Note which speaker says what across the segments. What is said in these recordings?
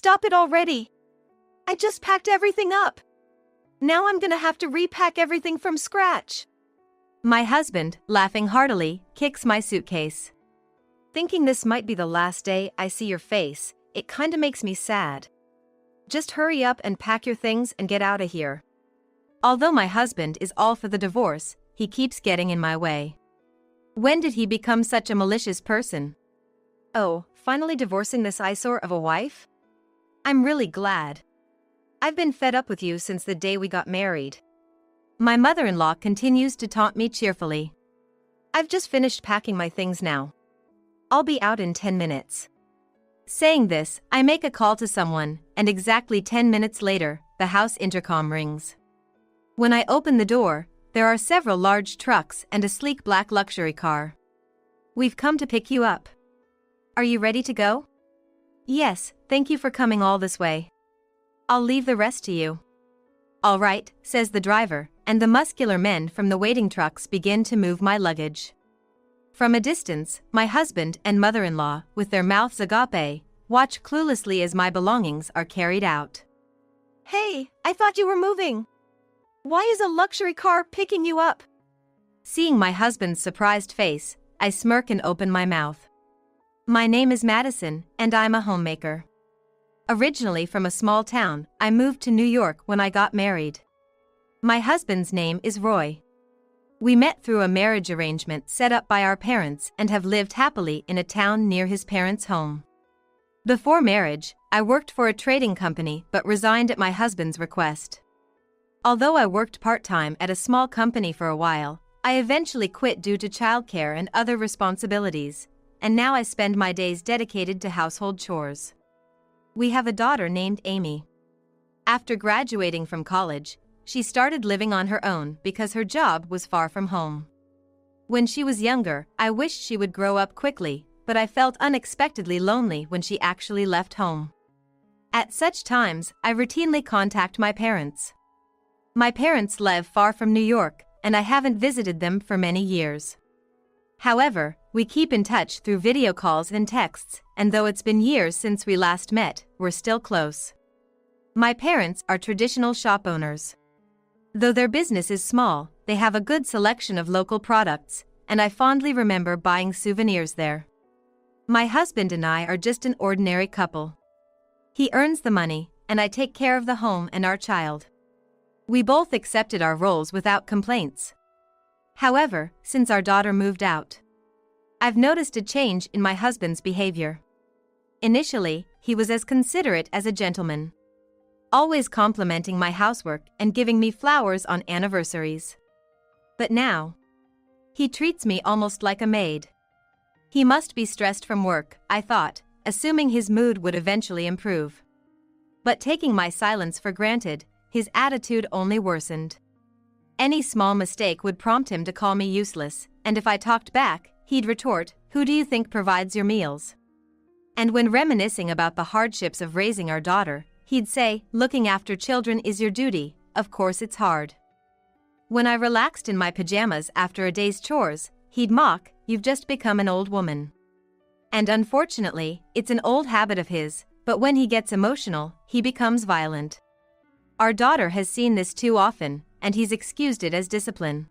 Speaker 1: stop it already. I just packed everything up. Now I'm gonna have to repack everything from scratch. My husband, laughing heartily, kicks my suitcase. Thinking this might be the last day I see your face, it kinda makes me sad. Just hurry up and pack your things and get out of here. Although my husband is all for the divorce, he keeps getting in my way. When did he become such a malicious person? Oh, finally divorcing this eyesore of a wife? I'm really glad. I've been fed up with you since the day we got married. My mother-in-law continues to taunt me cheerfully. I've just finished packing my things now. I'll be out in 10 minutes. Saying this, I make a call to someone, and exactly 10 minutes later, the house intercom rings. When I open the door, there are several large trucks and a sleek black luxury car. We've come to pick you up. Are you ready to go? Yes, thank you for coming all this way. I'll leave the rest to you. All right, says the driver, and the muscular men from the waiting trucks begin to move my luggage. From a distance, my husband and mother-in-law, with their mouths agape, watch cluelessly as my belongings are carried out. Hey, I thought you were moving. Why is a luxury car picking you up? Seeing my husband's surprised face, I smirk and open my mouth. My name is Madison, and I'm a homemaker. Originally from a small town, I moved to New York when I got married. My husband's name is Roy. We met through a marriage arrangement set up by our parents and have lived happily in a town near his parents' home. Before marriage, I worked for a trading company but resigned at my husband's request. Although I worked part-time at a small company for a while, I eventually quit due to childcare and other responsibilities, and now I spend my days dedicated to household chores. We have a daughter named Amy. After graduating from college, she started living on her own because her job was far from home. When she was younger, I wished she would grow up quickly, but I felt unexpectedly lonely when she actually left home. At such times, I routinely contact my parents. My parents live far from New York, and I haven't visited them for many years. However, we keep in touch through video calls and texts, and though it's been years since we last met, we're still close. My parents are traditional shop owners. Though their business is small, they have a good selection of local products, and I fondly remember buying souvenirs there. My husband and I are just an ordinary couple. He earns the money, and I take care of the home and our child. We both accepted our roles without complaints. However, since our daughter moved out, I've noticed a change in my husband's behavior. Initially, he was as considerate as a gentleman, always complimenting my housework and giving me flowers on anniversaries. But now, he treats me almost like a maid. He must be stressed from work, I thought, assuming his mood would eventually improve. But taking my silence for granted, his attitude only worsened. Any small mistake would prompt him to call me useless, and if I talked back, he'd retort, "Who do you think provides your meals?" And when reminiscing about the hardships of raising our daughter, he'd say, "Looking after children is your duty, of course it's hard." When I relaxed in my pajamas after a day's chores, he'd mock, "You've just become an old woman." And unfortunately, it's an old habit of his, but when he gets emotional, he becomes violent. Our daughter has seen this too often, and he's excused it as discipline.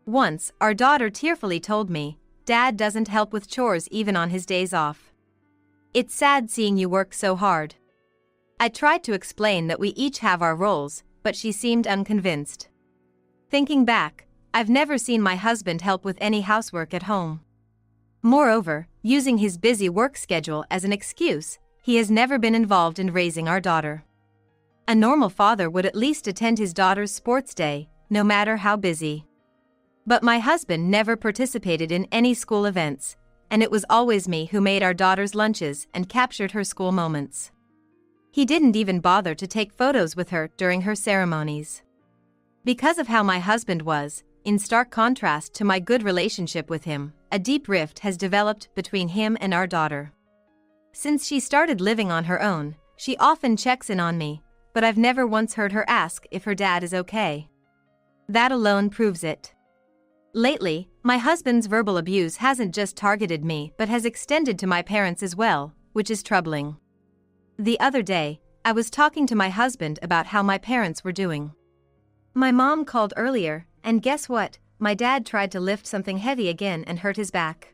Speaker 1: Once, our daughter tearfully told me, "Dad doesn't help with chores even on his days off. It's sad seeing you work so hard." I tried to explain that we each have our roles, but she seemed unconvinced. Thinking back, I've never seen my husband help with any housework at home. Moreover, using his busy work schedule as an excuse, he has never been involved in raising our daughter. A normal father would at least attend his daughter's sports day, no matter how busy. But my husband never participated in any school events, and it was always me who made our daughter's lunches and captured her school moments. He didn't even bother to take photos with her during her ceremonies. Because of how my husband was, in stark contrast to my good relationship with him, a deep rift has developed between him and our daughter. Since she started living on her own, she often checks in on me, but I've never once heard her ask if her dad is okay. That alone proves it. Lately, my husband's verbal abuse hasn't just targeted me but has extended to my parents as well, which is troubling. The other day, I was talking to my husband about how my parents were doing. My mom called earlier, and guess what? My dad tried to lift something heavy again and hurt his back.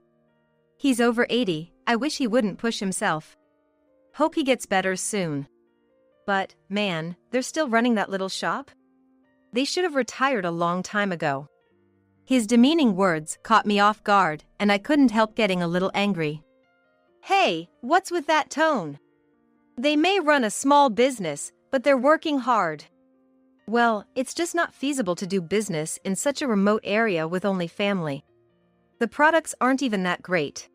Speaker 1: He's over 80, I wish he wouldn't push himself. Hope he gets better soon. But, man, they're still running that little shop? They should have retired a long time ago. His demeaning words caught me off guard, and I couldn't help getting a little angry. Hey, what's with that tone? They may run a small business, but they're working hard. Well, it's just not feasible to do business in such a remote area with only family. The products aren't even that great.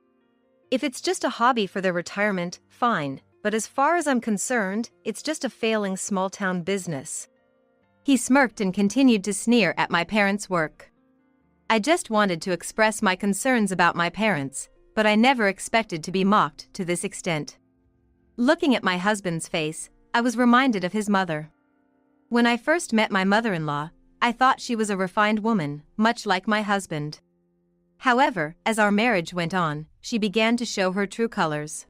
Speaker 1: If it's just a hobby for their retirement, fine, but as far as I'm concerned, it's just a failing small-town business. He smirked and continued to sneer at my parents' work. I just wanted to express my concerns about my parents, but I never expected to be mocked to this extent. Looking at my husband's face, I was reminded of his mother. When I first met my mother-in-law, I thought she was a refined woman, much like my husband. However, as our marriage went on, she began to show her true colors.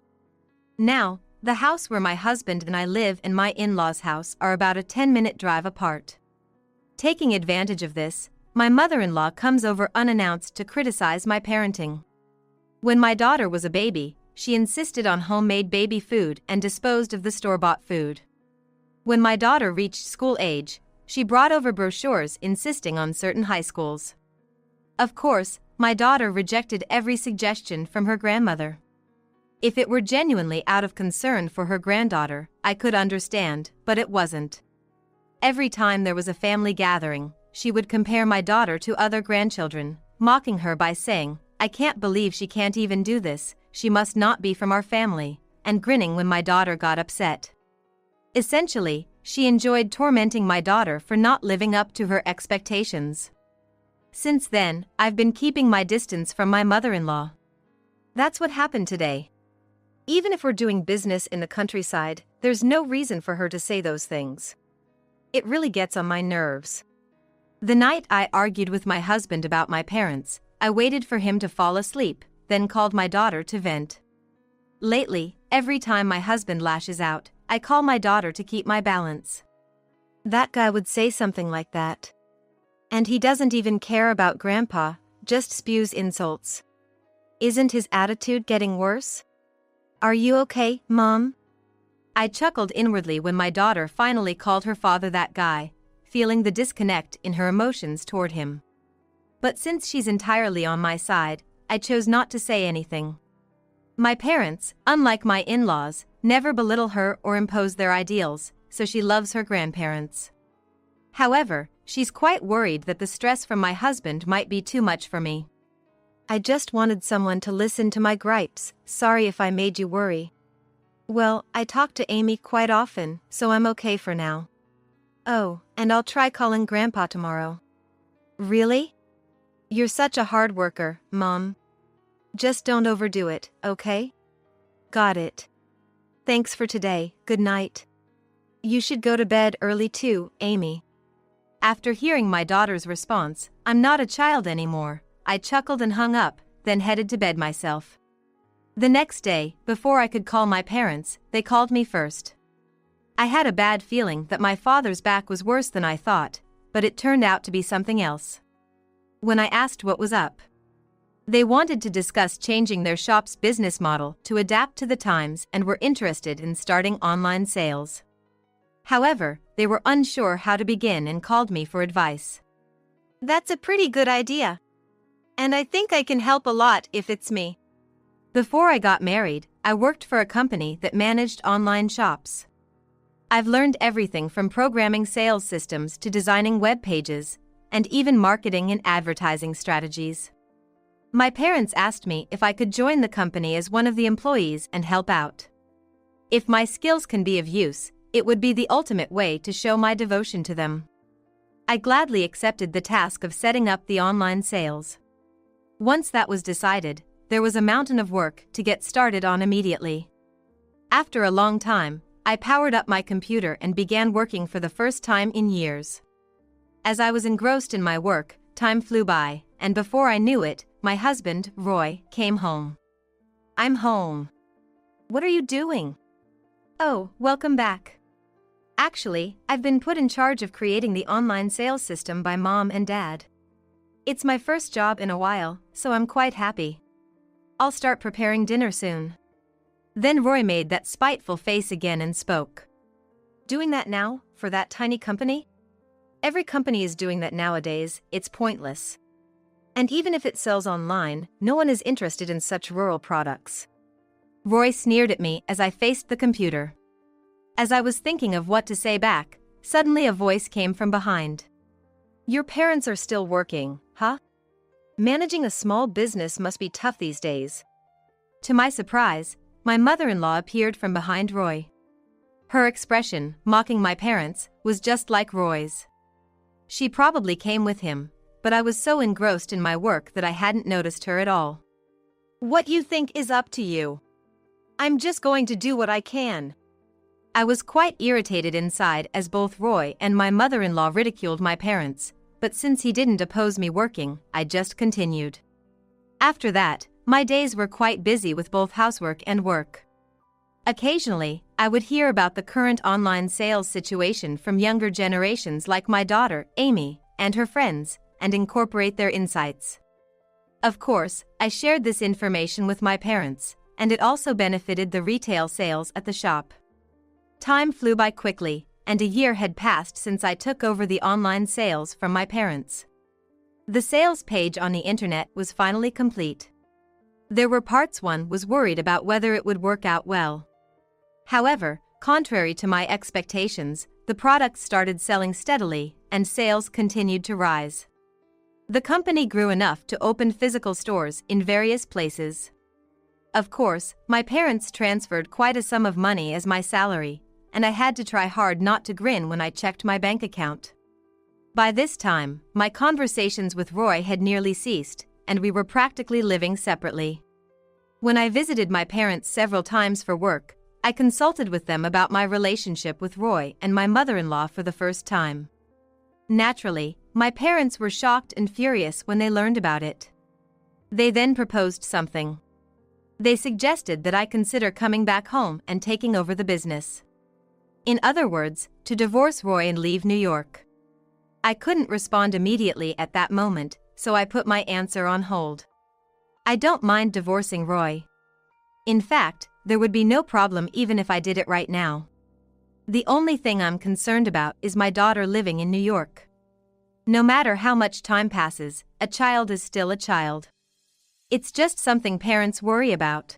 Speaker 1: Now, the house where my husband and I live and my in-laws' house are about a 10-minute drive apart. Taking advantage of this, my mother-in-law comes over unannounced to criticize my parenting. When my daughter was a baby, she insisted on homemade baby food and disposed of the store-bought food. When my daughter reached school age, she brought over brochures insisting on certain high schools. Of course, my daughter rejected every suggestion from her grandmother. If it were genuinely out of concern for her granddaughter, I could understand, but it wasn't. Every time there was a family gathering, she would compare my daughter to other grandchildren, mocking her by saying, "I can't believe she can't even do this, she must not be from our family," and grinning when my daughter got upset. Essentially, she enjoyed tormenting my daughter for not living up to her expectations. Since then, I've been keeping my distance from my mother-in-law. That's what happened today. Even if we're doing business in the countryside, there's no reason for her to say those things. It really gets on my nerves. The night I argued with my husband about my parents, I waited for him to fall asleep, then called my daughter to vent. Lately, every time my husband lashes out, I call my daughter to keep my balance. That guy would say something like that. And he doesn't even care about Grandpa, just spews insults. Isn't his attitude getting worse? Are you okay, Mom? I chuckled inwardly when my daughter finally called her father that guy, feeling the disconnect in her emotions toward him. But since she's entirely on my side, I chose not to say anything. My parents, unlike my in-laws, never belittle her or impose their ideals, so she loves her grandparents. However, she's quite worried that the stress from my husband might be too much for me. I just wanted someone to listen to my gripes, sorry if I made you worry. Well, I talk to Amy quite often, so I'm okay for now. Oh, and I'll try calling Grandpa tomorrow. Really? You're such a hard worker, Mom. Just don't overdo it, okay? Got it. Thanks for today, good night. You should go to bed early too, Amy. After hearing my daughter's response, "I'm not a child anymore," I chuckled and hung up, then headed to bed myself. The next day, before I could call my parents, they called me first. I had a bad feeling that my father's back was worse than I thought, but it turned out to be something else. When I asked what was up, they wanted to discuss changing their shop's business model to adapt to the times and were interested in starting online sales. However, they were unsure how to begin and called me for advice. That's a pretty good idea. And I think I can help a lot if it's me. Before I got married, I worked for a company that managed online shops. I've learned everything from programming sales systems to designing web pages, and even marketing and advertising strategies. My parents asked me if I could join the company as one of the employees and help out. If my skills can be of use, it would be the ultimate way to show my devotion to them. I gladly accepted the task of setting up the online sales. Once that was decided, there was a mountain of work to get started on immediately. After a long time, I powered up my computer and began working for the first time in years. As I was engrossed in my work, time flew by, and before I knew it, my husband, Roy, came home. "I'm home." "What are you doing?" Oh, welcome back. Actually, I've been put in charge of creating the online sales system by Mom and Dad. It's my first job in a while, so I'm quite happy. I'll start preparing dinner soon. Then Roy made that spiteful face again and spoke. Doing that now, for that tiny company? Every company is doing that nowadays, it's pointless. And even if it sells online, no one is interested in such rural products. Roy sneered at me as I faced the computer. As I was thinking of what to say back, suddenly a voice came from behind. Your parents are still working, huh? Managing a small business must be tough these days. To my surprise, my mother-in-law appeared from behind Roy. Her expression, mocking my parents, was just like Roy's. She probably came with him, but I was so engrossed in my work that I hadn't noticed her at all. What you think is up to you. I'm just going to do what I can. I was quite irritated inside as both Roy and my mother-in-law ridiculed my parents, but since he didn't oppose me working, I just continued. After that, my days were quite busy with both housework and work. Occasionally, I would hear about the current online sales situation from younger generations like my daughter, Amy, and her friends, and incorporate their insights. Of course, I shared this information with my parents, and it also benefited the retail sales at the shop. Time flew by quickly, and a year had passed since I took over the online sales from my parents. The sales page on the internet was finally complete. There were parts one was worried about whether it would work out well. However, contrary to my expectations, the products started selling steadily, and sales continued to rise. The company grew enough to open physical stores in various places. Of course, my parents transferred quite a sum of money as my salary, and I had to try hard not to grin when I checked my bank account. By this time, my conversations with Roy had nearly ceased, and we were practically living separately. When I visited my parents several times for work, I consulted with them about my relationship with Roy and my mother-in-law for the first time. Naturally, my parents were shocked and furious when they learned about it. They then proposed something. They suggested that I consider coming back home and taking over the business. In other words, to divorce Roy and leave New York. I couldn't respond immediately at that moment, so I put my answer on hold. I don't mind divorcing Roy. In fact, there would be no problem even if I did it right now. The only thing I'm concerned about is my daughter living in New York. No matter how much time passes, a child is still a child. It's just something parents worry about.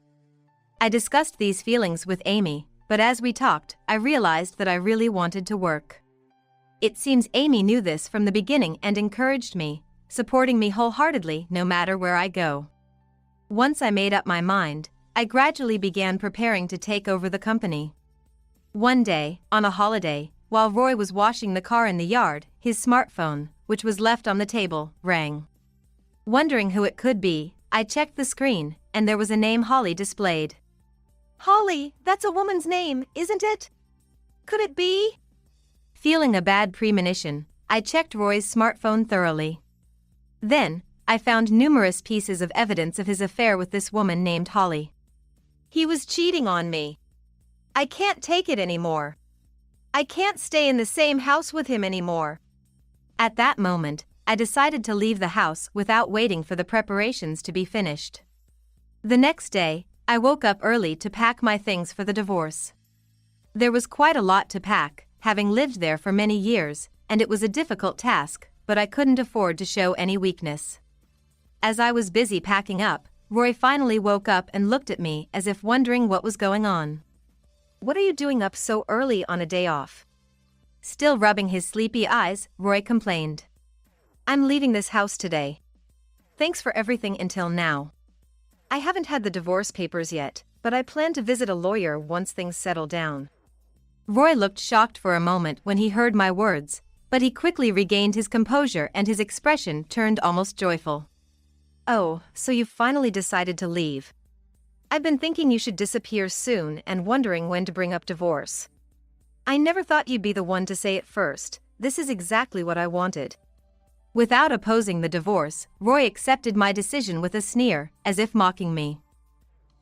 Speaker 1: I discussed these feelings with Amy, but as we talked, I realized that I really wanted to work. It seems Amy knew this from the beginning and encouraged me, supporting me wholeheartedly no matter where I go. Once I made up my mind, I gradually began preparing to take over the company. One day, on a holiday, while Roy was washing the car in the yard, his smartphone, which was left on the table, rang. Wondering who it could be, I checked the screen, and there was a name Holly displayed. Holly, that's a woman's name, isn't it? Could it be? Feeling a bad premonition, I checked Roy's smartphone thoroughly. Then, I found numerous pieces of evidence of his affair with this woman named Holly. He was cheating on me. I can't take it anymore. I can't stay in the same house with him anymore. At that moment, I decided to leave the house without waiting for the preparations to be finished. The next day, I woke up early to pack my things for the divorce. There was quite a lot to pack, having lived there for many years, and it was a difficult task, but I couldn't afford to show any weakness. As I was busy packing up, Roy finally woke up and looked at me as if wondering what was going on. What are you doing up so early on a day off? Still rubbing his sleepy eyes, Roy complained. I'm leaving this house today. Thanks for everything until now. I haven't had the divorce papers yet, but I plan to visit a lawyer once things settle down. Roy looked shocked for a moment when he heard my words, but he quickly regained his composure and his expression turned almost joyful. Oh, so you've finally decided to leave. I've been thinking you should disappear soon and wondering when to bring up divorce. I never thought you'd be the one to say it first. This is exactly what I wanted. Without opposing the divorce, Roy accepted my decision with a sneer, as if mocking me.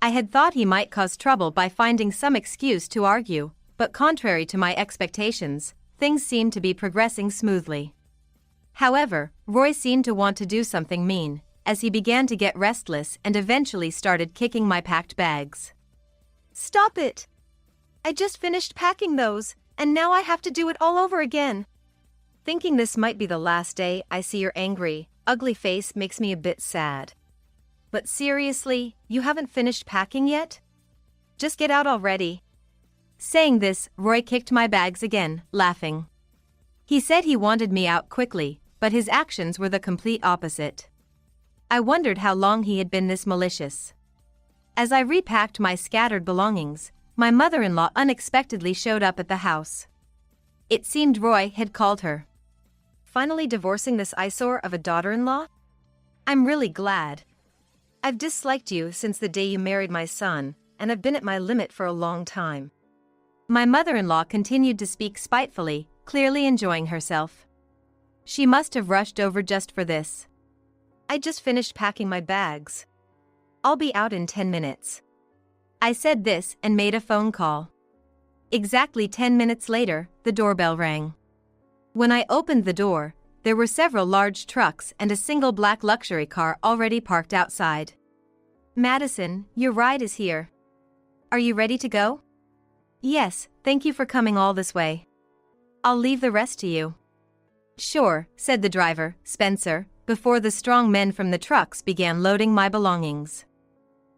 Speaker 1: I had thought he might cause trouble by finding some excuse to argue, but contrary to my expectations, things seemed to be progressing smoothly. However, Roy seemed to want to do something mean, as he began to get restless and eventually started kicking my packed bags. "Stop it! I just finished packing those, and now I have to do it all over again." Thinking this might be the last day I see your angry, ugly face makes me a bit sad. But seriously, you haven't finished packing yet? Just get out already. Saying this, Roy kicked my bags again, laughing. He said he wanted me out quickly, but his actions were the complete opposite. I wondered how long he had been this malicious. As I repacked my scattered belongings, my mother-in-law unexpectedly showed up at the house. It seemed Roy had called her. Finally divorcing this eyesore of a daughter-in-law? I'm really glad. I've disliked you since the day you married my son, and I've been at my limit for a long time. My mother-in-law continued to speak spitefully, clearly enjoying herself. She must have rushed over just for this. I just finished packing my bags. I'll be out in 10 minutes. I said this and made a phone call. Exactly 10 minutes later, the doorbell rang. When I opened the door, there were several large trucks and a single black luxury car already parked outside. "Madison, your ride is here. Are you ready to go?" "Yes, thank you for coming all this way. I'll leave the rest to you." "Sure," said the driver, Spencer, before the strong men from the trucks began loading my belongings.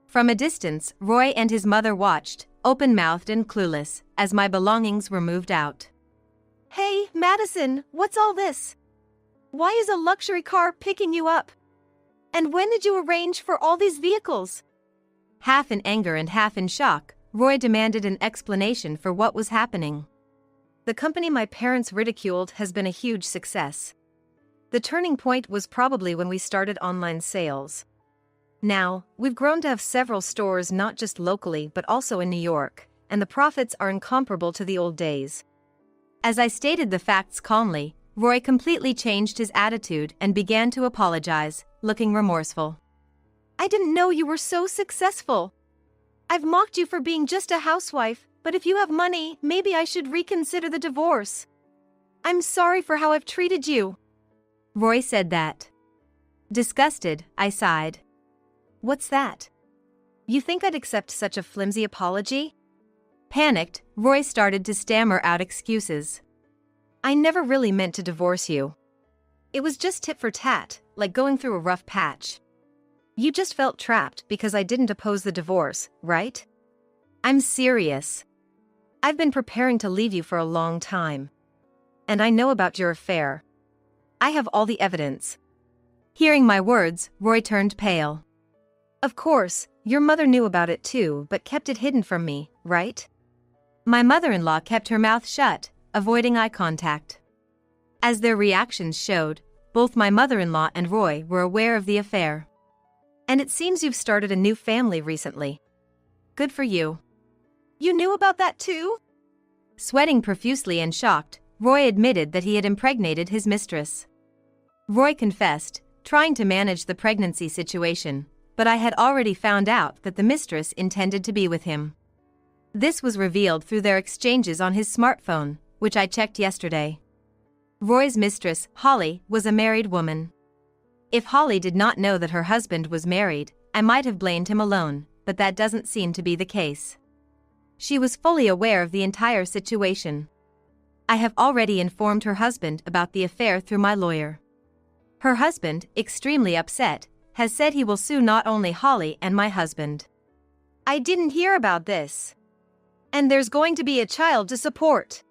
Speaker 1: From a distance, Roy and his mother watched, open-mouthed and clueless, as my belongings were moved out. "Hey, Madison, what's all this? Why is a luxury car picking you up? And when did you arrange for all these vehicles?" Half in anger and half in shock, Roy demanded an explanation for what was happening. "The company my parents ridiculed has been a huge success. The turning point was probably when we started online sales. Now, we've grown to have several stores not just locally but also in New York, and the profits are incomparable to the old days." As I stated the facts calmly, Roy completely changed his attitude and began to apologize, looking remorseful. "I didn't know you were so successful. I've mocked you for being just a housewife, but if you have money, maybe I should reconsider the divorce. I'm sorry for how I've treated you." Roy said that. Disgusted, I sighed. "What's that? You think I'd accept such a flimsy apology?" Panicked, Roy started to stammer out excuses. "I never really meant to divorce you. It was just tit for tat, like going through a rough patch. You just felt trapped because I didn't oppose the divorce, right? I'm serious. I've been preparing to leave you for a long time. And I know about your affair. I have all the evidence." Hearing my words, Roy turned pale. "Of course, your mother knew about it too but kept it hidden from me, right?" My mother-in-law kept her mouth shut, avoiding eye contact. As their reactions showed, both my mother-in-law and Roy were aware of the affair. "And it seems you've started a new family recently. Good for you." "You knew about that too?" Sweating profusely and shocked, Roy admitted that he had impregnated his mistress. Roy confessed, trying to manage the pregnancy situation, but I had already found out that the mistress intended to be with him. This was revealed through their exchanges on his smartphone, which I checked yesterday. Roy's mistress, Holly, was a married woman. If Holly did not know that her husband was married, I might have blamed him alone, but that doesn't seem to be the case. She was fully aware of the entire situation. I have already informed her husband about the affair through my lawyer. Her husband, extremely upset, has said he will sue not only Holly and my husband. "I didn't hear about this. And there's going to be a child to support.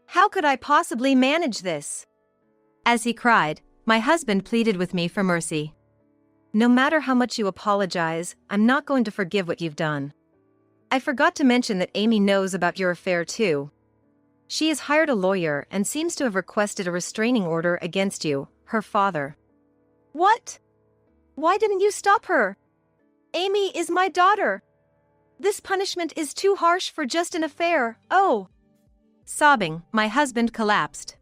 Speaker 1: How could I possibly manage this?" As he cried, my husband pleaded with me for mercy. "No matter how much you apologize, I'm not going to forgive what you've done. I forgot to mention that Amy knows about your affair too. She has hired a lawyer and seems to have requested a restraining order against you, her father." "What? Why didn't you stop her? Amy is my daughter. This punishment is too harsh for just an affair, oh." Sobbing, my husband collapsed.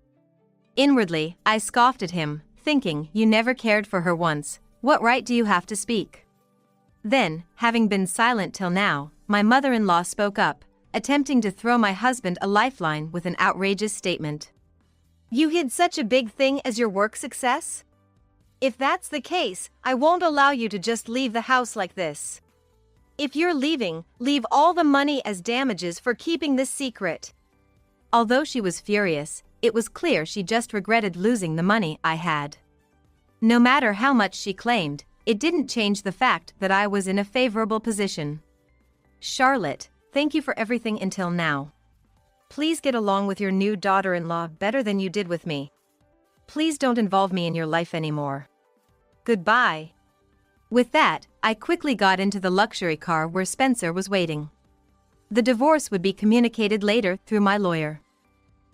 Speaker 1: Inwardly, I scoffed at him, thinking, "You never cared for her once. What right do you have to speak?" Then, having been silent till now, my mother-in-law spoke up, attempting to throw my husband a lifeline with an outrageous statement. "You hid such a big thing as your work success? If that's the case, I won't allow you to just leave the house like this. If you're leaving, leave all the money as damages for keeping this secret." Although she was furious, it was clear she just regretted losing the money I had. No matter how much she claimed, it didn't change the fact that I was in a favorable position. "Charlotte, thank you for everything until now. Please get along with your new daughter-in-law better than you did with me. Please don't involve me in your life anymore. Goodbye." With that, I quickly got into the luxury car where Spencer was waiting. The divorce would be communicated later through my lawyer.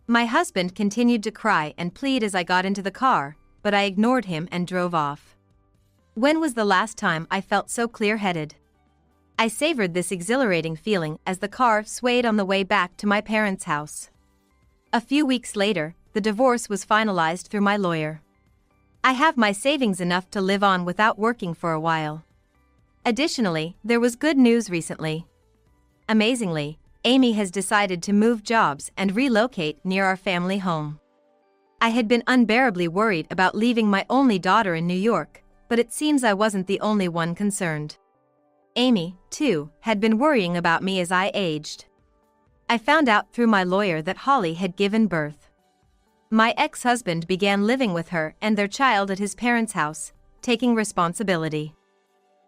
Speaker 1: My husband continued to cry and plead as I got into the car, but I ignored him and drove off. When was the last time I felt so clear-headed? I savored this exhilarating feeling as the car swayed on the way back to my parents' house. A few weeks later, the divorce was finalized through my lawyer. I have my savings enough to live on without working for a while. Additionally, there was good news recently. Amazingly, Amy has decided to move jobs and relocate near our family home. I had been unbearably worried about leaving my only daughter in New York, but it seems I wasn't the only one concerned. Amy, too, had been worrying about me as I aged. I found out through my lawyer that Holly had given birth. My ex-husband began living with her and their child at his parents' house, taking responsibility.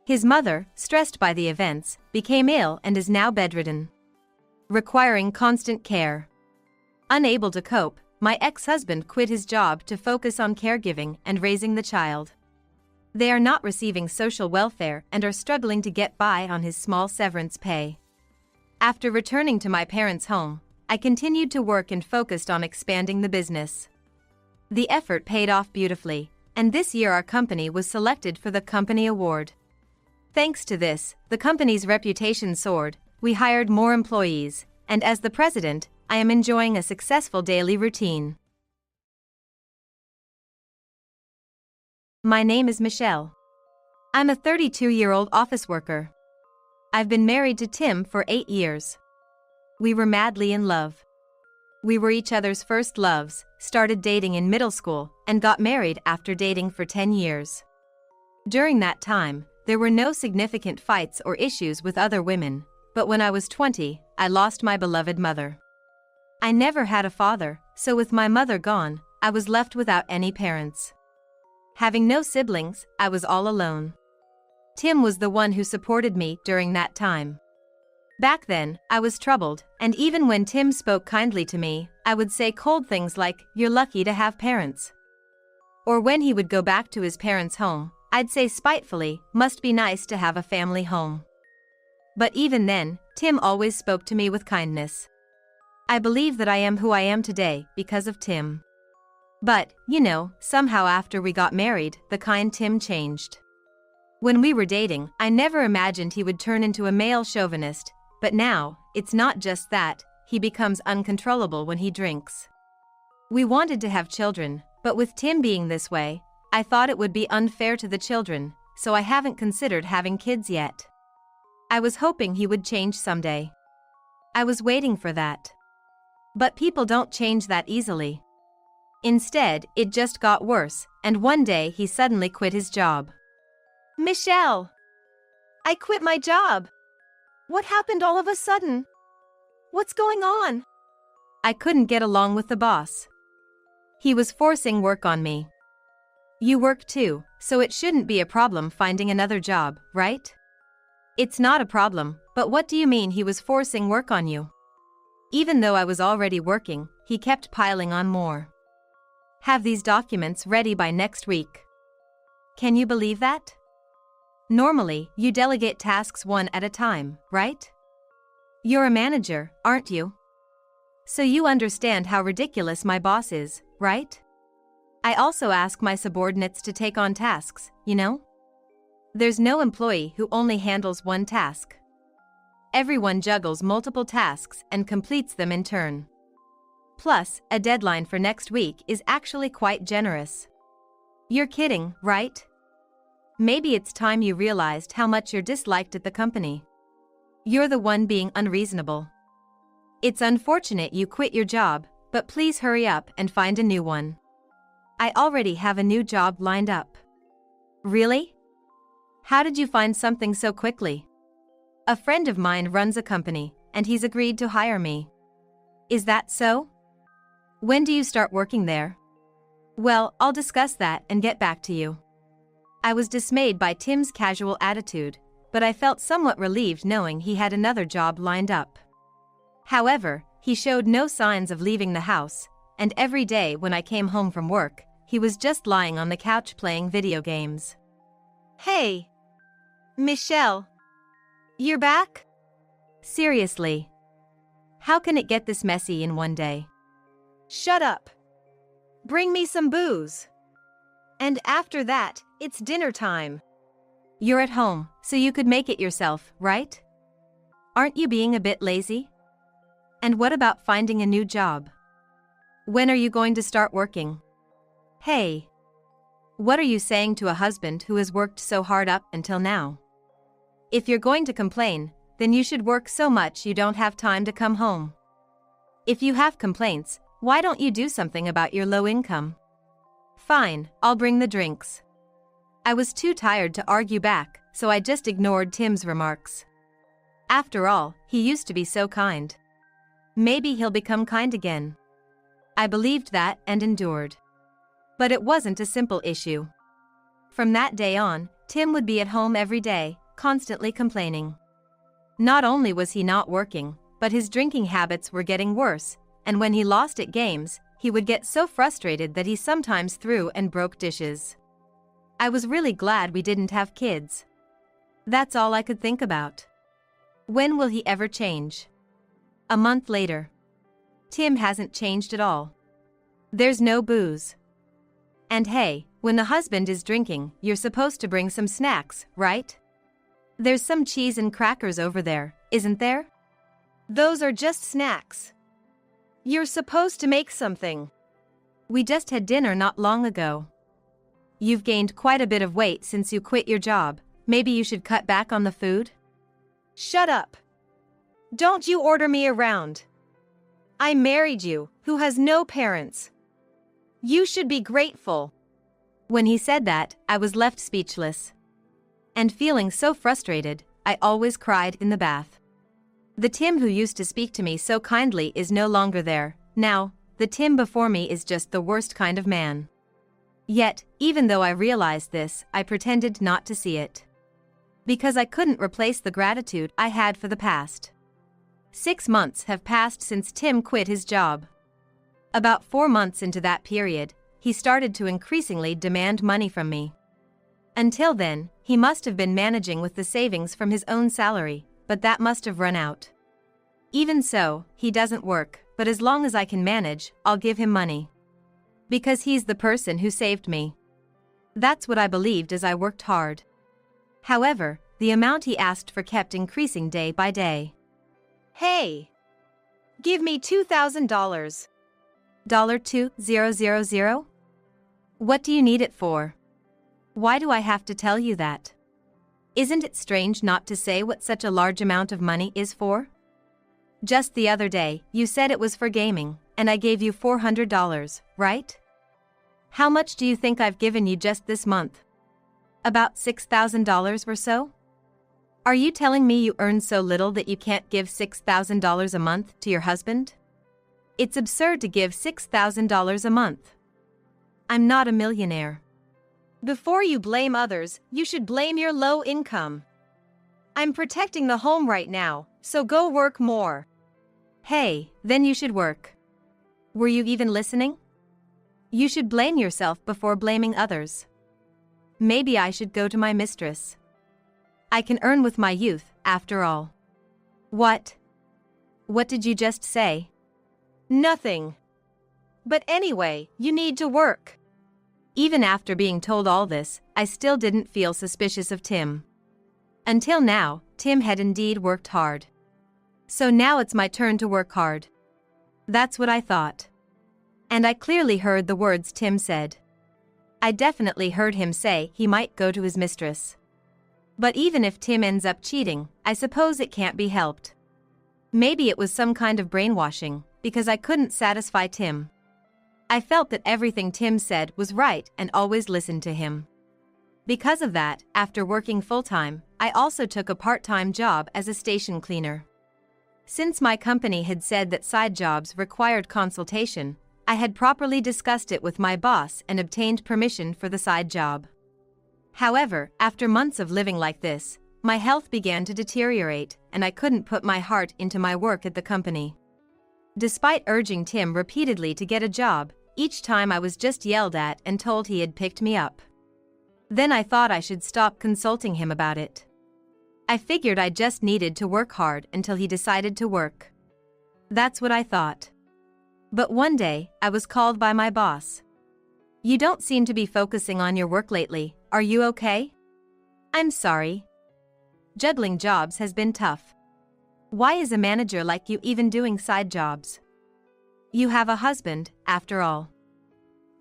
Speaker 1: His mother, stressed by the events, became ill and is now bedridden, requiring constant care. Unable to cope, my ex-husband quit his job to focus on caregiving and raising the child. They are not receiving social welfare and are struggling to get by on his small severance pay. After returning to my parents' home, I continued to work and focused on expanding the business. The effort paid off beautifully, and this year our company was selected for the company award. Thanks to this, the company's reputation soared, we hired more employees, and as the president, I am enjoying a successful daily routine. My name is Michelle. I'm a 32-year-old office worker. I've been married to Tim for 8 years. We were madly in love. We were each other's first loves, started dating in middle school, and got married after dating for 10 years. During that time, there were no significant fights or issues with other women, but when I was 20, I lost my beloved mother. I never had a father, so with my mother gone, I was left without any parents. Having no siblings, I was all alone. Tim was the one who supported me during that time. Back then, I was troubled, and even when Tim spoke kindly to me, I would say cold things like, "You're lucky to have parents." Or when he would go back to his parents' home, I'd say spitefully, "Must be nice to have a family home." But even then, Tim always spoke to me with kindness. I believe that I am who I am today because of Tim. But, somehow after we got married, the kind Tim changed. When we were dating, I never imagined he would turn into a male chauvinist, but now, it's not just that, he becomes uncontrollable when he drinks. We wanted to have children, but with Tim being this way, I thought it would be unfair to the children, so I haven't considered having kids yet. I was hoping he would change someday. I was waiting for that. But people don't change that easily. Instead, it just got worse, and one day he suddenly quit his job. "Michelle! I quit my job. What happened all of a sudden? What's going on?" I couldn't get along with the boss. He was forcing work on me. You work too, so it shouldn't be a problem finding another job, right? It's not a problem, but what do you mean he was forcing work on you? Even though I was already working, he kept piling on more. Have these documents ready by next week. Can you believe that? Normally, you delegate tasks one at a time, right? You're a manager, aren't you? So you understand how ridiculous my boss is, right? I also ask my subordinates to take on tasks, There's no employee who only handles one task. Everyone juggles multiple tasks and completes them in turn. Plus, a deadline for next week is actually quite generous. You're kidding, right? Maybe it's time you realized how much you're disliked at the company. You're the one being unreasonable. It's unfortunate you quit your job, but please hurry up and find a new one. I already have a new job lined up. Really? How did you find something so quickly? A friend of mine runs a company, and he's agreed to hire me. Is that so? When do you start working there? Well, I'll discuss that and get back to you. I was dismayed by Tim's casual attitude, but I felt somewhat relieved knowing he had another job lined up. However, he showed no signs of leaving the house, and every day when I came home from work, he was just lying on the couch playing video games. Hey! Michelle! You're back? Seriously. How can it get this messy in one day? Shut up. Bring me some booze. And after that, it's dinner time. You're at home, so you could make it yourself, right? Aren't you being a bit lazy? And what about finding a new job? When are you going to start working? Hey! What are you saying to a husband who has worked so hard up until now? If you're going to complain, then you should work so much you don't have time to come home. If you have complaints, why don't you do something about your low income? Fine, I'll bring the drinks. I was too tired to argue back, so I just ignored Tim's remarks. After all, he used to be so kind. Maybe he'll become kind again. I believed that and endured. But it wasn't a simple issue. From that day on, Tim would be at home every day, constantly complaining. Not only was he not working, but his drinking habits were getting worse, and when he lost at games, he would get so frustrated that he sometimes threw and broke dishes. I was really glad we didn't have kids. That's all I could think about. When will he ever change? A month later. Tim hasn't changed at all. There's no booze. And hey, when the husband is drinking, you're supposed to bring some snacks, right? There's some cheese and crackers over there, isn't there? Those are just snacks. You're supposed to make something. We just had dinner not long ago. You've gained quite a bit of weight since you quit your job. Maybe you should cut back on the food? Shut up. Don't you order me around. I married you, who has no parents. You should be grateful. When he said that, I was left speechless. And feeling so frustrated, I always cried in the bath. The Tim who used to speak to me so kindly is no longer there. Now, the Tim before me is just the worst kind of man. Yet, even though I realized this, I pretended not to see it. Because I couldn't replace the gratitude I had for the past. 6 months have passed since Tim quit his job. About 4 months into that period, he started to increasingly demand money from me. Until then, he must have been managing with the savings from his own salary, but that must have run out. Even so, he doesn't work, but as long as I can manage, I'll give him money. Because he's the person who saved me. That's what I believed as I worked hard. However, the amount he asked for kept increasing day by day. Hey! Give me $2,000. $2,000? What do you need it for? Why do I have to tell you that? Isn't it strange not to say what such a large amount of money is for? Just the other day, you said it was for gaming, and I gave you $400, right? How much do you think I've given you just this month? About $6,000 or so? Are you telling me you earn so little that you can't give $6,000 a month to your husband? It's absurd to give $6,000 a month. I'm not a millionaire. Before you blame others, you should blame your low income. I'm protecting the home right now, so go work more. Hey, then you should work. Were you even listening? You should blame yourself before blaming others. Maybe I should go to my mistress. I can earn with my youth, after all. What? What did you just say? Nothing. But anyway, you need to work. Even after being told all this, I still didn't feel suspicious of Tim. Until now, Tim had indeed worked hard. So now it's my turn to work hard. That's what I thought. And I clearly heard the words Tim said. I definitely heard him say he might go to his mistress. But even if Tim ends up cheating, I suppose it can't be helped. Maybe it was some kind of brainwashing, because I couldn't satisfy Tim. I felt that everything Tim said was right and always listened to him. Because of that, after working full-time, I also took a part-time job as a station cleaner. Since my company had said that side jobs required consultation, I had properly discussed it with my boss and obtained permission for the side job. However, after months of living like this, my health began to deteriorate and I couldn't put my heart into my work at the company. Despite urging Tim repeatedly to get a job, each time I was just yelled at and told he had picked me up. Then I thought I should stop consulting him about it. I figured I just needed to work hard until he decided to work. That's what I thought. But one day, I was called by my boss. "You don't seem to be focusing on your work lately, are you okay?" "I'm sorry. Juggling jobs has been tough. Why is a manager like you even doing side jobs? You have a husband, after all.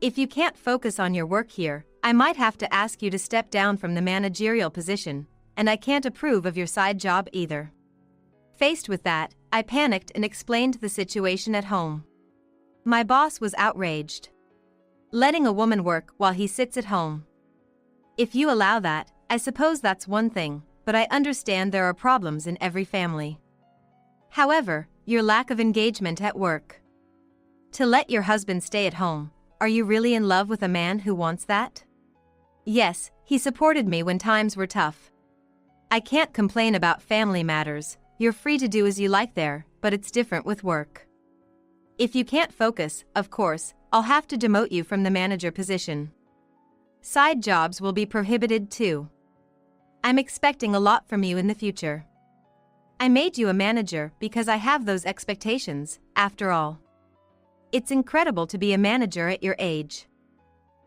Speaker 1: If you can't focus on your work here, I might have to ask you to step down from the managerial position, and I can't approve of your side job either." Faced with that, I panicked and explained the situation at home. My boss was outraged. Letting a woman work while he sits at home. If you allow that, I suppose that's one thing, but I understand there are problems in every family. However, your lack of engagement at work. To let your husband stay at home, are you really in love with a man who wants that? Yes, he supported me when times were tough. I can't complain about family matters, you're free to do as you like there, but it's different with work. If you can't focus, of course, I'll have to demote you from the manager position. Side jobs will be prohibited too. I'm expecting a lot from you in the future. I made you a manager because I have those expectations, after all. It's incredible to be a manager at your age.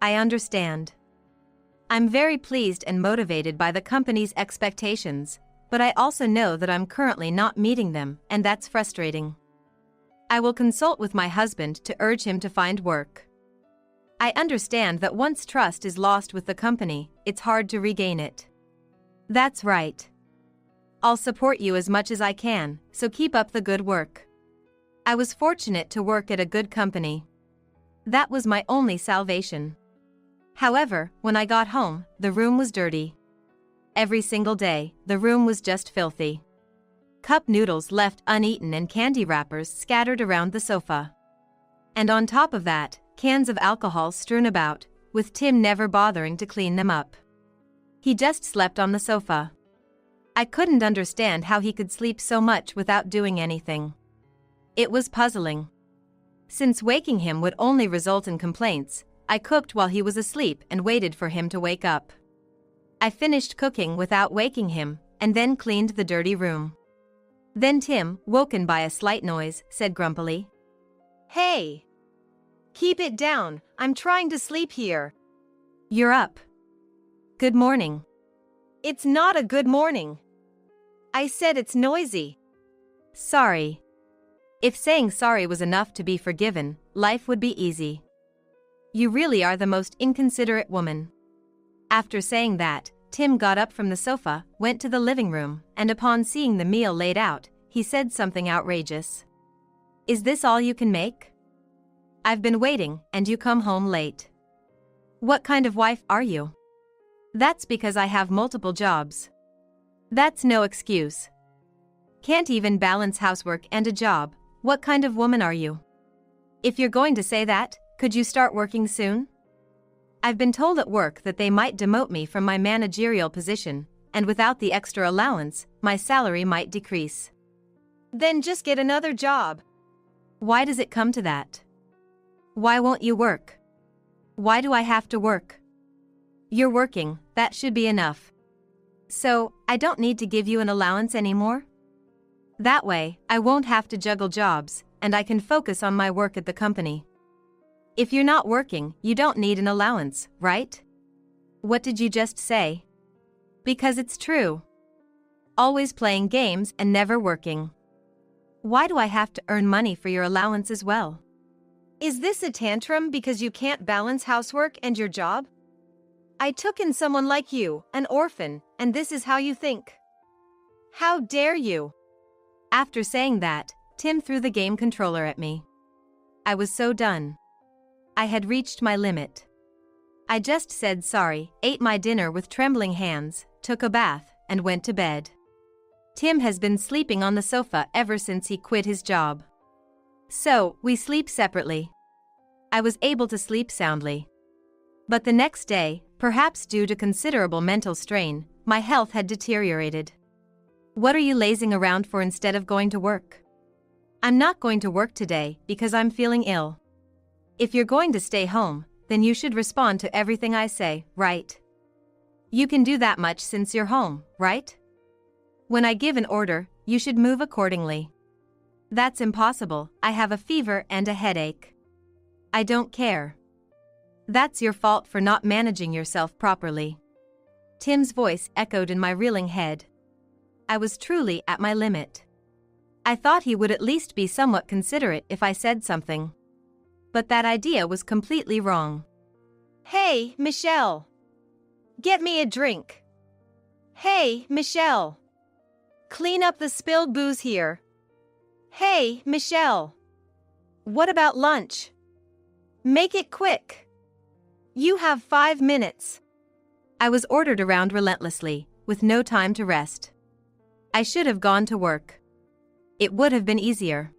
Speaker 1: I understand. I'm very pleased and motivated by the company's expectations, but I also know that I'm currently not meeting them, and that's frustrating. I will consult with my husband to urge him to find work. I understand that once trust is lost with the company, it's hard to regain it. That's right. I'll support you as much as I can, so keep up the good work. I was fortunate to work at a good company. That was my only salvation. However, when I got home, the room was dirty. Every single day, the room was just filthy. Cup noodles left uneaten and candy wrappers scattered around the sofa. And on top of that, cans of alcohol strewn about, with Tim never bothering to clean them up. He just slept on the sofa. I couldn't understand how he could sleep so much without doing anything. It was puzzling. Since waking him would only result in complaints, I cooked while he was asleep and waited for him to wake up. I finished cooking without waking him, and then cleaned the dirty room. Then Tim, woken by a slight noise, said grumpily, "Hey! Keep it down, I'm trying to sleep here." "You're up. Good morning." "It's not a good morning. I said it's noisy." "Sorry." If saying sorry was enough to be forgiven, life would be easy. You really are the most inconsiderate woman. After saying that, Tim got up from the sofa, went to the living room, and upon seeing the meal laid out, he said something outrageous. "Is this all you can make? I've been waiting, and you come home late. What kind of wife are you?" "That's because I have multiple jobs." "That's no excuse. Can't even balance housework and a job, what kind of woman are you? If you're going to say that, could you start working soon? I've been told at work that they might demote me from my managerial position, and without the extra allowance, my salary might decrease." "Then just get another job." "Why does it come to that? Why won't you work? Why do I have to work? You're working, that should be enough. So, I don't need to give you an allowance anymore? That way, I won't have to juggle jobs, and I can focus on my work at the company. If you're not working, you don't need an allowance, right?" "What did you just say?" "Because it's true. Always playing games and never working. Why do I have to earn money for your allowance as well?" "Is this a tantrum because you can't balance housework and your job?" I took in someone like you, an orphan, and this is how you think? How dare you? After saying that, Tim threw the game controller at me. I was so done. I had reached my limit. I just said sorry, ate my dinner with trembling hands, took a bath, and went to bed. Tim has been sleeping on the sofa ever since he quit his job. So, we sleep separately. I was able to sleep soundly. But the next day, perhaps due to considerable mental strain, my health had deteriorated. What are you lazing around for instead of going to work? I'm not going to work today because I'm feeling ill. If you're going to stay home, then you should respond to everything I say, right? You can do that much since you're home, right? When I give an order, you should move accordingly. That's impossible, I have a fever and a headache. I don't care. That's your fault for not managing yourself properly. Tim's voice echoed in my reeling head. I was truly at my limit. I thought he would at least be somewhat considerate if I said something. But that idea was completely wrong. Hey, Michelle. Get me a drink. Hey, Michelle. Clean up the spilled booze here. Hey, Michelle. What about lunch? Make it quick. You have 5 minutes. I was ordered around relentlessly, with no time to rest. I should have gone to work. It would have been easier.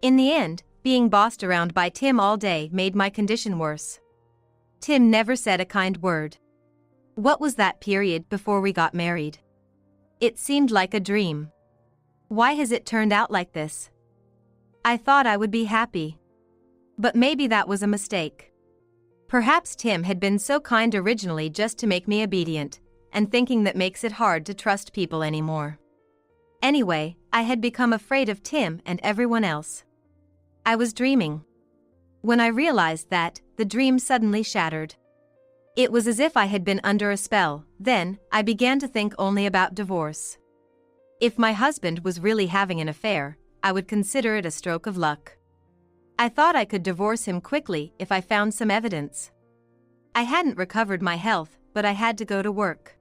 Speaker 1: In the end, being bossed around by Tim all day made my condition worse. Tim never said a kind word. What was that period before we got married? It seemed like a dream. Why has it turned out like this? I thought I would be happy. But maybe that was a mistake. Perhaps Tim had been so kind originally just to make me obedient, and thinking that makes it hard to trust people anymore. Anyway, I had become afraid of Tim and everyone else. I was dreaming. When I realized that, the dream suddenly shattered. It was as if I had been under a spell. Then, I began to think only about divorce. If my husband was really having an affair, I would consider it a stroke of luck. I thought I could divorce him quickly if I found some evidence. I hadn't recovered my health, but I had to go to work.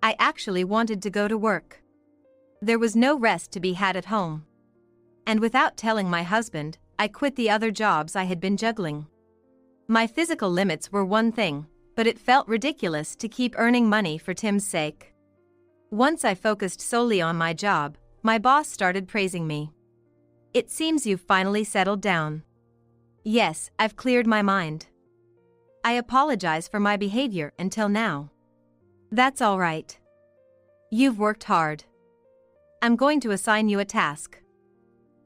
Speaker 1: I actually wanted to go to work. There was no rest to be had at home. And without telling my husband, I quit the other jobs I had been juggling. My physical limits were one thing, but it felt ridiculous to keep earning money for Tim's sake. Once I focused solely on my job, my boss started praising me. It seems you've finally settled down. Yes, I've cleared my mind. I apologize for my behavior until now. That's all right. You've worked hard. I'm going to assign you a task.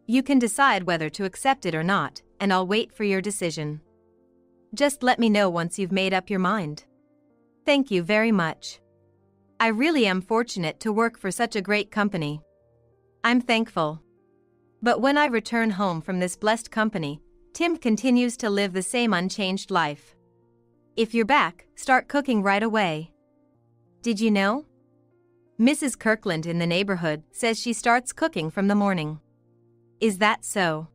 Speaker 1: You can decide whether to accept it or not, and I'll wait for your decision. Just let me know once you've made up your mind. Thank you very much. I really am fortunate to work for such a great company. I'm thankful. But when I return home from this blessed company, Tim continues to live the same unchanged life. If you're back, start cooking right away. Did you know? Mrs. Kirkland in the neighborhood says she starts cooking from the morning. Is that so?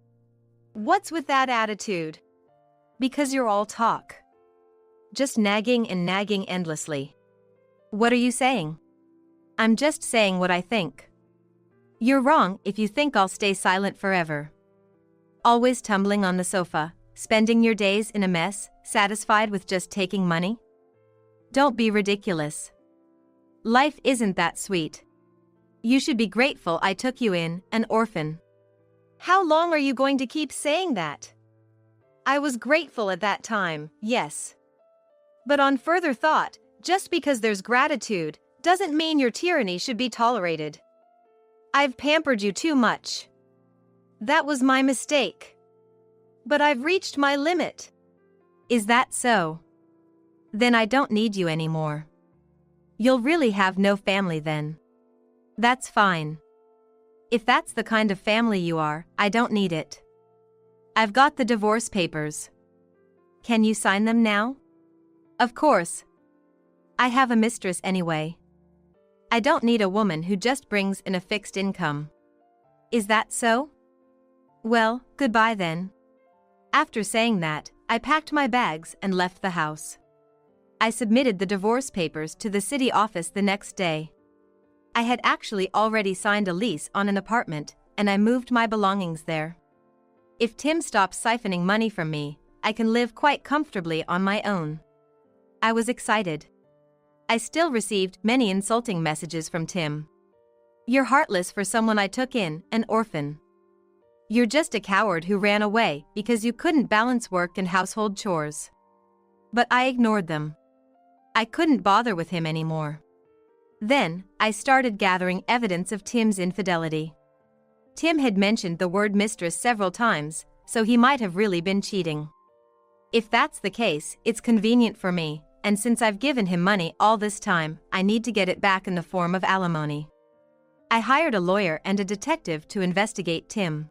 Speaker 1: What's with that attitude? Because you're all talk. Just nagging and nagging endlessly. What are you saying? I'm just saying what I think. You're wrong if you think I'll stay silent forever. Always tumbling on the sofa, spending your days in a mess, satisfied with just taking money? Don't be ridiculous. Life isn't that sweet. You should be grateful I took you in, an orphan. How long are you going to keep saying that? I was grateful at that time, yes. But on further thought, just because there's gratitude, doesn't mean your tyranny should be tolerated. I've pampered you too much. That was my mistake. But I've reached my limit. Is that so? Then I don't need you anymore. You'll really have no family then. That's fine. If that's the kind of family you are, I don't need it. I've got the divorce papers. Can you sign them now? Of course. I have a mistress anyway. I don't need a woman who just brings in a fixed income. Is that so? Well, goodbye then. After saying that, I packed my bags and left the house. I submitted the divorce papers to the city office the next day. I had actually already signed a lease on an apartment, and I moved my belongings there. If Tim stops siphoning money from me, I can live quite comfortably on my own. I was excited. I still received many insulting messages from Tim. "You're heartless for someone I took in, an orphan. You're just a coward who ran away because you couldn't balance work and household chores." But I ignored them. I couldn't bother with him anymore. Then, I started gathering evidence of Tim's infidelity. Tim had mentioned the word mistress several times, so he might have really been cheating. If that's the case, it's convenient for me, and since I've given him money all this time, I need to get it back in the form of alimony. I hired a lawyer and a detective to investigate Tim.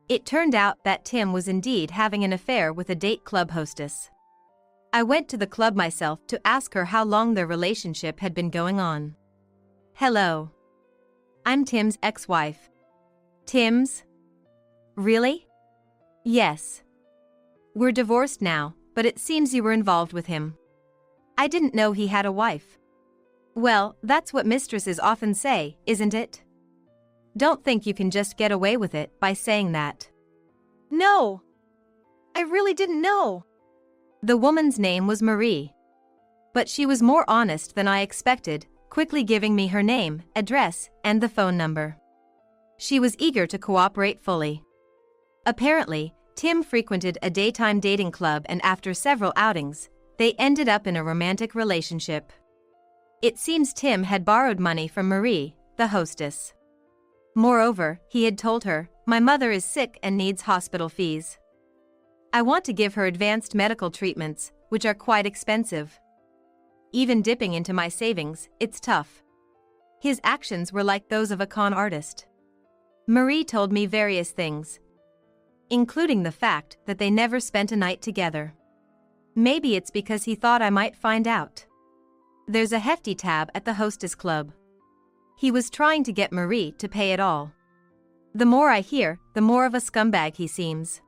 Speaker 1: It turned out that Tim was indeed having an affair with a date club hostess. I went to the club myself to ask her how long their relationship had been going on. "Hello. I'm Tim's ex-wife." "Tim's? Really?" "Yes. We're divorced now, but it seems you were involved with him." "I didn't know he had a wife." "Well, that's what mistresses often say, isn't it? Don't think you can just get away with it by saying that." "No. I really didn't know." The woman's name was Marie. But she was more honest than I expected, quickly giving me her name, address, and the phone number. She was eager to cooperate fully. Apparently, Tim frequented a daytime dating club, and after several outings, they ended up in a romantic relationship. It seems Tim had borrowed money from Marie, the hostess. Moreover, he had told her, "My mother is sick and needs hospital fees. I want to give her advanced medical treatments, which are quite expensive. Even dipping into my savings, it's tough." His actions were like those of a con artist. Marie told me various things, including the fact that they never spent a night together. Maybe it's because he thought I might find out. There's a hefty tab at the hostess club. He was trying to get Marie to pay it all. The more I hear, the more of a scumbag he seems.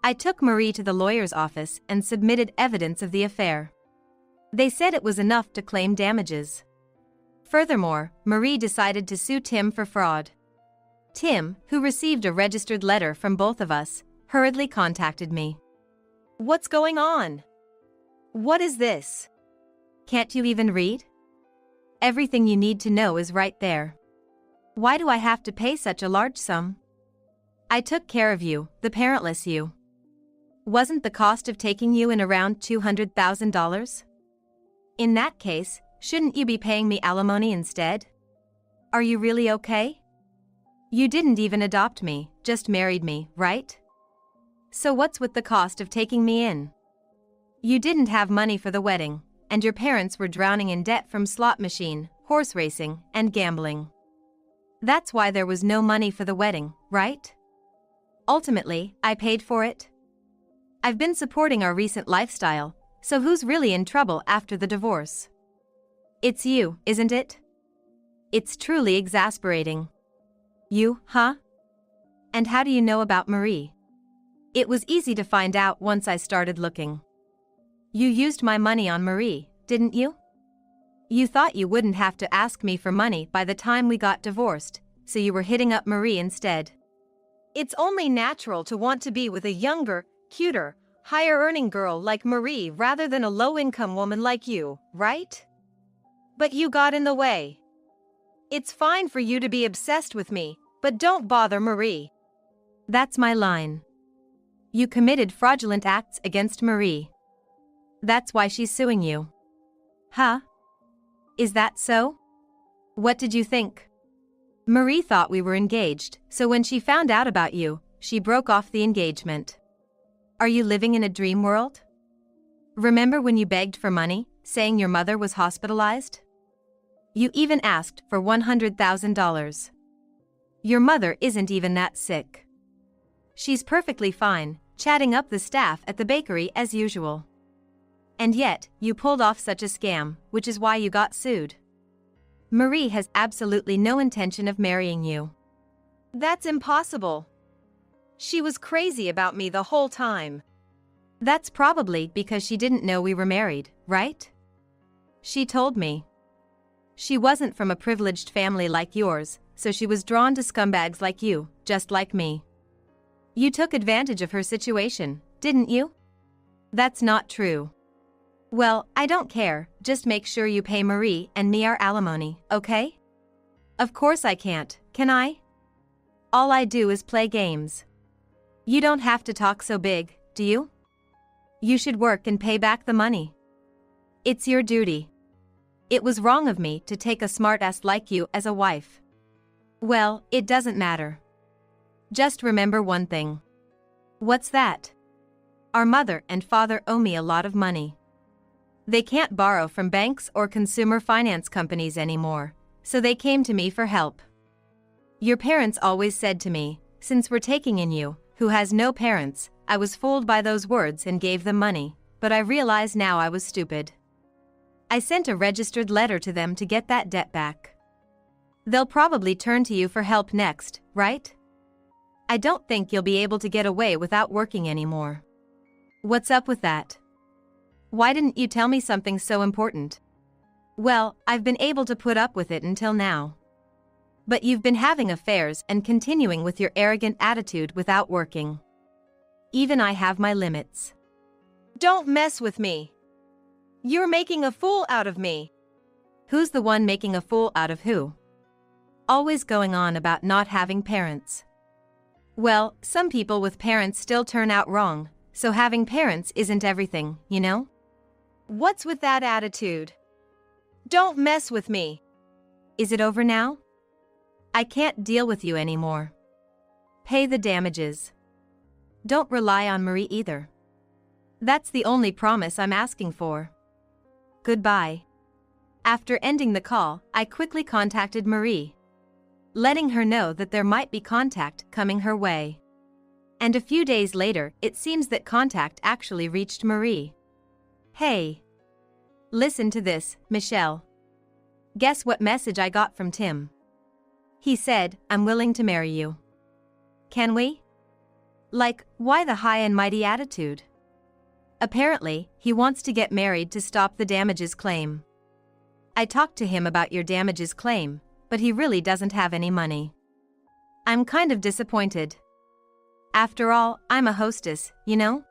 Speaker 1: I took Marie to the lawyer's office and submitted evidence of the affair. They said it was enough to claim damages. Furthermore, Marie decided to sue Tim for fraud. Tim, who received a registered letter from both of us, hurriedly contacted me. "What's going on? What is this? Can't you even read? Everything you need to know is right there. Why do I have to pay such a large sum? I took care of you, the parentless you. Wasn't the cost of taking you in around $200,000? In that case, shouldn't you be paying me alimony instead? Are you really okay? You didn't even adopt me, just married me, right? So what's with the cost of taking me in? You didn't have money for the wedding, and your parents were drowning in debt from slot machine, horse racing, and gambling. That's why there was no money for the wedding, right? Ultimately, I paid for it. I've been supporting our recent lifestyle, so who's really in trouble after the divorce? It's you, isn't it? It's truly exasperating." "You, huh? And how do you know about Marie?" "It was easy to find out once I started looking. You used my money on Marie, didn't you? You thought you wouldn't have to ask me for money by the time we got divorced, so you were hitting up Marie instead. It's only natural to want to be with a younger, cuter, higher-earning girl like Marie rather than a low-income woman like you, right? But you got in the way. It's fine for you to be obsessed with me, but don't bother Marie." That's my line. You committed fraudulent acts against Marie. That's why she's suing you. Huh? Is that so? What did you think? Marie thought we were engaged, so when she found out about you, she broke off the engagement. Are you living in a dream world? Remember when you begged for money, saying your mother was hospitalized? You even asked for $100,000. Your mother isn't even that sick. She's perfectly fine, chatting up the staff at the bakery as usual. And yet, you pulled off such a scam, which is why you got sued. Marie has absolutely no intention of marrying you. That's impossible. She was crazy about me the whole time. That's probably because she didn't know we were married, right? She told me. She wasn't from a privileged family like yours, so she was drawn to scumbags like you, just like me. You took advantage of her situation, didn't you? That's not true. Well, I don't care, just make sure you pay Marie and me our alimony, okay? Of course I can't, can I? All I do is play games. You don't have to talk so big, do you? You should work and pay back the money. It's your duty. It was wrong of me to take a smartass like you as a wife. Well, it doesn't matter. Just remember one thing. What's that? Our mother and father owe me a lot of money. They can't borrow from banks or consumer finance companies anymore, so they came to me for help. Your parents always said to me, since we're taking in you, who has no parents. I was fooled by those words and gave them money, but I realize now I was stupid. I sent a registered letter to them to get that debt back. They'll probably turn to you for help next, right? I don't think you'll be able to get away without working anymore. What's up with that? Why didn't you tell me something so important? Well, I've been able to put up with it until now. But you've been having affairs and continuing with your arrogant attitude without working. Even I have my limits. Don't mess with me. You're making a fool out of me. Who's the one making a fool out of who? Always going on about not having parents. Well, some people with parents still turn out wrong, so having parents isn't everything, you know? What's with that attitude? Don't mess with me. Is it over now? I can't deal with you anymore. Pay the damages. Don't rely on Marie either. That's the only promise I'm asking for. Goodbye. After ending the call, I quickly contacted Marie, letting her know that there might be contact coming her way. And a few days later, it seems that contact actually reached Marie. Hey. Listen to this, Michelle. Guess what message I got from Tim? He said, I'm willing to marry you. Can we? Like, why the high and mighty attitude? Apparently, he wants to get married to stop the damages claim. I talked to him about your damages claim, but he really doesn't have any money. I'm kind of disappointed. After all, I'm a hostess, you know?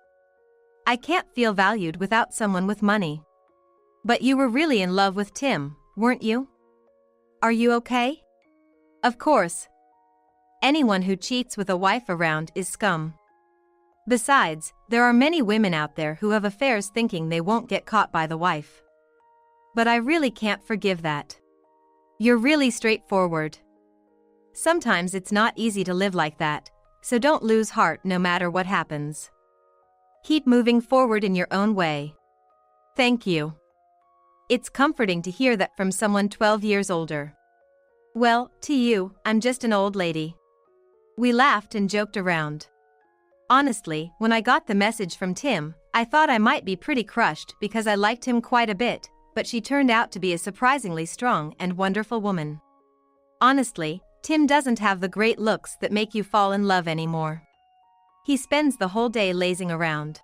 Speaker 1: I can't feel valued without someone with money. But you were really in love with Tim, weren't you? Are you okay? Of course. Anyone who cheats with a wife around is scum. Besides, there are many women out there who have affairs thinking they won't get caught by the wife. But I really can't forgive that. You're really straightforward. Sometimes it's not easy to live like that, so don't lose heart no matter what happens. Keep moving forward in your own way. Thank you. It's comforting to hear that from someone 12 years older. Well, to you, I'm just an old lady. We laughed and joked around. Honestly, when I got the message from Tim, I thought I might be pretty crushed because I liked him quite a bit, but she turned out to be a surprisingly strong and wonderful woman. Honestly, Tim doesn't have the great looks that make you fall in love anymore. He spends the whole day lazing around.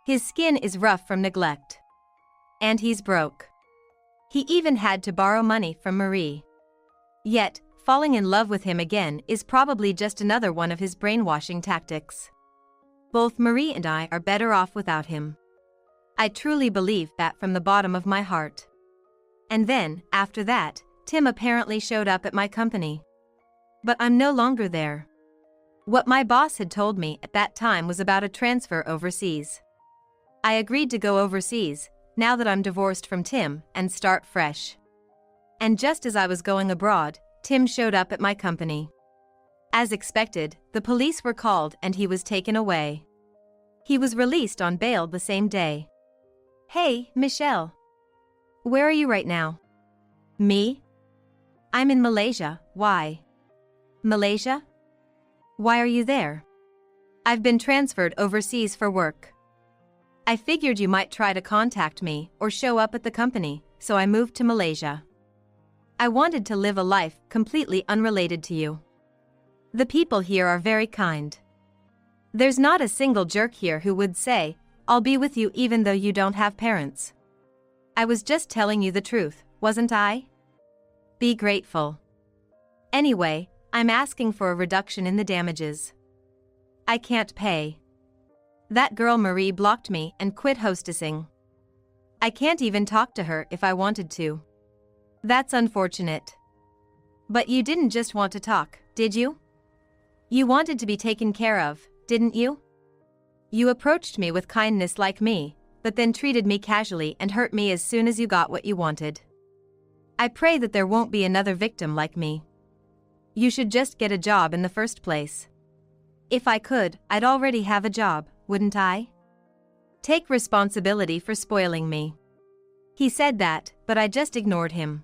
Speaker 1: His skin is rough from neglect. And he's broke. He even had to borrow money from Marie. Yet, falling in love with him again is probably just another one of his brainwashing tactics. Both Marie and I are better off without him. I truly believe that from the bottom of my heart. And then, after that, Tim apparently showed up at my company. But I'm no longer there. What my boss had told me at that time was about a transfer overseas. I agreed to go overseas, now that I'm divorced from Tim, and start fresh. And just as I was going abroad, Tim showed up at my company. As expected, the police were called and he was taken away. He was released on bail the same day. Hey, Michelle. Where are you right now? Me? I'm in Malaysia, why? Malaysia? Why are you there? I've been transferred overseas for work. I figured you might try to contact me or show up at the company, so I moved to Malaysia. I wanted to live a life completely unrelated to you. The people here are very kind. There's not a single jerk here who would say, I'll be with you even though you don't have parents. I was just telling you the truth, wasn't I? Be grateful. Anyway, I'm asking for a reduction in the damages. I can't pay. That girl Marie blocked me and quit hostessing. I can't even talk to her if I wanted to. That's unfortunate. But you didn't just want to talk, did you? You wanted to be taken care of, didn't you? You approached me with kindness like me, but then treated me casually and hurt me as soon as you got what you wanted. I pray that there won't be another victim like me. You should just get a job in the first place. If I could, I'd already have a job, wouldn't I? Take responsibility for spoiling me. He said that, but I just ignored him.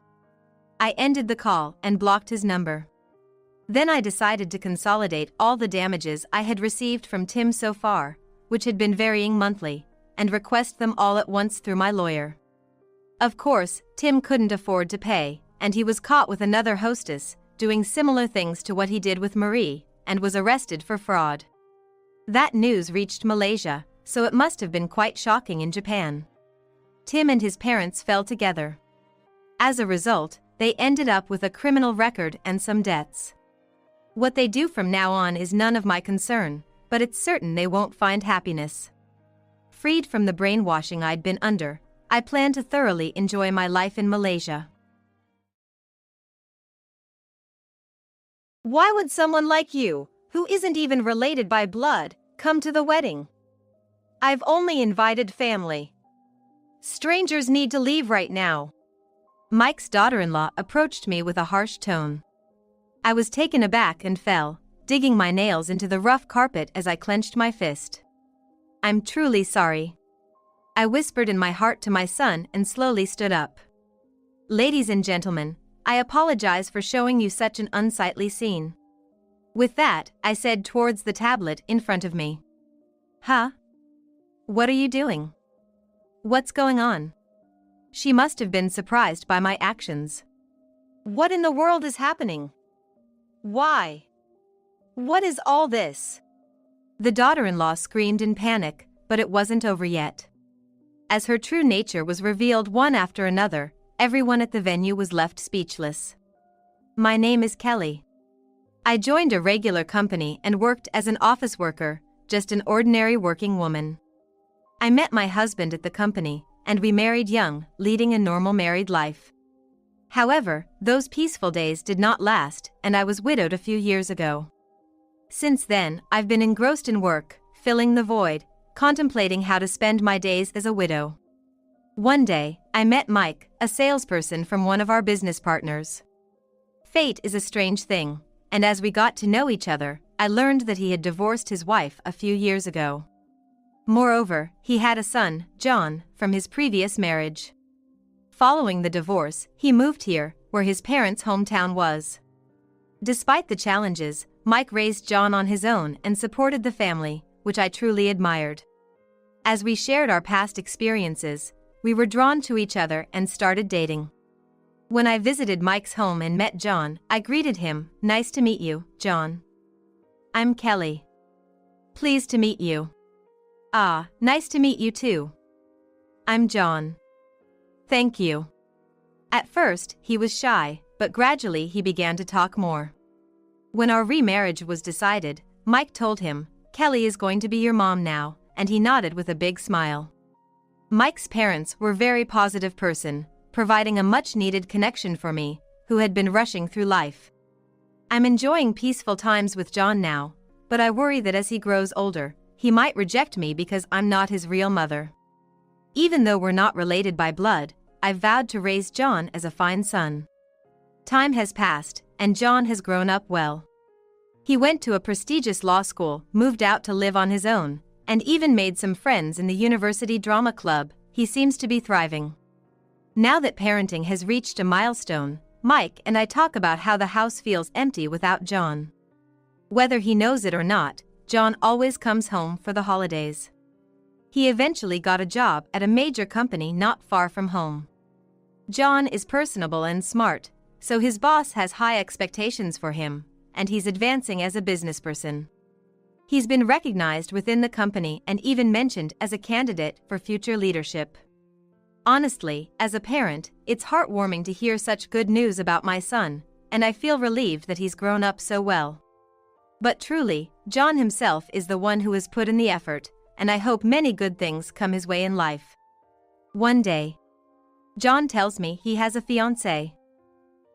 Speaker 1: I ended the call and blocked his number. Then I decided to consolidate all the damages I had received from Tim so far, which had been varying monthly, and request them all at once through my lawyer. Of course, Tim couldn't afford to pay, and he was caught with another hostess, doing similar things to what he did with Marie, and was arrested for fraud. That news reached Malaysia, so it must have been quite shocking in Japan. Tim and his parents fell together. As a result, they ended up with a criminal record and some debts. What they do from now on is none of my concern, but it's certain they won't find happiness. Freed from the brainwashing I'd been under, I plan to thoroughly enjoy my life in Malaysia. Why would someone like you, who isn't even related by blood, come to the wedding? I've only invited family. Strangers need to leave right now. Mike's daughter-in-law approached me with a harsh tone. I was taken aback and fell, digging my nails into the rough carpet as I clenched my fist. I'm truly sorry. I whispered in my heart to my son and slowly stood up. Ladies and gentlemen, I apologize for showing you such an unsightly scene. With that, I said towards the tablet in front of me. Huh? What are you doing? What's going on? She must have been surprised by my actions. What in the world is happening? Why? What is all this? The daughter-in-law screamed in panic, but it wasn't over yet. As her true nature was revealed one after another, everyone at the venue was left speechless. My name is Kelly. I joined a regular company and worked as an office worker, just an ordinary working woman. I met my husband at the company, and we married young, leading a normal married life. However, those peaceful days did not last, and I was widowed a few years ago. Since then, I've been engrossed in work, filling the void, contemplating how to spend my days as a widow. One day, I met Mike, a salesperson from one of our business partners. Fate is a strange thing, and as we got to know each other, I learned that he had divorced his wife a few years ago. Moreover, he had a son, John, from his previous marriage. Following the divorce, he moved here, where his parents' hometown was. Despite the challenges, Mike raised John on his own and supported the family, which I truly admired. As we shared our past experiences, we were drawn to each other and started dating. When I visited Mike's home and met John, I greeted him, "Nice to meet you, John." "I'm Kelly." "Pleased to meet you." "Ah, nice to meet you too." "I'm John." "Thank you." At first, he was shy, but gradually he began to talk more. When our remarriage was decided, Mike told him, "Kelly is going to be your mom now," and he nodded with a big smile. Mike's parents were a very positive person, providing a much-needed connection for me, who had been rushing through life. I'm enjoying peaceful times with John now, but I worry that as he grows older, he might reject me because I'm not his real mother. Even though we're not related by blood, I've vowed to raise John as a fine son. Time has passed, and John has grown up well. He went to a prestigious law school, moved out to live on his own, and even made some friends in the university drama club. He seems to be thriving. Now that parenting has reached a milestone, Mike and I talk about how the house feels empty without John. Whether he knows it or not, John always comes home for the holidays. He eventually got a job at a major company not far from home. John is personable and smart, so his boss has high expectations for him, and he's advancing as a businessperson. He's been recognized within the company and even mentioned as a candidate for future leadership. Honestly, as a parent, it's heartwarming to hear such good news about my son, and I feel relieved that he's grown up so well. But truly, John himself is the one who has put in the effort, and I hope many good things come his way in life. One day, John tells me he has a fiancée.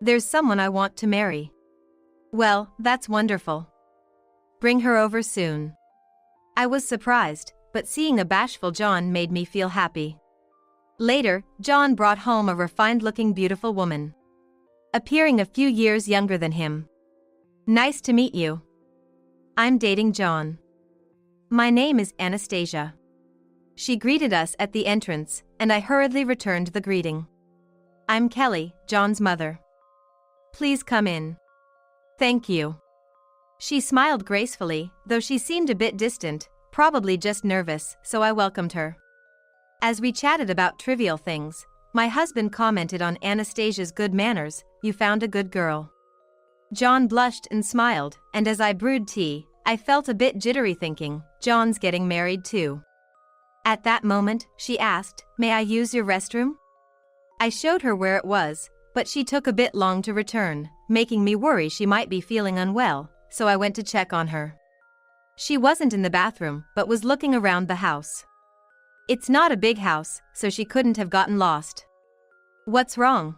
Speaker 1: There's someone I want to marry. Well, that's wonderful. Bring her over soon. I was surprised, but seeing a bashful John made me feel happy. Later, John brought home a refined-looking beautiful woman, appearing a few years younger than him. Nice to meet you. I'm dating John. My name is Anastasia. She greeted us at the entrance, and I hurriedly returned the greeting. I'm Kelly, John's mother. Please come in. Thank you. She smiled gracefully, though she seemed a bit distant, probably just nervous, so I welcomed her. As we chatted about trivial things, my husband commented on Anastasia's good manners. You found a good girl. John blushed and smiled, and as I brewed tea, I felt a bit jittery thinking, John's getting married too. At that moment, she asked, may I use your restroom? I showed her where it was, but she took a bit long to return, making me worry she might be feeling unwell, so I went to check on her. She wasn't in the bathroom, but was looking around the house. It's not a big house, so she couldn't have gotten lost. What's wrong?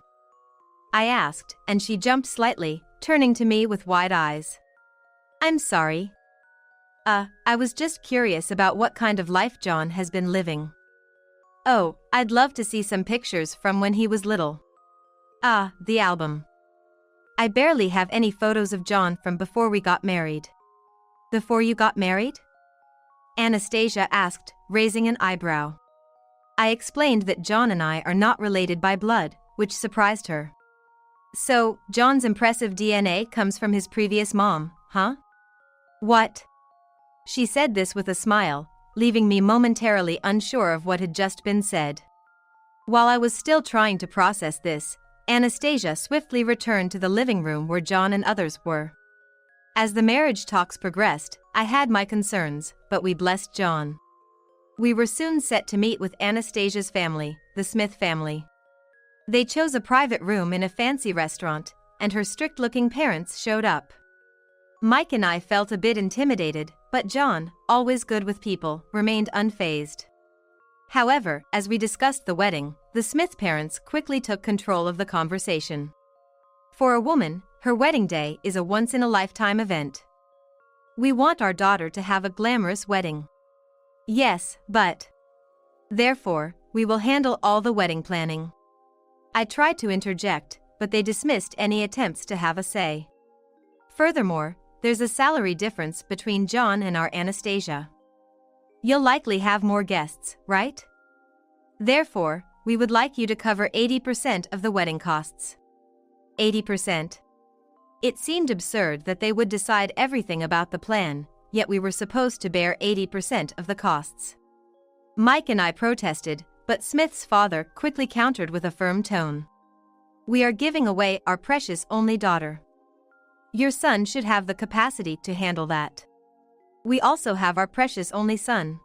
Speaker 1: I asked, and she jumped slightly, turning to me with wide eyes. I'm sorry. I was just curious about what kind of life John has been living. Oh, I'd love to see some pictures from when he was little. The album. I barely have any photos of John from before we got married. Before you got married? Anastasia asked, raising an eyebrow. I explained that John and I are not related by blood, which surprised her. So, John's impressive DNA comes from his previous mom, huh? What? She said this with a smile, leaving me momentarily unsure of what had just been said. While I was still trying to process this, Anastasia swiftly returned to the living room where John and others were. As the marriage talks progressed, I had my concerns, but we blessed John. We were soon set to meet with Anastasia's family, the Smith family. They chose a private room in a fancy restaurant, and her strict-looking parents showed up. Mike and I felt a bit intimidated, but John, always good with people, remained unfazed. However, as we discussed the wedding, the Smith parents quickly took control of the conversation. For a woman, her wedding day is a once-in-a-lifetime event. We want our daughter to have a glamorous wedding. Yes, but... Therefore, we will handle all the wedding planning. I tried to interject, but they dismissed any attempts to have a say. Furthermore, there's a salary difference between John and our Anastasia. You'll likely have more guests, right? Therefore, we would like you to cover 80% of the wedding costs. 80%. It seemed absurd that they would decide everything about the plan, yet we were supposed to bear 80% of the costs. Mike and I protested, but Smith's father quickly countered with a firm tone. We are giving away our precious only daughter. Your son should have the capacity to handle that. We also have our precious only son.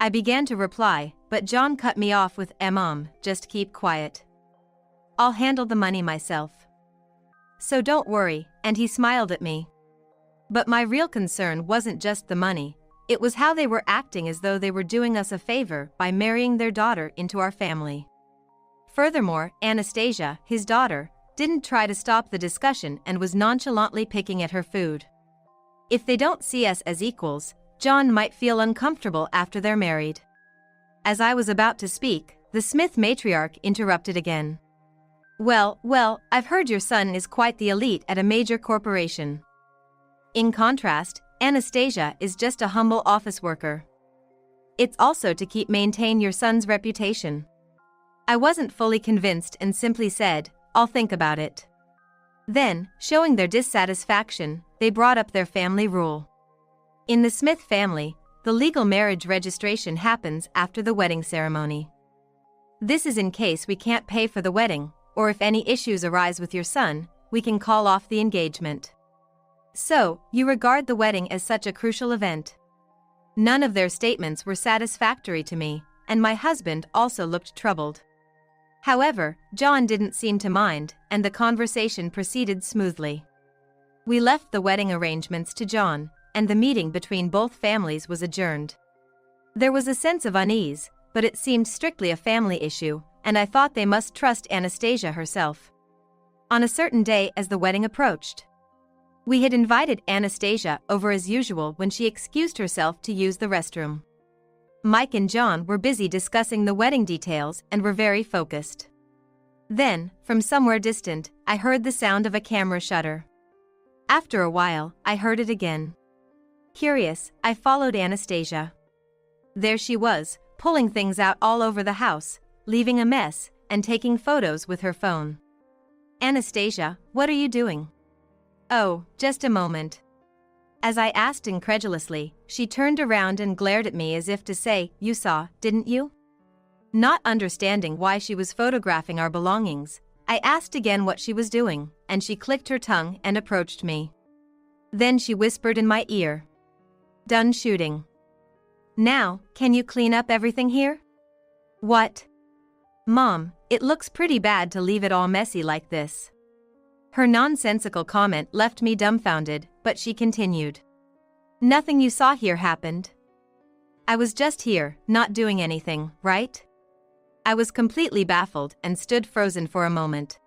Speaker 1: I began to reply, but John cut me off with, Mom, just keep quiet. I'll handle the money myself. So don't worry, and he smiled at me. But my real concern wasn't just the money, it was how they were acting as though they were doing us a favor by marrying their daughter into our family. Furthermore, Anastasia, his daughter, didn't try to stop the discussion and was nonchalantly picking at her food. If they don't see us as equals, John might feel uncomfortable after they're married. As I was about to speak, the Smith matriarch interrupted again. Well, I've heard your son is quite the elite at a major corporation. In contrast, Anastasia is just a humble office worker. It's also to maintain your son's reputation. I wasn't fully convinced and simply said, I'll think about it. Then, showing their dissatisfaction, they brought up their family rule. In the Smith family, the legal marriage registration happens after the wedding ceremony. This is in case we can't pay for the wedding, or if any issues arise with your son, we can call off the engagement. So, you regard the wedding as such a crucial event? None of their statements were satisfactory to me, and my husband also looked troubled. However, John didn't seem to mind, and the conversation proceeded smoothly. We left the wedding arrangements to John, and the meeting between both families was adjourned. There was a sense of unease, but it seemed strictly a family issue, and I thought they must trust Anastasia herself. On a certain day as the wedding approached, we had invited Anastasia over as usual when she excused herself to use the restroom. Mike and John were busy discussing the wedding details and were very focused. Then, from somewhere distant, I heard the sound of a camera shutter. After a while, I heard it again. Curious, I followed Anastasia. There she was, pulling things out all over the house, leaving a mess, and taking photos with her phone. Anastasia, what are you doing? Oh, just a moment. As I asked incredulously, she turned around and glared at me as if to say, you saw, didn't you? Not understanding why she was photographing our belongings, I asked again what she was doing, and she clicked her tongue and approached me. Then she whispered in my ear. Done shooting. Now, can you clean up everything here? What? Mom, it looks pretty bad to leave it all messy like this. Her nonsensical comment left me dumbfounded, but she continued. Nothing you saw here happened. I was just here, not doing anything, right? I was completely baffled and stood frozen for a moment.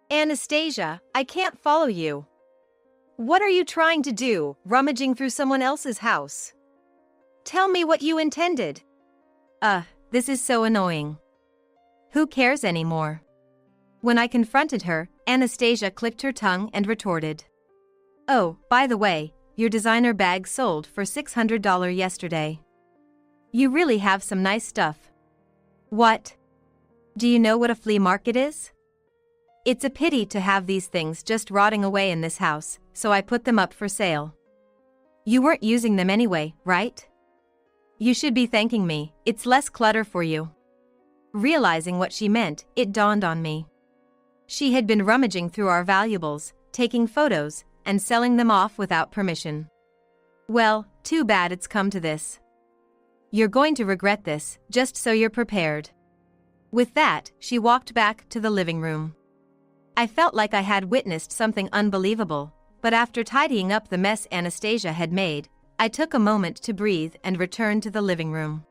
Speaker 1: Anastasia, I can't follow you. What are you trying to do, rummaging through someone else's house? Tell me what you intended. This is so annoying. Who cares anymore? When I confronted her, Anastasia clicked her tongue and retorted. Oh, by the way, your designer bag sold for $600 yesterday. You really have some nice stuff. What? Do you know what a flea market is? It's a pity to have these things just rotting away in this house, so I put them up for sale. You weren't using them anyway, right? You should be thanking me, it's less clutter for you. Realizing what she meant, it dawned on me. She had been rummaging through our valuables, taking photos, and selling them off without permission. Well, too bad it's come to this. You're going to regret this, just so you're prepared. With that, she walked back to the living room. I felt like I had witnessed something unbelievable, but after tidying up the mess Anastasia had made, I took a moment to breathe and returned to the living room.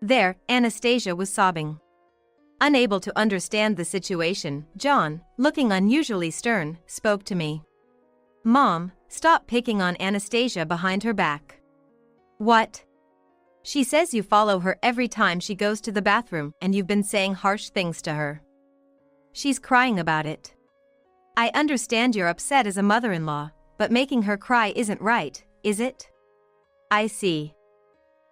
Speaker 1: There, Anastasia was sobbing. Unable to understand the situation, John, looking unusually stern, spoke to me. Mom, stop picking on Anastasia behind her back. What? She says you follow her every time she goes to the bathroom and you've been saying harsh things to her. She's crying about it. I understand you're upset as a mother-in-law, but making her cry isn't right, is it? I see.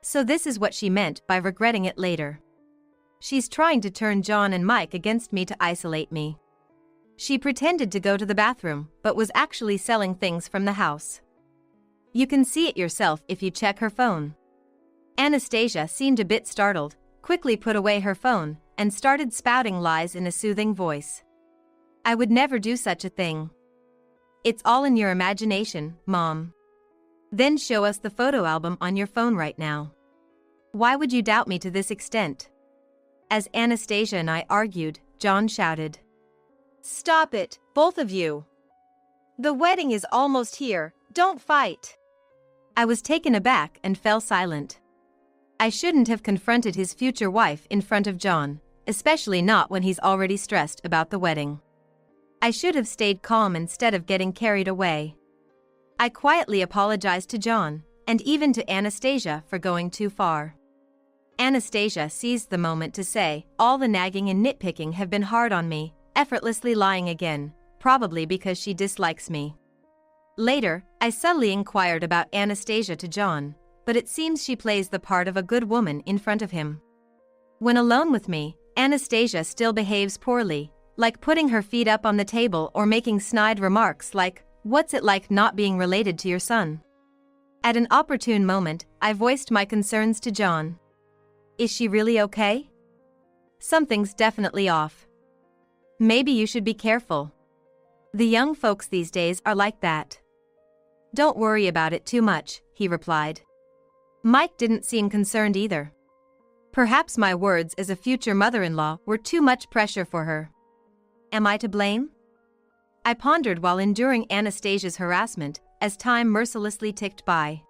Speaker 1: So this is what she meant by regretting it later. She's trying to turn John and Mike against me to isolate me. She pretended to go to the bathroom, but was actually selling things from the house. You can see it yourself if you check her phone. Anastasia seemed a bit startled, quickly put away her phone, and started spouting lies in a soothing voice. I would never do such a thing. It's all in your imagination, Mom. Then show us the photo album on your phone right now. Why would you doubt me to this extent? As Anastasia and I argued, John shouted. Stop it, both of you. The wedding is almost here, don't fight. I was taken aback and fell silent. I shouldn't have confronted his future wife in front of John, especially not when he's already stressed about the wedding. I should have stayed calm instead of getting carried away. I quietly apologized to John, and even to Anastasia for going too far. Anastasia seized the moment to say, all the nagging and nitpicking have been hard on me, effortlessly lying again, probably because she dislikes me. Later, I subtly inquired about Anastasia to John, but it seems she plays the part of a good woman in front of him. When alone with me, Anastasia still behaves poorly, like putting her feet up on the table or making snide remarks like, what's it like not being related to your son? At an opportune moment, I voiced my concerns to John. Is she really okay? Something's definitely off. Maybe you should be careful. The young folks these days are like that. Don't worry about it too much, he replied. Mike didn't seem concerned either. Perhaps my words as a future mother-in-law were too much pressure for her. Am I to blame? I pondered while enduring Anastasia's harassment as time mercilessly ticked by.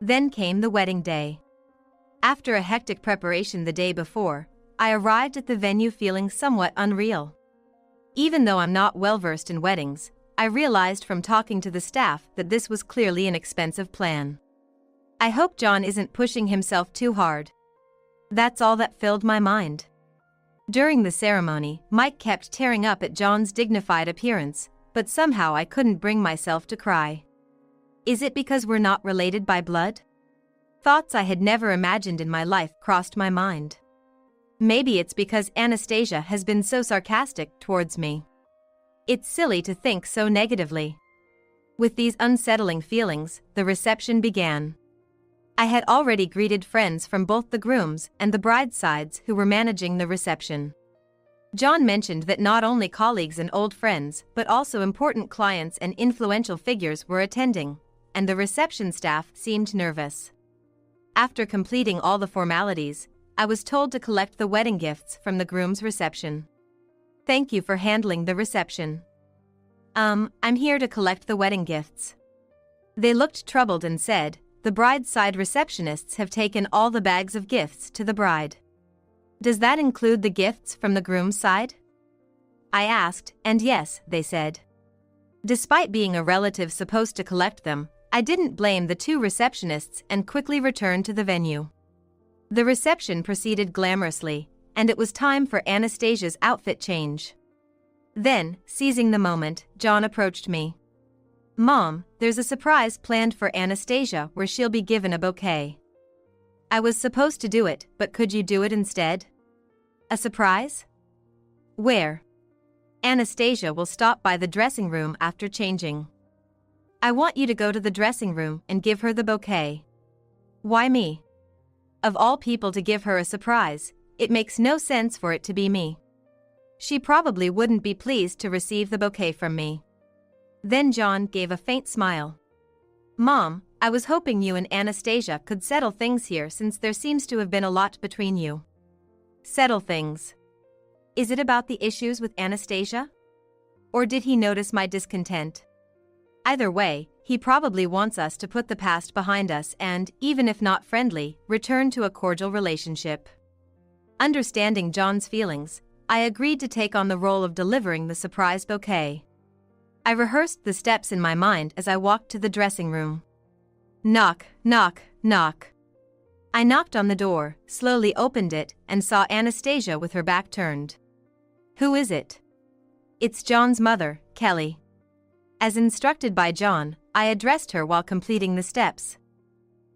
Speaker 1: Then came the wedding day. After a hectic preparation the day before, I arrived at the venue feeling somewhat unreal. Even though I'm not well-versed in weddings, I realized from talking to the staff that this was clearly an expensive plan. I hope John isn't pushing himself too hard. That's all that filled my mind. During the ceremony, Mike kept tearing up at John's dignified appearance, but somehow I couldn't bring myself to cry. Is it because we're not related by blood? Thoughts I had never imagined in my life crossed my mind. Maybe it's because Anastasia has been so sarcastic towards me. It's silly to think so negatively. With these unsettling feelings, the reception began. I had already greeted friends from both the groom's and the bride's sides who were managing the reception. John mentioned that not only colleagues and old friends, but also important clients and influential figures were attending, and the reception staff seemed nervous. After completing all the formalities, I was told to collect the wedding gifts from the groom's reception. Thank you for handling the reception. I'm here to collect the wedding gifts. They looked troubled and said, the bride's side receptionists have taken all the bags of gifts to the bride. Does that include the gifts from the groom's side? I asked, and yes, they said. Despite being a relative supposed to collect them, I didn't blame the two receptionists and quickly returned to the venue. The reception proceeded glamorously, and it was time for Anastasia's outfit change. Then, seizing the moment, John approached me. Mom, there's a surprise planned for Anastasia where she'll be given a bouquet. I was supposed to do it, but could you do it instead? A surprise? Where? Anastasia will stop by the dressing room after changing. I want you to go to the dressing room and give her the bouquet. Why me? Of all people to give her a surprise, it makes no sense for it to be me. She probably wouldn't be pleased to receive the bouquet from me. Then John gave a faint smile. Mom, I was hoping you and Anastasia could settle things here since there seems to have been a lot between you. Settle things. Is it about the issues with Anastasia? Or did he notice my discontent? Either way, he probably wants us to put the past behind us and, even if not friendly, return to a cordial relationship. Understanding John's feelings, I agreed to take on the role of delivering the surprise bouquet. I rehearsed the steps in my mind as I walked to the dressing room. Knock, knock, knock. I knocked on the door, slowly opened it, and saw Anastasia with her back turned. Who is it? It's John's mother, Kelly. As instructed by John, I addressed her while completing the steps.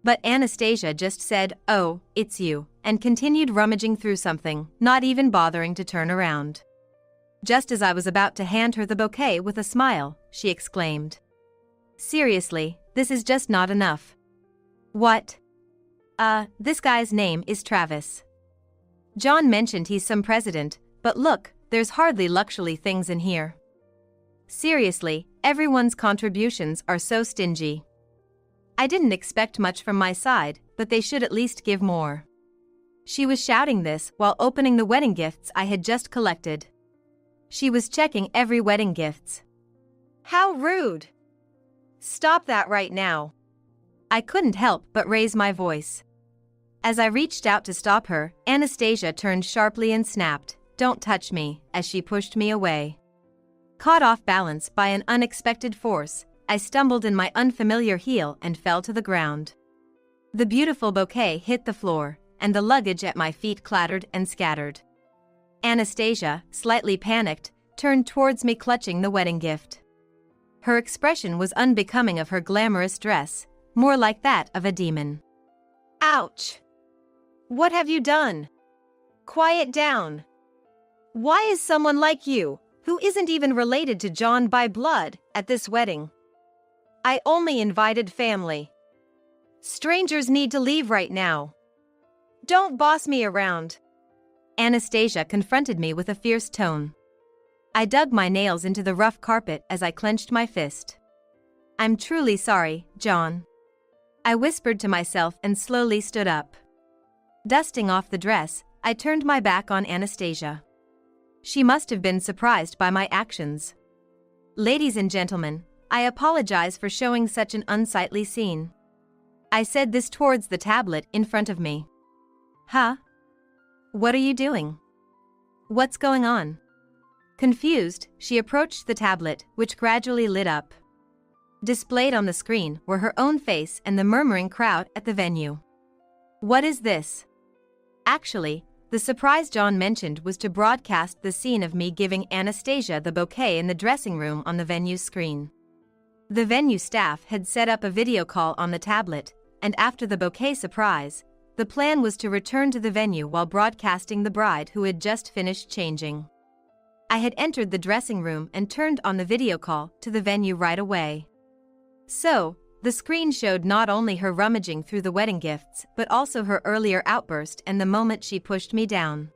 Speaker 1: But Anastasia just said, "Oh, it's you," and continued rummaging through something, not even bothering to turn around. Just as I was about to hand her the bouquet with a smile, she exclaimed. Seriously, this is just not enough. What? This guy's name is Travis. John mentioned he's some president, but look, there's hardly luxury things in here. Seriously, everyone's contributions are so stingy. I didn't expect much from my side, but they should at least give more. She was shouting this while opening the wedding gifts I had just collected. She was checking every wedding gifts. How rude! Stop that right now. I couldn't help but raise my voice. As I reached out to stop her, Anastasia turned sharply and snapped, "Don't touch me," as she pushed me away. Caught off balance by an unexpected force, I stumbled in my unfamiliar heel and fell to the ground. The beautiful bouquet hit the floor, and the luggage at my feet clattered and scattered. Anastasia, slightly panicked, turned towards me clutching the wedding gift. Her expression was unbecoming of her glamorous dress, more like that of a demon. Ouch! What have you done? Quiet down. Why is someone like you, who isn't even related to John by blood, at this wedding? I only invited family. Strangers need to leave right now. Don't boss me around. Anastasia confronted me with a fierce tone. I dug my nails into the rough carpet as I clenched my fist. I'm truly sorry, John. I whispered to myself and slowly stood up. Dusting off the dress, I turned my back on Anastasia. She must have been surprised by my actions. Ladies and gentlemen, I apologize for showing such an unsightly scene. I said this towards the tablet in front of me. Huh? What are you doing? What's going on? Confused, she approached the tablet, which gradually lit up. Displayed on the screen were her own face and the murmuring crowd at the venue. What is this? Actually, the surprise John mentioned was to broadcast the scene of me giving Anastasia the bouquet in the dressing room on the venue's screen. The venue staff had set up a video call on the tablet, and after the bouquet surprise, the plan was to return to the venue while broadcasting the bride who had just finished changing. I had entered the dressing room and turned on the video call to the venue right away. So, the screen showed not only her rummaging through the wedding gifts but also her earlier outburst and the moment she pushed me down.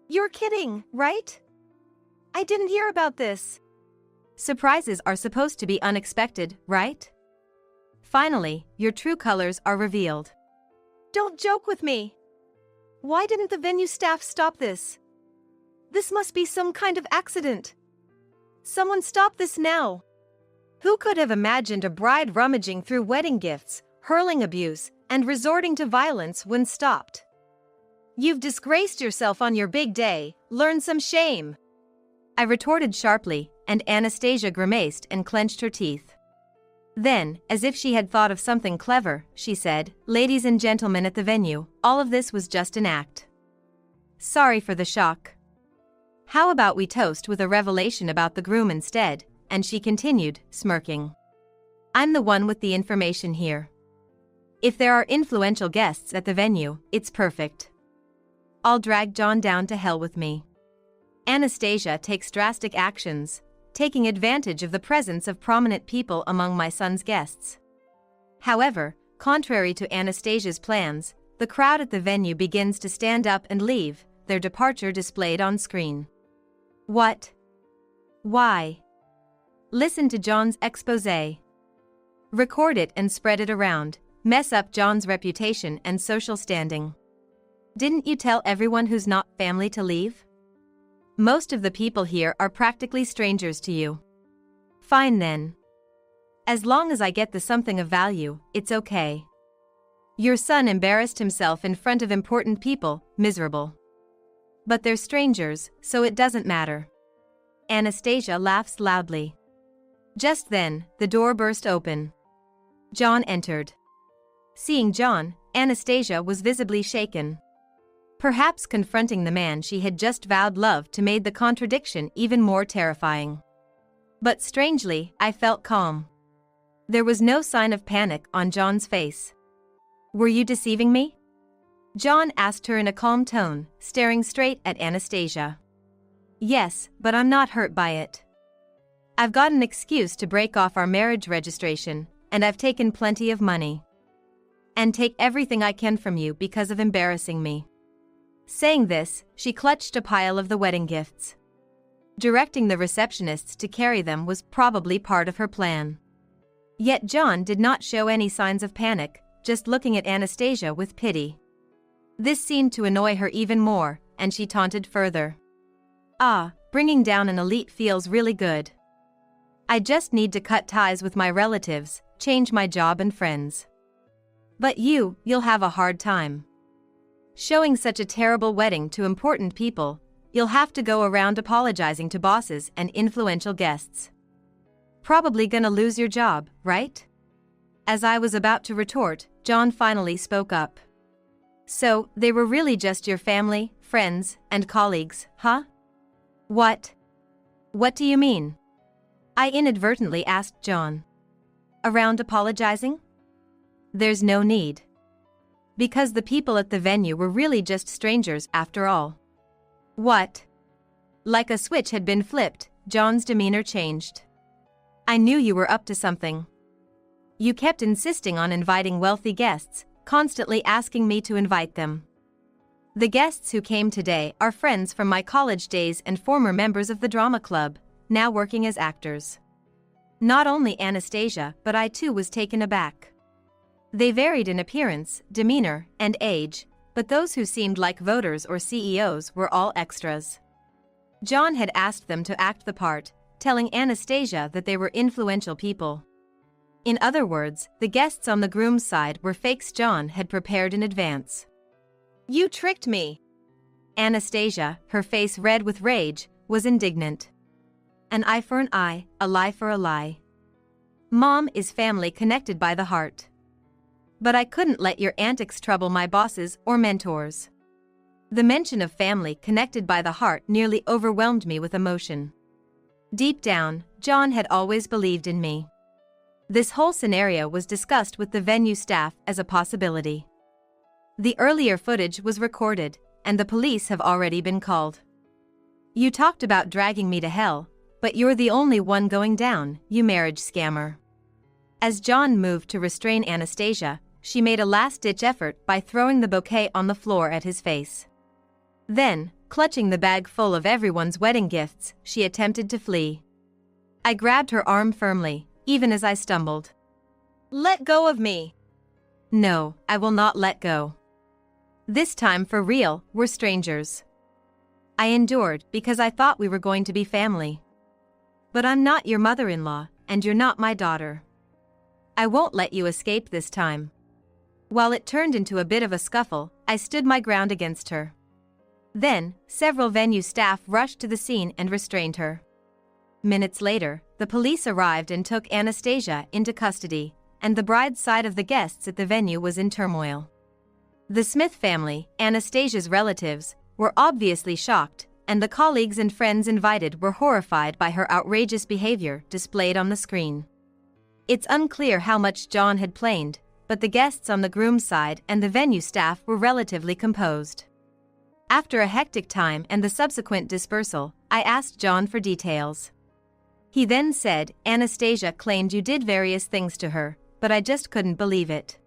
Speaker 1: You're kidding, right? I didn't hear about this. Surprises are supposed to be unexpected, right? Finally, your true colors are revealed. Don't joke with me. Why didn't the venue staff stop this? This must be some kind of accident. Someone stop this now. Who could have imagined a bride rummaging through wedding gifts, hurling abuse, and resorting to violence when stopped? You've disgraced yourself on your big day, learn some shame. I retorted sharply, and Anastasia grimaced and clenched her teeth. Then, as if she had thought of something clever, she said, "Ladies and gentlemen at the venue, all of this was just an act. Sorry for the shock. How about we toast with a revelation about the groom instead?" And she continued, smirking. I'm the one with the information here. If there are influential guests at the venue, it's perfect. I'll drag John down to hell with me. Anastasia takes drastic actions, taking advantage of the presence of prominent people among my son's guests. However, contrary to Anastasia's plans, the crowd at the venue begins to stand up and leave, their departure displayed on screen. What? Why? Listen to John's exposé. Record it and spread it around, mess up John's reputation and social standing. Didn't you tell everyone who's not family to leave? Most of the people here are practically strangers to you. Fine then. As long as I get the something of value, it's okay. Your son embarrassed himself in front of important people, miserable. But they're strangers, so it doesn't matter. Anastasia laughs loudly. Just then, the door burst open. John entered. Seeing John, Anastasia was visibly shaken. Perhaps confronting the man she had just vowed love to made the contradiction even more terrifying. But strangely, I felt calm. There was no sign of panic on John's face. Were you deceiving me? John asked her in a calm tone, staring straight at Anastasia. Yes, but I'm not hurt by it. I've got an excuse to break off our marriage registration, and I've taken plenty of money. And take everything I can from you because of embarrassing me. Saying this, she clutched a pile of the wedding gifts. Directing the receptionists to carry them was probably part of her plan. Yet John did not show any signs of panic, just looking at Anastasia with pity. This seemed to annoy her even more, and she taunted further. Ah, bringing down an elite feels really good. I just need to cut ties with my relatives, change my job and friends. But you'll have a hard time. Showing such a terrible wedding to important people, you'll have to go around apologizing to bosses and influential guests. Probably gonna lose your job, right? As I was about to retort, John finally spoke up. So, they were really just your family, friends, and colleagues, huh? What? What do you mean? I inadvertently asked John. Around apologizing? There's no need. Because the people at the venue were really just strangers after all. What? Like a switch had been flipped, John's demeanor changed. I knew you were up to something. You kept insisting on inviting wealthy guests, constantly asking me to invite them. The guests who came today are friends from my college days and former members of the drama club, now working as actors. Not only Anastasia, but I too was taken aback. They varied in appearance, demeanor, and age, but those who seemed like voters or CEOs were all extras. John had asked them to act the part, telling Anastasia that they were influential people. In other words, the guests on the groom's side were fakes John had prepared in advance. "You tricked me!" Anastasia, her face red with rage, was indignant. "An eye for an eye, a lie for a lie. Mom is family connected by the heart. But I couldn't let your antics trouble my bosses or mentors." The mention of family connected by the heart nearly overwhelmed me with emotion. Deep down, John had always believed in me. This whole scenario was discussed with the venue staff as a possibility. The earlier footage was recorded, and the police have already been called. "You talked about dragging me to hell, but you're the only one going down, you marriage scammer." As John moved to restrain Anastasia, she made a last-ditch effort by throwing the bouquet on the floor at his face. Then, clutching the bag full of everyone's wedding gifts, she attempted to flee. I grabbed her arm firmly, even as I stumbled. "Let go of me!" "No, I will not let go. This time for real, we're strangers." I endured because I thought we were going to be family. "But I'm not your mother-in-law, and you're not my daughter. I won't let you escape this time." While it turned into a bit of a scuffle, I stood my ground against her. Then, several venue staff rushed to the scene and restrained her. Minutes later, the police arrived and took Anastasia into custody, and the bride's side of the guests at the venue was in turmoil. The Smith family, Anastasia's relatives, were obviously shocked, and the colleagues and friends invited were horrified by her outrageous behavior displayed on the screen. It's unclear how much John had planned, but the guests on the groom's side and the venue staff were relatively composed. After a hectic time and the subsequent dispersal, I asked John for details. He then said, "Anastasia claimed you did various things to her, but I just couldn't believe it."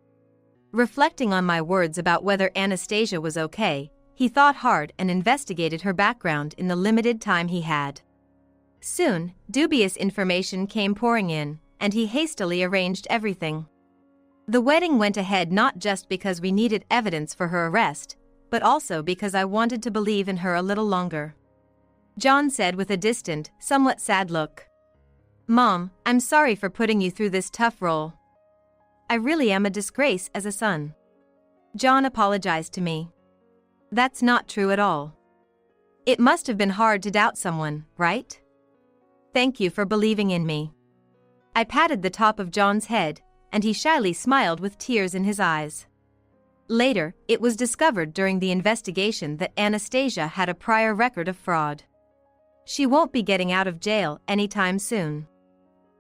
Speaker 1: Reflecting on my words about whether Anastasia was okay, he thought hard and investigated her background in the limited time he had. Soon, dubious information came pouring in, and he hastily arranged everything. The wedding went ahead not just because we needed evidence for her arrest, but also because I wanted to believe in her a little longer. John said with a distant, somewhat sad look, "Mom, I'm sorry for putting you through this tough role. I really am a disgrace as a son." John apologized to me. "That's not true at all. It must have been hard to doubt someone, right? Thank you for believing in me." I patted the top of John's head, and he shyly smiled with tears in his eyes. Later, it was discovered during the investigation that Anastasia had a prior record of fraud. She won't be getting out of jail anytime soon.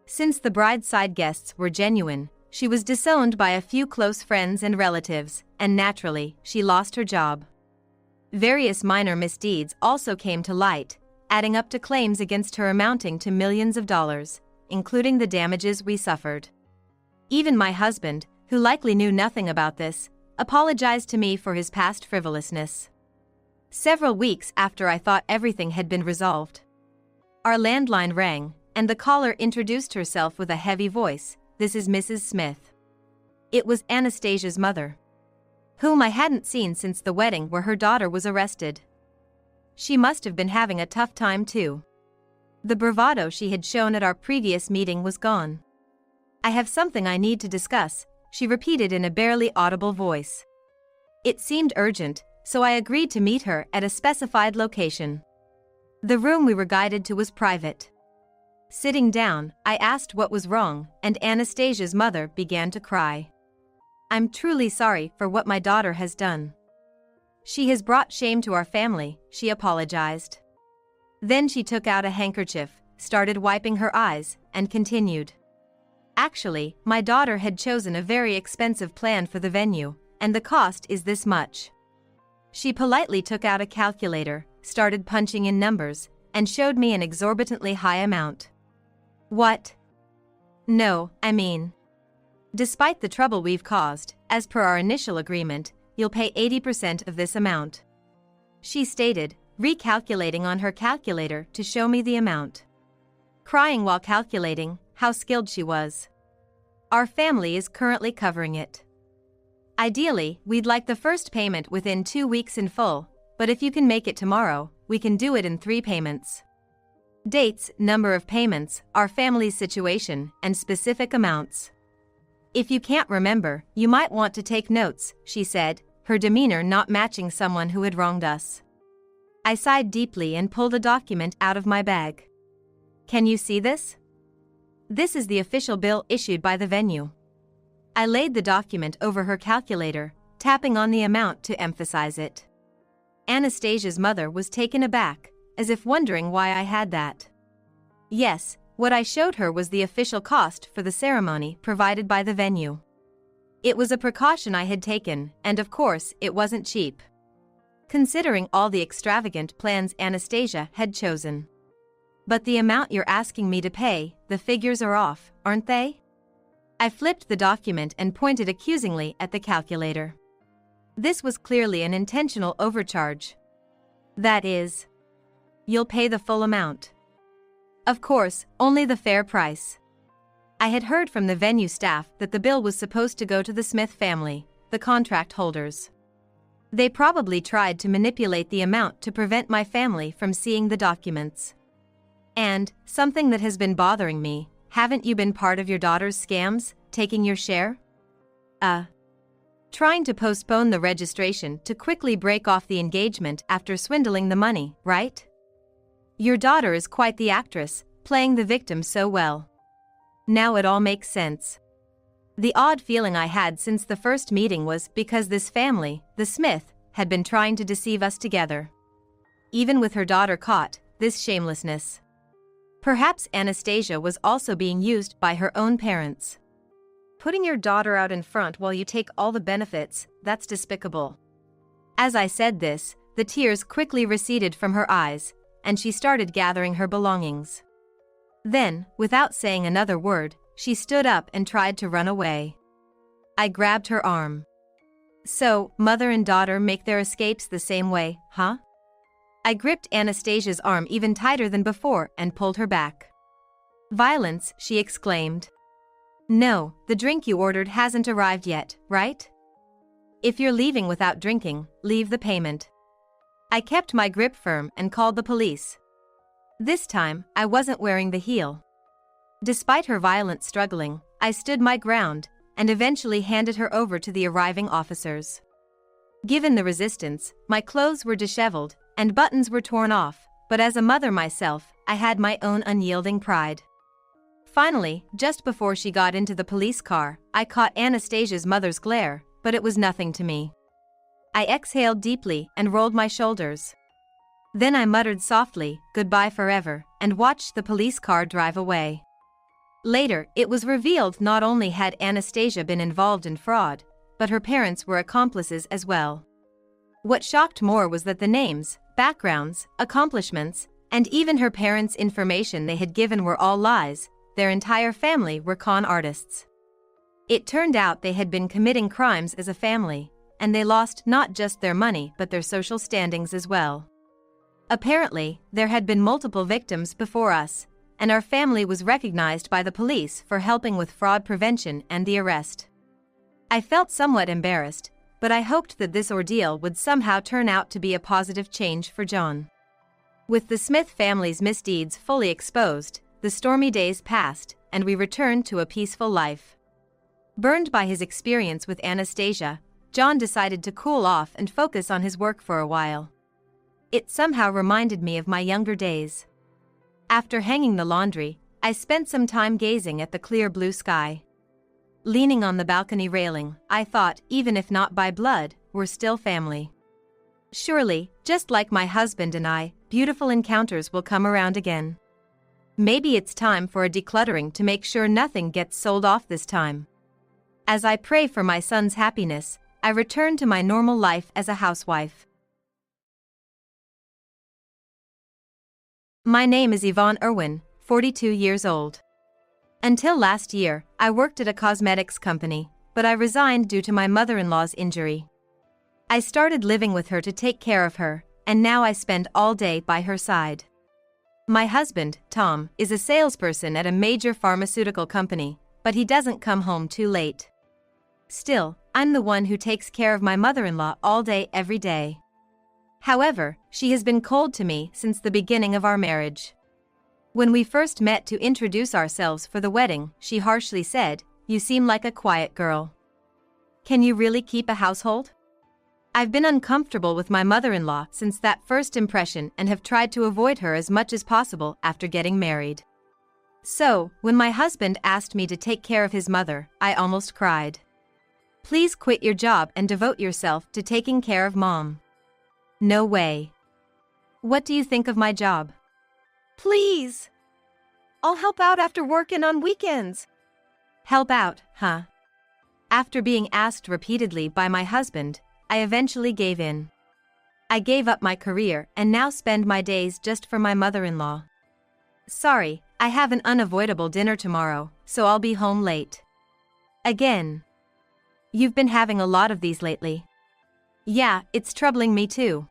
Speaker 1: Since the bride's side guests were genuine, she was disowned by a few close friends and relatives, and naturally, she lost her job. Various minor misdeeds also came to light, adding up to claims against her amounting to millions of dollars, including the damages we suffered. Even my husband, who likely knew nothing about this, apologized to me for his past frivolousness. Several weeks after I thought everything had been resolved, our landline rang, and the caller introduced herself with a heavy voice. "This is Mrs. Smith." It was Anastasia's mother, whom I hadn't seen since the wedding where her daughter was arrested. She must have been having a tough time too. The bravado she had shown at our previous meeting was gone. "I have something I need to discuss," she repeated in a barely audible voice. It seemed urgent, so I agreed to meet her at a specified location. The room we were guided to was private. Sitting down, I asked what was wrong, and Anastasia's mother began to cry. "I'm truly sorry for what my daughter has done. She has brought shame to our family," she apologized. Then she took out a handkerchief, started wiping her eyes, and continued. "Actually, my daughter had chosen a very expensive plan for the venue, and the cost is this much." She politely took out a calculator, started punching in numbers, and showed me an exorbitantly high amount. "What?" "No, I mean, despite the trouble we've caused, as per our initial agreement, you'll pay 80% of this amount," she stated, recalculating on her calculator to show me the amount. Crying while calculating, how skilled she was. Our family is currently covering it. Ideally, we'd like the first payment within 2 weeks in full, but if you can make it tomorrow, we can do it in 3 payments. Dates, number of payments, our family's situation, and specific amounts. If you can't remember, you might want to take notes, she said, her demeanor not matching someone who had wronged us. I sighed deeply and pulled a document out of my bag. Can you see this? This is the official bill issued by the venue. I laid the document over her calculator, tapping on the amount to emphasize it. Anastasia's mother was taken aback, as if wondering why I had that. Yes, what I showed her was the official cost for the ceremony provided by the venue. It was a precaution I had taken, and of course, it wasn't cheap. Considering all the extravagant plans Anastasia had chosen. But the amount you're asking me to pay, the figures are off, aren't they? I flipped the document and pointed accusingly at the calculator. This was clearly an intentional overcharge. That is, you'll pay the full amount. Of course, only the fair price. I had heard from the venue staff that the bill was supposed to go to the Smith family, the contract holders. They probably tried to manipulate the amount to prevent my family from seeing the documents. And, something that has been bothering me, haven't you been part of your daughter's scams, taking your share? Trying to postpone the registration to quickly break off the engagement after swindling the money, right? Your daughter is quite the actress, playing the victim so well. Now it all makes sense. The odd feeling I had since the first meeting was because this family, the Smith, had been trying to deceive us together. Even with her daughter caught, this shamelessness. Perhaps Anastasia was also being used by her own parents. Putting your daughter out in front while you take all the benefits, that's despicable. As I said this, the tears quickly receded from her eyes, and she started gathering her belongings. Then, without saying another word, she stood up and tried to run away. I grabbed her arm. So, mother and daughter make their escapes the same way, huh? I gripped Anastasia's arm even tighter than before and pulled her back. Violence, she exclaimed. No, the drink you ordered hasn't arrived yet, right? If you're leaving without drinking, leave the payment. I kept my grip firm and called the police. This time, I wasn't wearing the heel. Despite her violent struggling, I stood my ground and eventually handed her over to the arriving officers. Given the resistance, my clothes were disheveled and buttons were torn off, but as a mother myself, I had my own unyielding pride. Finally, just before she got into the police car, I caught Anastasia's mother's glare, but it was nothing to me. I exhaled deeply and rolled my shoulders. Then I muttered softly, "Goodbye forever," and watched the police car drive away. Later, it was revealed not only had Anastasia been involved in fraud, but her parents were accomplices as well. What shocked more was that the names, backgrounds, accomplishments, and even her parents' information they had given were all lies. Their entire family were con artists. It turned out they had been committing crimes as a family, and they lost not just their money but their social standings as well. Apparently, there had been multiple victims before us, and our family was recognized by the police for helping with fraud prevention and the arrest. I felt somewhat embarrassed, but I hoped that this ordeal would somehow turn out to be a positive change for John. With the Smith family's misdeeds fully exposed, the stormy days passed, and we returned to a peaceful life. Burned by his experience with Anastasia, John decided to cool off and focus on his work for a while. It somehow reminded me of my younger days. After hanging the laundry, I spent some time gazing at the clear blue sky. Leaning on the balcony railing, I thought, even if not by blood, we're still family. Surely, just like my husband and I, beautiful encounters will come around again. Maybe it's time for a decluttering to make sure nothing gets sold off this time. As I pray for my son's happiness, I return to my normal life as a housewife. My name is Yvonne Irwin, 42 years old. Until last year, I worked at a cosmetics company, but I resigned due to my mother-in-law's injury. I started living with her to take care of her, and now I spend all day by her side. My husband, Tom, is a salesperson at a major pharmaceutical company, but he doesn't come home too late. Still, I'm the one who takes care of my mother-in-law all day every day. However, she has been cold to me since the beginning of our marriage. When we first met to introduce ourselves for the wedding, she harshly said, "You seem like a quiet girl. Can you really keep a household?" I've been uncomfortable with my mother-in-law since that first impression and have tried to avoid her as much as possible after getting married. So, when my husband asked me to take care of his mother, I almost cried. Please quit your job and devote yourself to taking care of mom. No way. What do you think of my job? Please. I'll help out after work and on weekends. Help out, huh? After being asked repeatedly by my husband, I eventually gave in. I gave up my career and now spend my days just for my mother-in-law. Sorry, I have an unavoidable dinner tomorrow, so I'll be home late. Again. You've been having a lot of these lately. Yeah, it's troubling me too.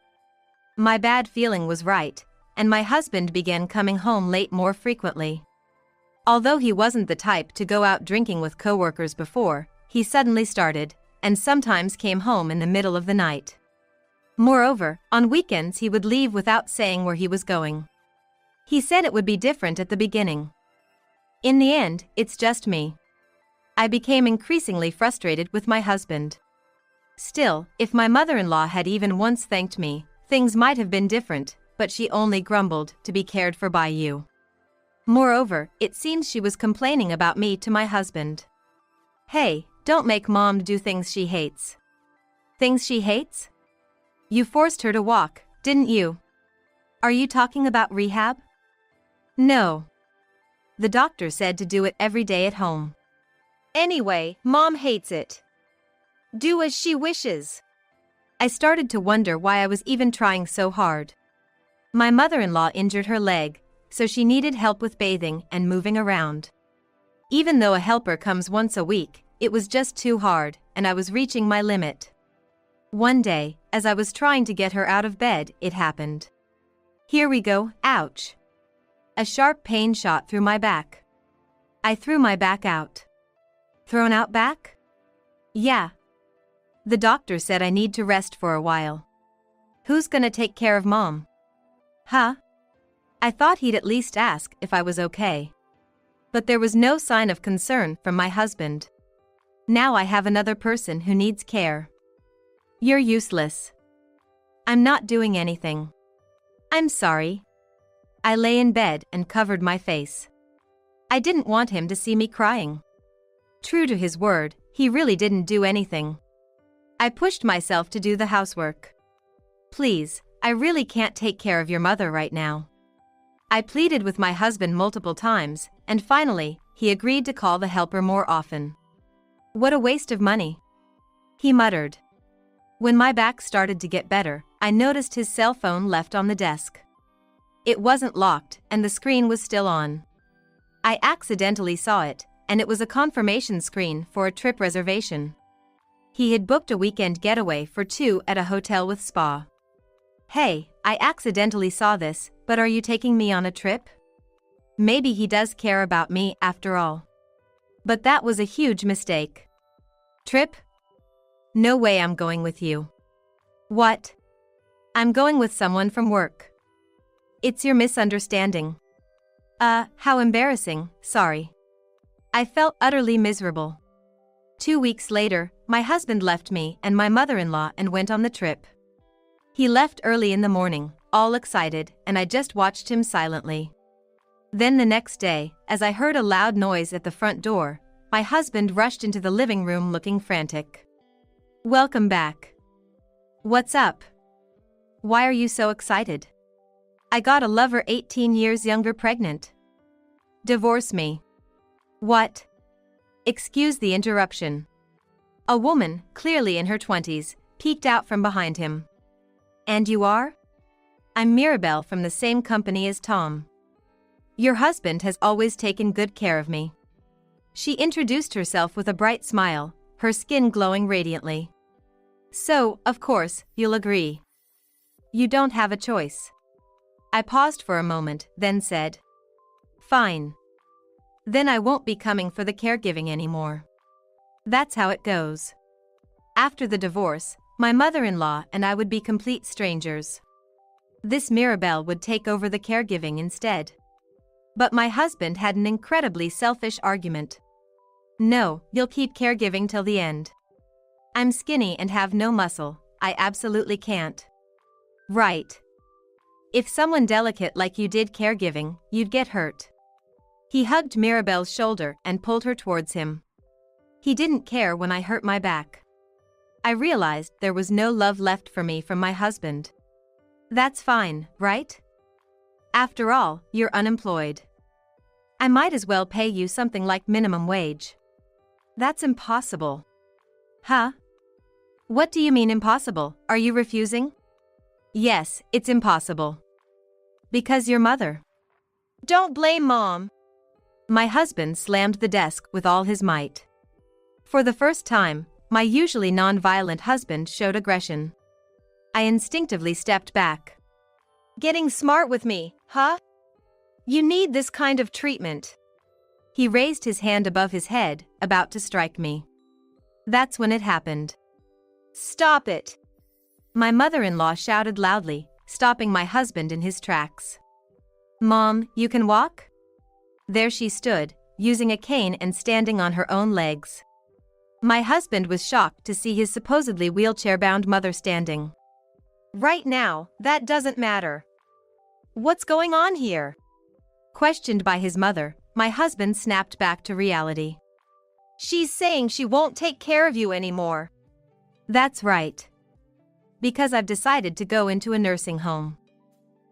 Speaker 1: My bad feeling was right, and my husband began coming home late more frequently. Although he wasn't the type to go out drinking with coworkers before, he suddenly started, and sometimes came home in the middle of the night. Moreover, on weekends he would leave without saying where he was going. He said it would be different at the beginning. In the end, it's just me. I became increasingly frustrated with my husband. Still, if my mother-in-law had even once thanked me, things might have been different, but she only grumbled to be cared for by you. Moreover, it seems she was complaining about me to my husband. Hey, don't make mom do things she hates. Things she hates? You forced her to walk, didn't you? Are you talking about rehab? No. The doctor said to do it every day at home. Anyway, mom hates it. Do as she wishes. I started to wonder why I was even trying so hard. My mother-in-law injured her leg, so she needed help with bathing and moving around. Even though a helper comes once a week, it was just too hard, and I was reaching my limit. One day, as I was trying to get her out of bed, it happened. Here we go, ouch. A sharp pain shot through my back. I threw my back out. Thrown out back? Yeah. The doctor said I need to rest for a while. Who's gonna take care of mom? Huh? I thought he'd at least ask if I was okay. But there was no sign of concern from my husband. Now I have another person who needs care. You're useless. I'm not doing anything. I'm sorry. I lay in bed and covered my face. I didn't want him to see me crying. True to his word, he really didn't do anything. I pushed myself to do the housework. Please, I really can't take care of your mother right now. I pleaded with my husband multiple times, and finally, he agreed to call the helper more often. What a waste of money. He muttered. When my back started to get better, I noticed his cell phone left on the desk. It wasn't locked, and the screen was still on. I accidentally saw it, and it was a confirmation screen for a trip reservation. He had booked a weekend getaway for two at a hotel with spa. Hey, I accidentally saw this, but are you taking me on a trip? Maybe he does care about me after all. But that was a huge mistake. Trip? No way I'm going with you. What? I'm going with someone from work. It's your misunderstanding. How embarrassing, sorry. I felt utterly miserable. 2 weeks later, my husband left me and my mother-in-law and went on the trip. He left early in the morning, all excited, and I just watched him silently. Then the next day, as I heard a loud noise at the front door, my husband rushed into the living room looking frantic. Welcome back. What's up? Why are you so excited? I got a lover 18 years younger pregnant. Divorce me. What? Excuse the interruption. A woman, clearly in her 20s, peeked out from behind him. And you are? I'm Mirabelle from the same company as Tom. Your husband has always taken good care of me. She introduced herself with a bright smile, her skin glowing radiantly. So, of course, you'll agree. You don't have a choice. I paused for a moment, then said, "Fine. Then I won't be coming for the caregiving anymore." That's how it goes. After the divorce, my mother-in-law and I would be complete strangers. This Mirabelle would take over the caregiving instead. But my husband had an incredibly selfish argument. "No, you'll keep caregiving till the end. I'm skinny and have no muscle, I absolutely can't." "Right. If someone delicate like you did caregiving, you'd get hurt." He hugged Mirabelle's shoulder and pulled her towards him. He didn't care when I hurt my back. I realized there was no love left for me from my husband. That's fine, right? After all, you're unemployed. I might as well pay you something like minimum wage. That's impossible. Huh? What do you mean impossible? Are you refusing? Yes, it's impossible. Because your mother. Don't blame Mom. My husband slammed the desk with all his might. For the first time, my usually non-violent husband showed aggression. I instinctively stepped back. Getting smart with me, huh? You need this kind of treatment. He raised his hand above his head, about to strike me. That's when it happened. Stop it! My mother-in-law shouted loudly, stopping my husband in his tracks. Mom, you can walk? There she stood, using a cane and standing on her own legs. My husband was shocked to see his supposedly wheelchair-bound mother standing. Right now, that doesn't matter. What's going on here? Questioned by his mother, my husband snapped back to reality. She's saying she won't take care of you anymore. That's right. Because I've decided to go into a nursing home.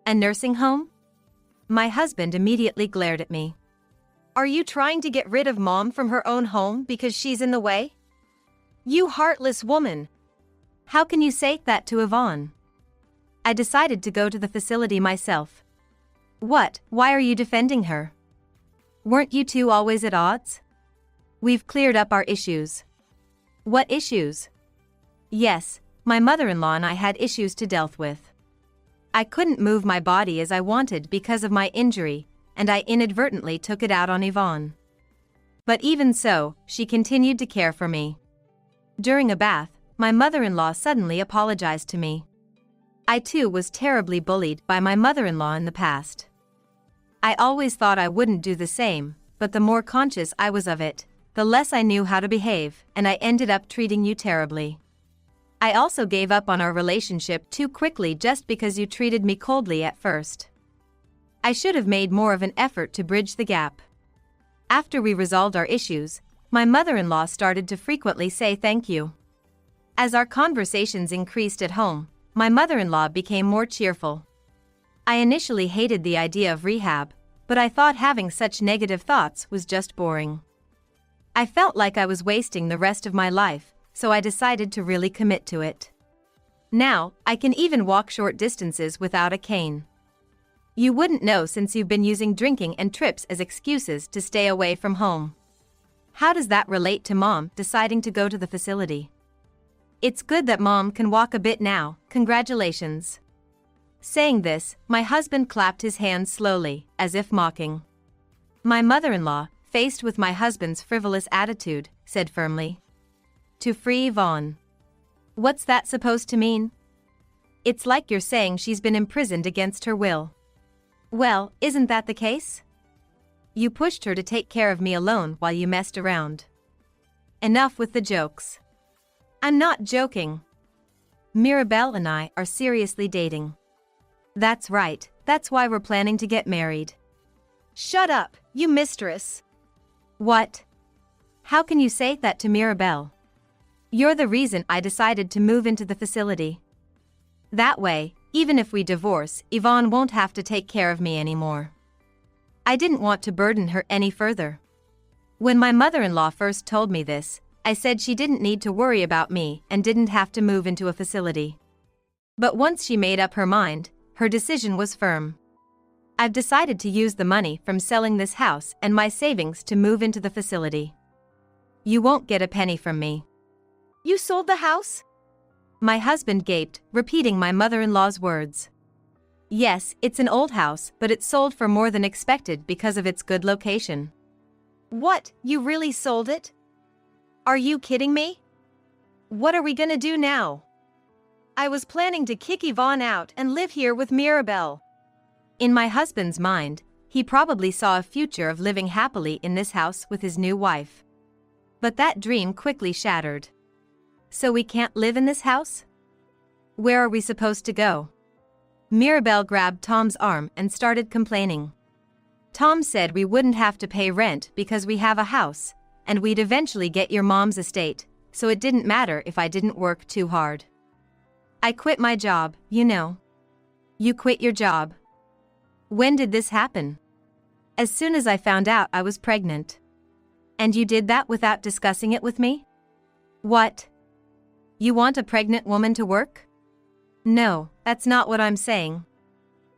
Speaker 1: A nursing home? My husband immediately glared at me. Are you trying to get rid of Mom from her own home because she's in the way? You heartless woman. How can you say that to Yvonne? I decided to go to the facility myself. What? Why are you defending her? Weren't you two always at odds? We've cleared up our issues. What issues? Yes, my mother-in-law and I had issues to deal with. I couldn't move my body as I wanted because of my injury, and I inadvertently took it out on Yvonne. But even so, she continued to care for me. During a bath, my mother-in-law suddenly apologized to me. I too was terribly bullied by my mother-in-law in the past. I always thought I wouldn't do the same, but the more conscious I was of it, the less I knew how to behave, and I ended up treating you terribly. I also gave up on our relationship too quickly just because you treated me coldly at first. I should have made more of an effort to bridge the gap. After we resolved our issues, my mother-in-law started to frequently say thank you. As our conversations increased at home, my mother-in-law became more cheerful. I initially hated the idea of rehab, but I thought having such negative thoughts was just boring. I felt like I was wasting the rest of my life, so I decided to really commit to it. Now, I can even walk short distances without a cane. You wouldn't know since you've been using drinking and trips as excuses to stay away from home. How does that relate to Mom deciding to go to the facility? It's good that Mom can walk a bit now, congratulations. Saying this, my husband clapped his hands slowly, as if mocking. My mother-in-law, faced with my husband's frivolous attitude, said firmly, "To free Yvonne." What's that supposed to mean? It's like you're saying she's been imprisoned against her will. Well, isn't that the case? You pushed her to take care of me alone while you messed around. Enough with the jokes. I'm not joking. Mirabelle and I are seriously dating. That's right, that's why we're planning to get married. Shut up, you mistress. What? How can you say that to Mirabelle? You're the reason I decided to move into the facility. That way, even if we divorce, Yvonne won't have to take care of me anymore. I didn't want to burden her any further. When my mother-in-law first told me this, I said she didn't need to worry about me and didn't have to move into a facility. But once she made up her mind, her decision was firm. I've decided to use the money from selling this house and my savings to move into the facility. You won't get a penny from me. You sold the house? My husband gaped, repeating my mother-in-law's words. Yes, it's an old house, but it sold for more than expected because of its good location. What, you really sold it? Are you kidding me? What are we gonna do now? I was planning to kick Yvonne out and live here with Mirabelle. In my husband's mind, he probably saw a future of living happily in this house with his new wife. But that dream quickly shattered. So we can't live in this house? Where are we supposed to go? Mirabelle grabbed Tom's arm and started complaining. Tom said we wouldn't have to pay rent because we have a house, and we'd eventually get your mom's estate, so it didn't matter if I didn't work too hard. I quit my job, you know. You quit your job? When did this happen? As soon as I found out I was pregnant. And you did that without discussing it with me? What? You want a pregnant woman to work? No, that's not what I'm saying.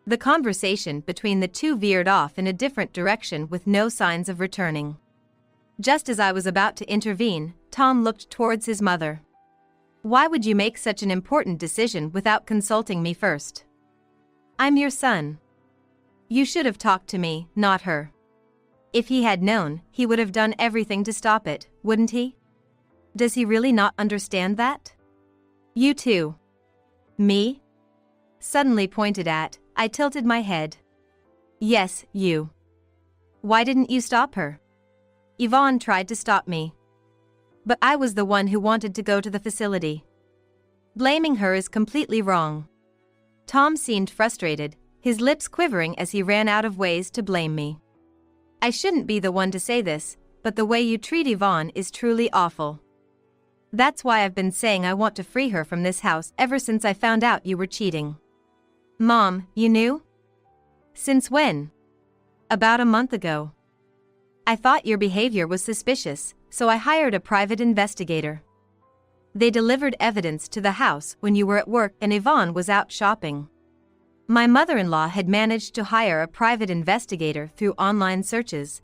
Speaker 1: The conversation between the two veered off in a different direction with no signs of returning. Just as I was about to intervene, Tom looked towards his mother. Why would you make such an important decision without consulting me first? I'm your son. You should have talked to me, not her. If he had known, he would have done everything to stop it, wouldn't he? Does he really not understand that? You too. Me? Suddenly pointed at, I tilted my head. Yes, you. Why didn't you stop her? Yvonne tried to stop me. But I was the one who wanted to go to the facility. Blaming her is completely wrong. Tom seemed frustrated, his lips quivering as he ran out of ways to blame me. I shouldn't be the one to say this, but the way you treat Yvonne is truly awful. That's why I've been saying I want to free her from this house ever since I found out you were cheating. Mom, you knew? Since when? About a month ago. I thought your behavior was suspicious, so I hired a private investigator. They delivered evidence to the house when you were at work and Yvonne was out shopping. My mother-in-law had managed to hire a private investigator through online searches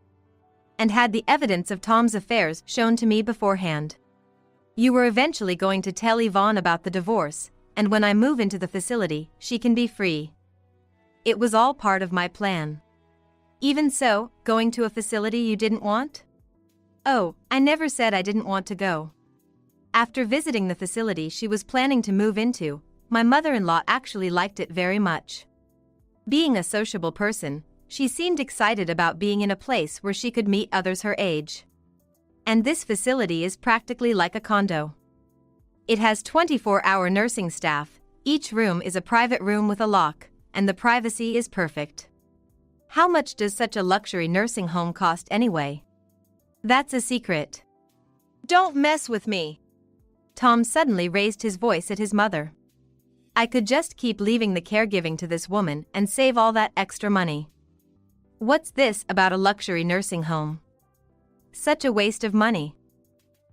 Speaker 1: and had the evidence of Tom's affairs shown to me beforehand. You were eventually going to tell Yvonne about the divorce, and when I move into the facility, she can be free. It was all part of my plan. Even so, going to a facility you didn't want? Oh, I never said I didn't want to go. After visiting the facility she was planning to move into, my mother-in-law actually liked it very much. Being a sociable person, she seemed excited about being in a place where she could meet others her age. And this facility is practically like a condo. It has 24-hour nursing staff, each room is a private room with a lock, and the privacy is perfect. How much does such a luxury nursing home cost anyway? That's a secret. Don't mess with me. Tom suddenly raised his voice at his mother. I could just keep leaving the caregiving to this woman and save all that extra money. What's this about a luxury nursing home? Such a waste of money.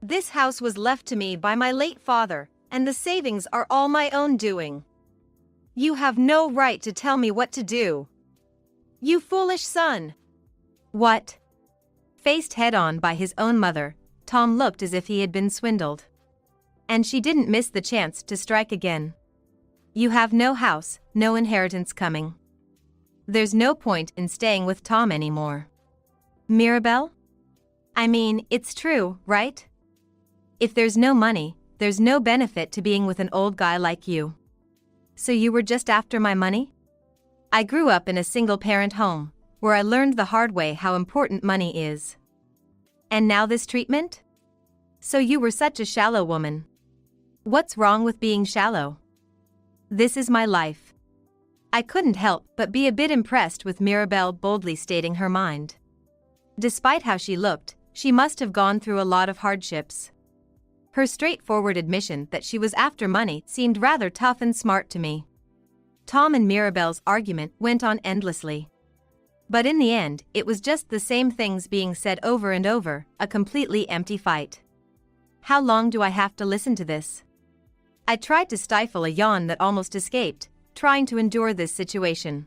Speaker 1: This house was left to me by my late father, and the savings are all my own doing. You have no right to tell me what to do. You foolish son. What? Faced head-on by his own mother, Tom looked as if he had been swindled. And she didn't miss the chance to strike again. You have no house, no inheritance coming. There's no point in staying with Tom anymore. Mirabelle? I mean, it's true, right? If there's no money, there's no benefit to being with an old guy like you. So you were just after my money? I grew up in a single-parent home, where I learned the hard way how important money is. And now this treatment? So you were such a shallow woman. What's wrong with being shallow? This is my life. I couldn't help but be a bit impressed with Mirabelle boldly stating her mind. Despite how she looked, she must have gone through a lot of hardships. Her straightforward admission that she was after money seemed rather tough and smart to me. Tom and Mirabelle's argument went on endlessly. But in the end, it was just the same things being said over and over, a completely empty fight. How long do I have to listen to this? I tried to stifle a yawn that almost escaped, trying to endure this situation.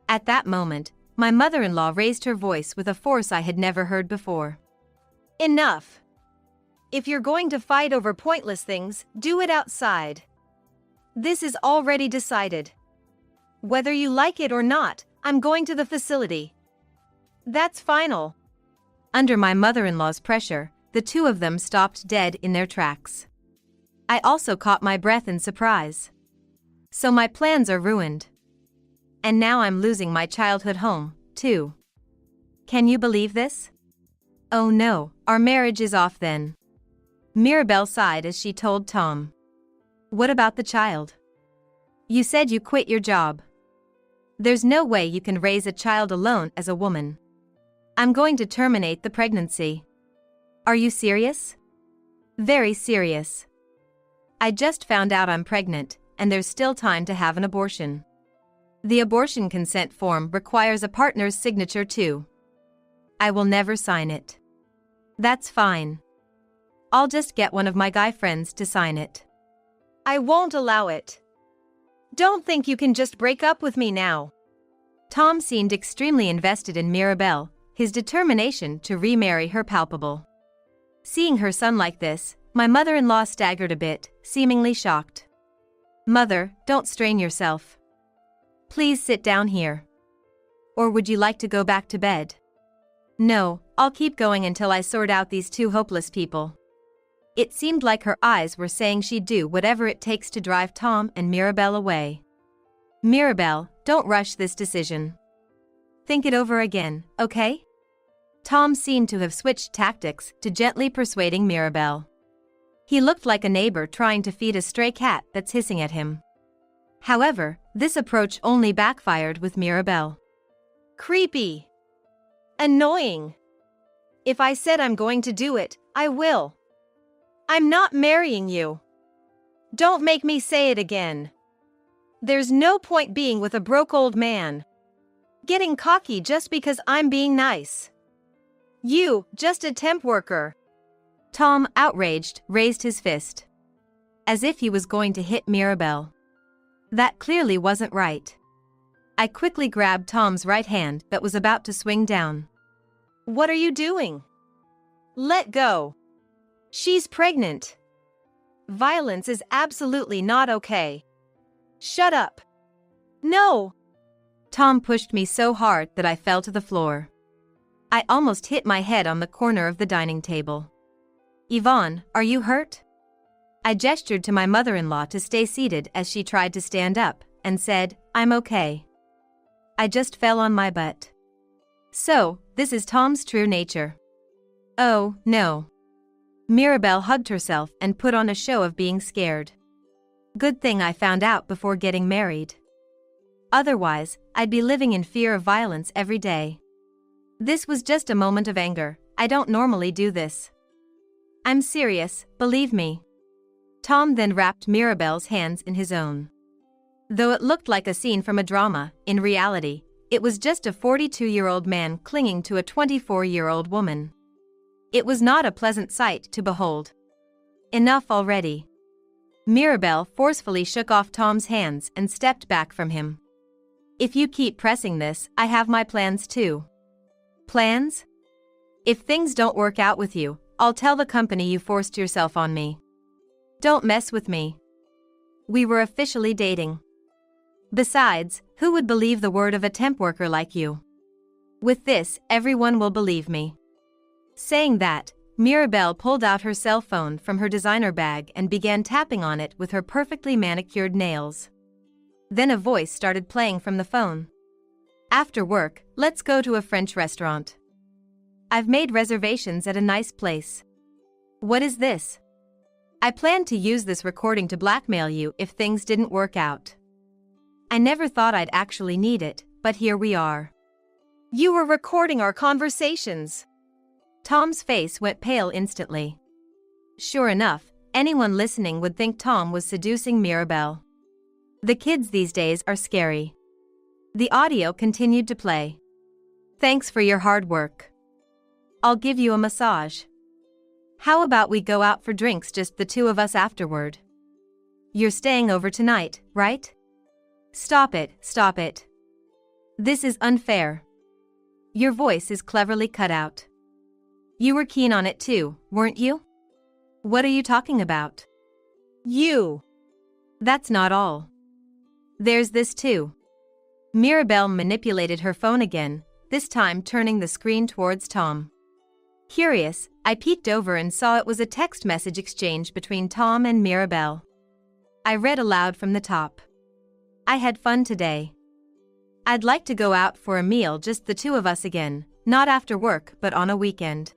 Speaker 1: At that moment, my mother-in-law raised her voice with a force I had never heard before. Enough! If you're going to fight over pointless things, do it outside. This is already decided. Whether you like it or not, I'm going to the facility. That's final. Under my mother-in-law's pressure, the two of them stopped dead in their tracks. I also caught my breath in surprise. So my plans are ruined. And now I'm losing my childhood home, too. Can you believe this? Oh no, our marriage is off then. Mirabelle sighed as she told Tom. What about the child? You said you quit your job. There's no way you can raise a child alone as a woman. I'm going to terminate the pregnancy. Are you serious? Very serious. I just found out I'm pregnant, and there's still time to have an abortion. The abortion consent form requires a partner's signature too. I will never sign it. That's fine. I'll just get one of my guy friends to sign it. I won't allow it. Don't think you can just break up with me now. Tom seemed extremely invested in Mirabelle, his determination to remarry her palpable. Seeing her son like this, my mother-in-law staggered a bit, seemingly shocked. Mother, don't strain yourself. Please sit down here. Or would you like to go back to bed? No, I'll keep going until I sort out these two hopeless people. It seemed like her eyes were saying she'd do whatever it takes to drive Tom and Mirabelle away. Mirabelle, don't rush this decision. Think it over again, okay? Tom seemed to have switched tactics to gently persuading Mirabelle. He looked like a neighbor trying to feed a stray cat that's hissing at him. However, this approach only backfired with Mirabelle. Creepy. Annoying. If I said I'm going to do it, I will. I'm not marrying you. Don't make me say it again. There's no point being with a broke old man. Getting cocky just because I'm being nice. You, just a temp worker. Tom, outraged, raised his fist. As if he was going to hit Mirabelle. That clearly wasn't right. I quickly grabbed Tom's right hand that was about to swing down. What are you doing? Let go. She's pregnant. Violence is absolutely not okay. Shut up. No. Tom pushed me so hard that I fell to the floor. I almost hit my head on the corner of the dining table. Yvonne, are you hurt? I gestured to my mother-in-law to stay seated as she tried to stand up, and said, I'm okay. I just fell on my butt. So, this is Tom's true nature. Oh, no. Mirabelle hugged herself and put on a show of being scared. Good thing I found out before getting married. Otherwise, I'd be living in fear of violence every day. This was just a moment of anger. I don't normally do this. I'm serious, believe me. Tom then wrapped Mirabelle's hands in his own. Though it looked like a scene from a drama, in reality, it was just a 42-year-old man clinging to a 24-year-old woman. It was not a pleasant sight to behold. Enough already. Mirabelle forcefully shook off Tom's hands and stepped back from him. If you keep pressing this, I have my plans too. Plans? If things don't work out with you, I'll tell the company you forced yourself on me. Don't mess with me. We were officially dating. Besides, who would believe the word of a temp worker like you? With this, everyone will believe me. Saying that, Mirabelle pulled out her cell phone from her designer bag and began tapping on it with her perfectly manicured nails. Then a voice started playing from the phone. After work, let's go to a French restaurant. I've made reservations at a nice place. What is this? I planned to use this recording to blackmail you if things didn't work out. I never thought I'd actually need it, but here we are. You were recording our conversations. Tom's face went pale instantly. Sure enough, anyone listening would think Tom was seducing Mirabelle. The kids these days are scary. The audio continued to play. Thanks for your hard work. I'll give you a massage. How about we go out for drinks, just the two of us afterward? You're staying over tonight, right? Stop it, stop it. This is unfair. Your voice is cleverly cut out. You were keen on it too, weren't you? What are you talking about? You. That's not all. There's this too. Mirabelle manipulated her phone again, this time turning the screen towards Tom. Curious, I peeked over and saw it was a text message exchange between Tom and Mirabelle. I read aloud from the top. I had fun today. I'd like to go out for a meal, just the two of us again, not after work but on a weekend.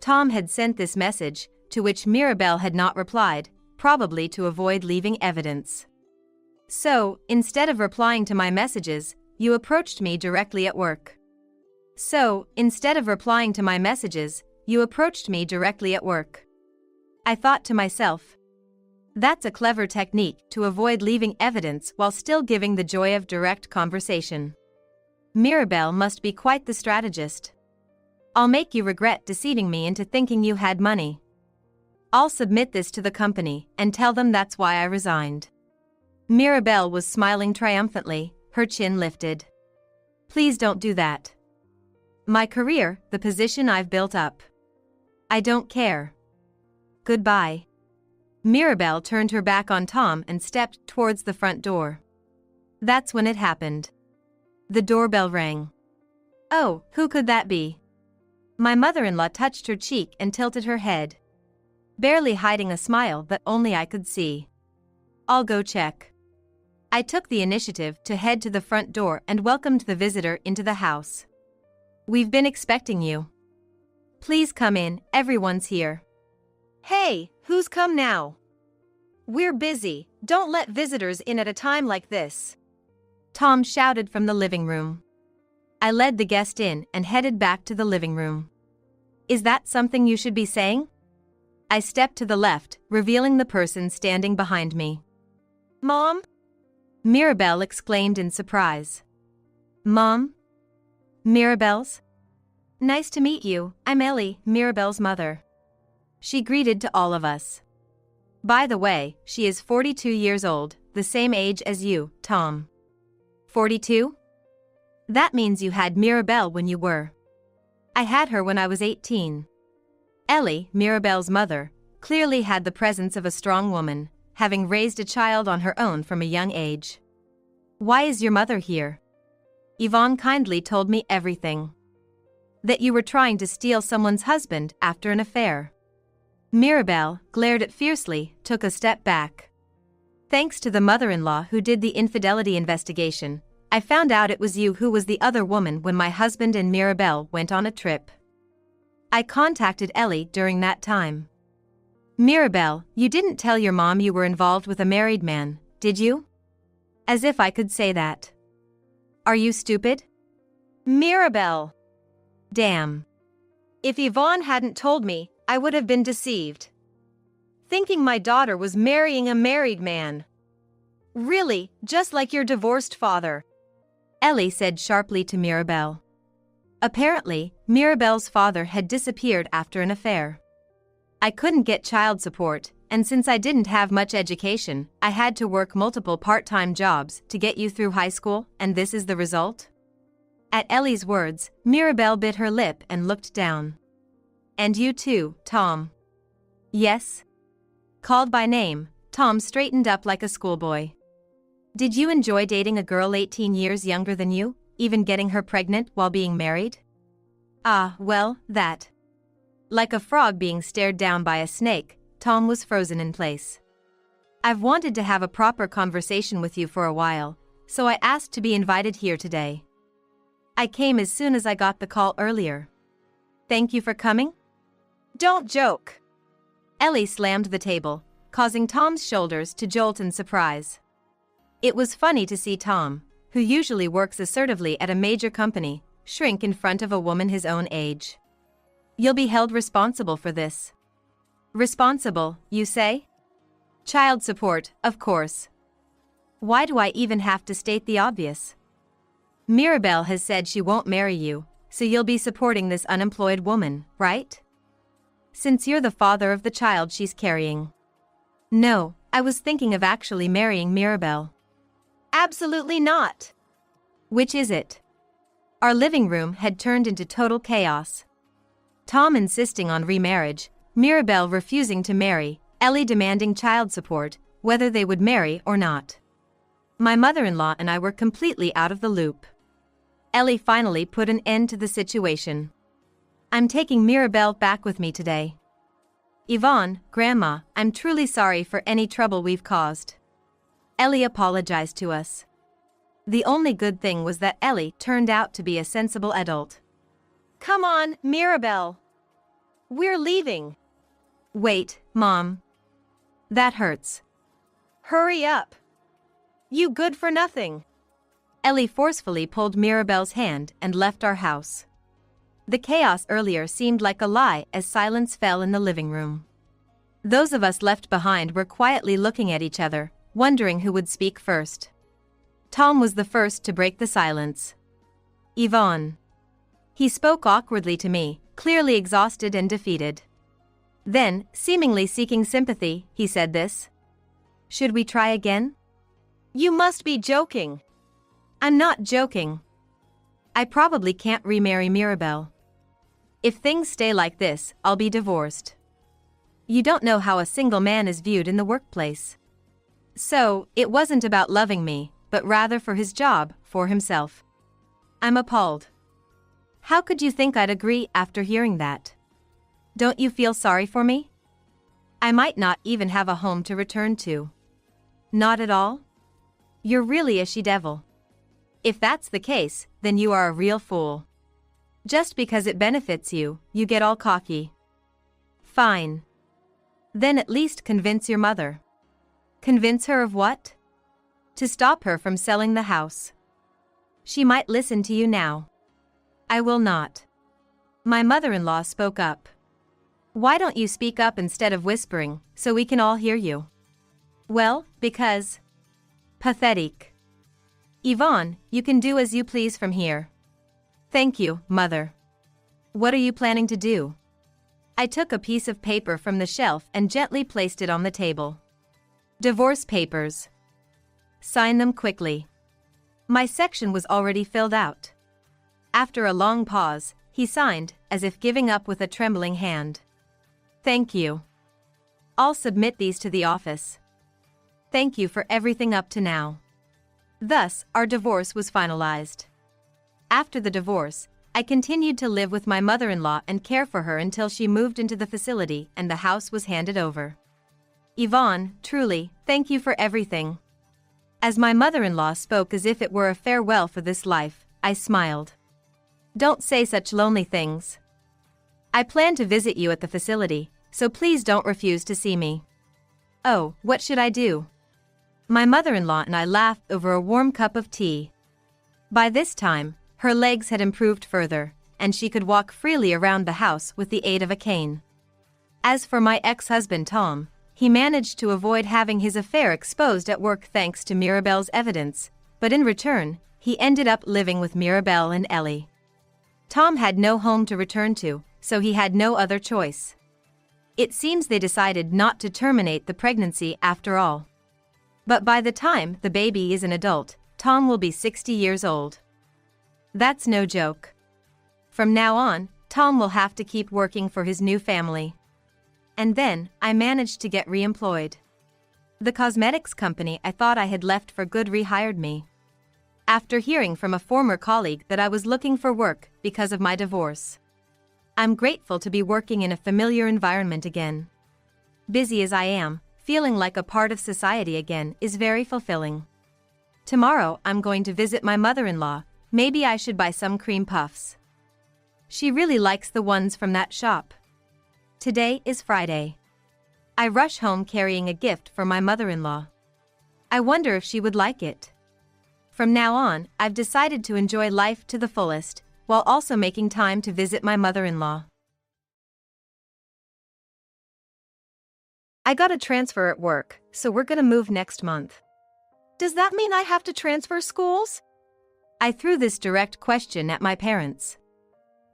Speaker 1: Tom had sent this message, to which Mirabelle had not replied, probably to avoid leaving evidence. So, instead of replying to my messages, you approached me directly at work. I thought to myself, that's a clever technique to avoid leaving evidence while still giving the joy of direct conversation. Mirabelle must be quite the strategist. I'll make you regret deceiving me into thinking you had money. I'll submit this to the company and tell them that's why I resigned. Mirabelle was smiling triumphantly, her chin lifted. Please don't do that. My career, the position I've built up. I don't care. Goodbye. Mirabelle turned her back on Tom and stepped towards the front door. That's when it happened. The doorbell rang. Oh, who could that be? My mother-in-law touched her cheek and tilted her head, barely hiding a smile that only I could see. I'll go check. I took the initiative to head to the front door and welcomed the visitor into the house. We've been expecting you. Please come in, everyone's here. Hey, who's come now? We're busy, don't let visitors in at a time like this. Tom shouted from the living room. I led the guest in and headed back to the living room. Is that something you should be saying? I stepped to the left, revealing the person standing behind me. Mom? Mirabelle exclaimed in surprise. Mom? Mirabelle's? Nice to meet you, I'm Ellie, Mirabelle's mother. She greeted to all of us. By the way, she is 42 years old, the same age as you, Tom. 42? That means you had Mirabelle when you were. I had her when I was 18. Ellie, Mirabelle's mother, clearly had the presence of a strong woman, having raised a child on her own from a young age. Why is your mother here? Yvonne kindly told me everything. That you were trying to steal someone's husband after an affair. Mirabelle glared at fiercely, took a step back. Thanks to the mother-in-law who did the infidelity investigation, I found out it was you who was the other woman when my husband and Mirabelle went on a trip. I contacted Ellie during that time. Mirabelle, you didn't tell your mom you were involved with a married man, did you? As if I could say that. Are you stupid? Mirabelle. Damn. If Yvonne hadn't told me, I would have been deceived. Thinking my daughter was marrying a married man. Really, just like your divorced father. Ellie said sharply to Mirabelle. Apparently, Mirabelle's father had disappeared after an affair. I couldn't get child support, and since I didn't have much education, I had to work multiple part-time jobs to get you through high school, and this is the result? At Ellie's words, Mirabelle bit her lip and looked down. And you too, Tom. Yes? Called by name, Tom straightened up like a schoolboy. Did you enjoy dating a girl 18 years younger than you, even getting her pregnant while being married? Ah, well, that. Like a frog being stared down by a snake, Tom was frozen in place. I've wanted to have a proper conversation with you for a while, so I asked to be invited here today. I came as soon as I got the call earlier. Thank you for coming? Don't joke. Ellie slammed the table, causing Tom's shoulders to jolt in surprise. It was funny to see Tom, who usually works assertively at a major company, shrink in front of a woman his own age. You'll be held responsible for this. Responsible, you say? Child support, of course. Why do I even have to state the obvious? Mirabelle has said she won't marry you, so you'll be supporting this unemployed woman, right? Since you're the father of the child she's carrying. No, I was thinking of actually marrying Mirabelle. Absolutely not. Which is it? Our living room had turned into total chaos. Tom insisting on remarriage, Mirabelle refusing to marry, Ellie demanding child support, whether they would marry or not. My mother-in-law and I were completely out of the loop. Ellie finally put an end to the situation. I'm taking Mirabelle back with me today. Yvonne, Grandma, I'm truly sorry for any trouble we've caused. Ellie apologized to us. The only good thing was that Ellie turned out to be a sensible adult. Come on, Mirabelle. We're leaving. Wait, Mom. That hurts. Hurry up. You good for nothing. Ellie forcefully pulled Mirabelle's hand and left our house. The chaos earlier seemed like a lie as silence fell in the living room. Those of us left behind were quietly looking at each other, wondering who would speak first. Tom was the first to break the silence. Yvonne. He spoke awkwardly to me, clearly exhausted and defeated. Then, seemingly seeking sympathy, he said this. Should we try again? You must be joking. I'm not joking. I probably can't remarry Mirabelle. If things stay like this, I'll be divorced. You don't know how a single man is viewed in the workplace. So, it wasn't about loving me, but rather for his job, for himself. I'm appalled. How could you think I'd agree after hearing that? Don't you feel sorry for me? I might not even have a home to return to. Not at all? You're really a she-devil. If that's the case, then you are a real fool. Just because it benefits you, you get all cocky. Fine. Then at least convince your mother. Convince her of what? To stop her from selling the house. She might listen to you now. I will not. My mother-in-law spoke up. Why don't you speak up instead of whispering, so we can all hear you? Well, because... Pathetic. Yvonne, you can do as you please from here. Thank you, Mother. What are you planning to do? I took a piece of paper from the shelf and gently placed it on the table. Divorce papers. Sign them quickly. My section was already filled out. After a long pause, he signed, as if giving up with a trembling hand. Thank you. I'll submit these to the office. Thank you for everything up to now. Thus, our divorce was finalized. After the divorce, I continued to live with my mother-in-law and care for her until she moved into the facility and the house was handed over. Yvonne, truly, thank you for everything. As my mother-in-law spoke as if it were a farewell for this life, I smiled. Don't say such lonely things. I plan to visit you at the facility, so please don't refuse to see me. Oh, what should I do? My mother-in-law and I laughed over a warm cup of tea. By this time, her legs had improved further, and she could walk freely around the house with the aid of a cane. As for my ex-husband Tom, he managed to avoid having his affair exposed at work thanks to Mirabelle's evidence, but in return, he ended up living with Mirabelle and Ellie. Tom had no home to return to, so he had no other choice. It seems they decided not to terminate the pregnancy after all. But by the time the baby is an adult, Tom will be 60 years old. That's no joke. From now on, Tom will have to keep working for his new family. And then, I managed to get re-employed. The cosmetics company I thought I had left for good rehired me. After hearing from a former colleague that I was looking for work because of my divorce. I'm grateful to be working in a familiar environment again. Busy as I am, feeling like a part of society again is very fulfilling. Tomorrow I'm going to visit my mother-in-law, maybe I should buy some cream puffs. She really likes the ones from that shop. Today is Friday. I rush home carrying a gift for my mother-in-law. I wonder if she would like it. From now on, I've decided to enjoy life to the fullest, while also making time to visit my mother-in-law. I got a transfer at work, so we're gonna move next month. Does that mean I have to transfer schools? I threw this direct question at my parents.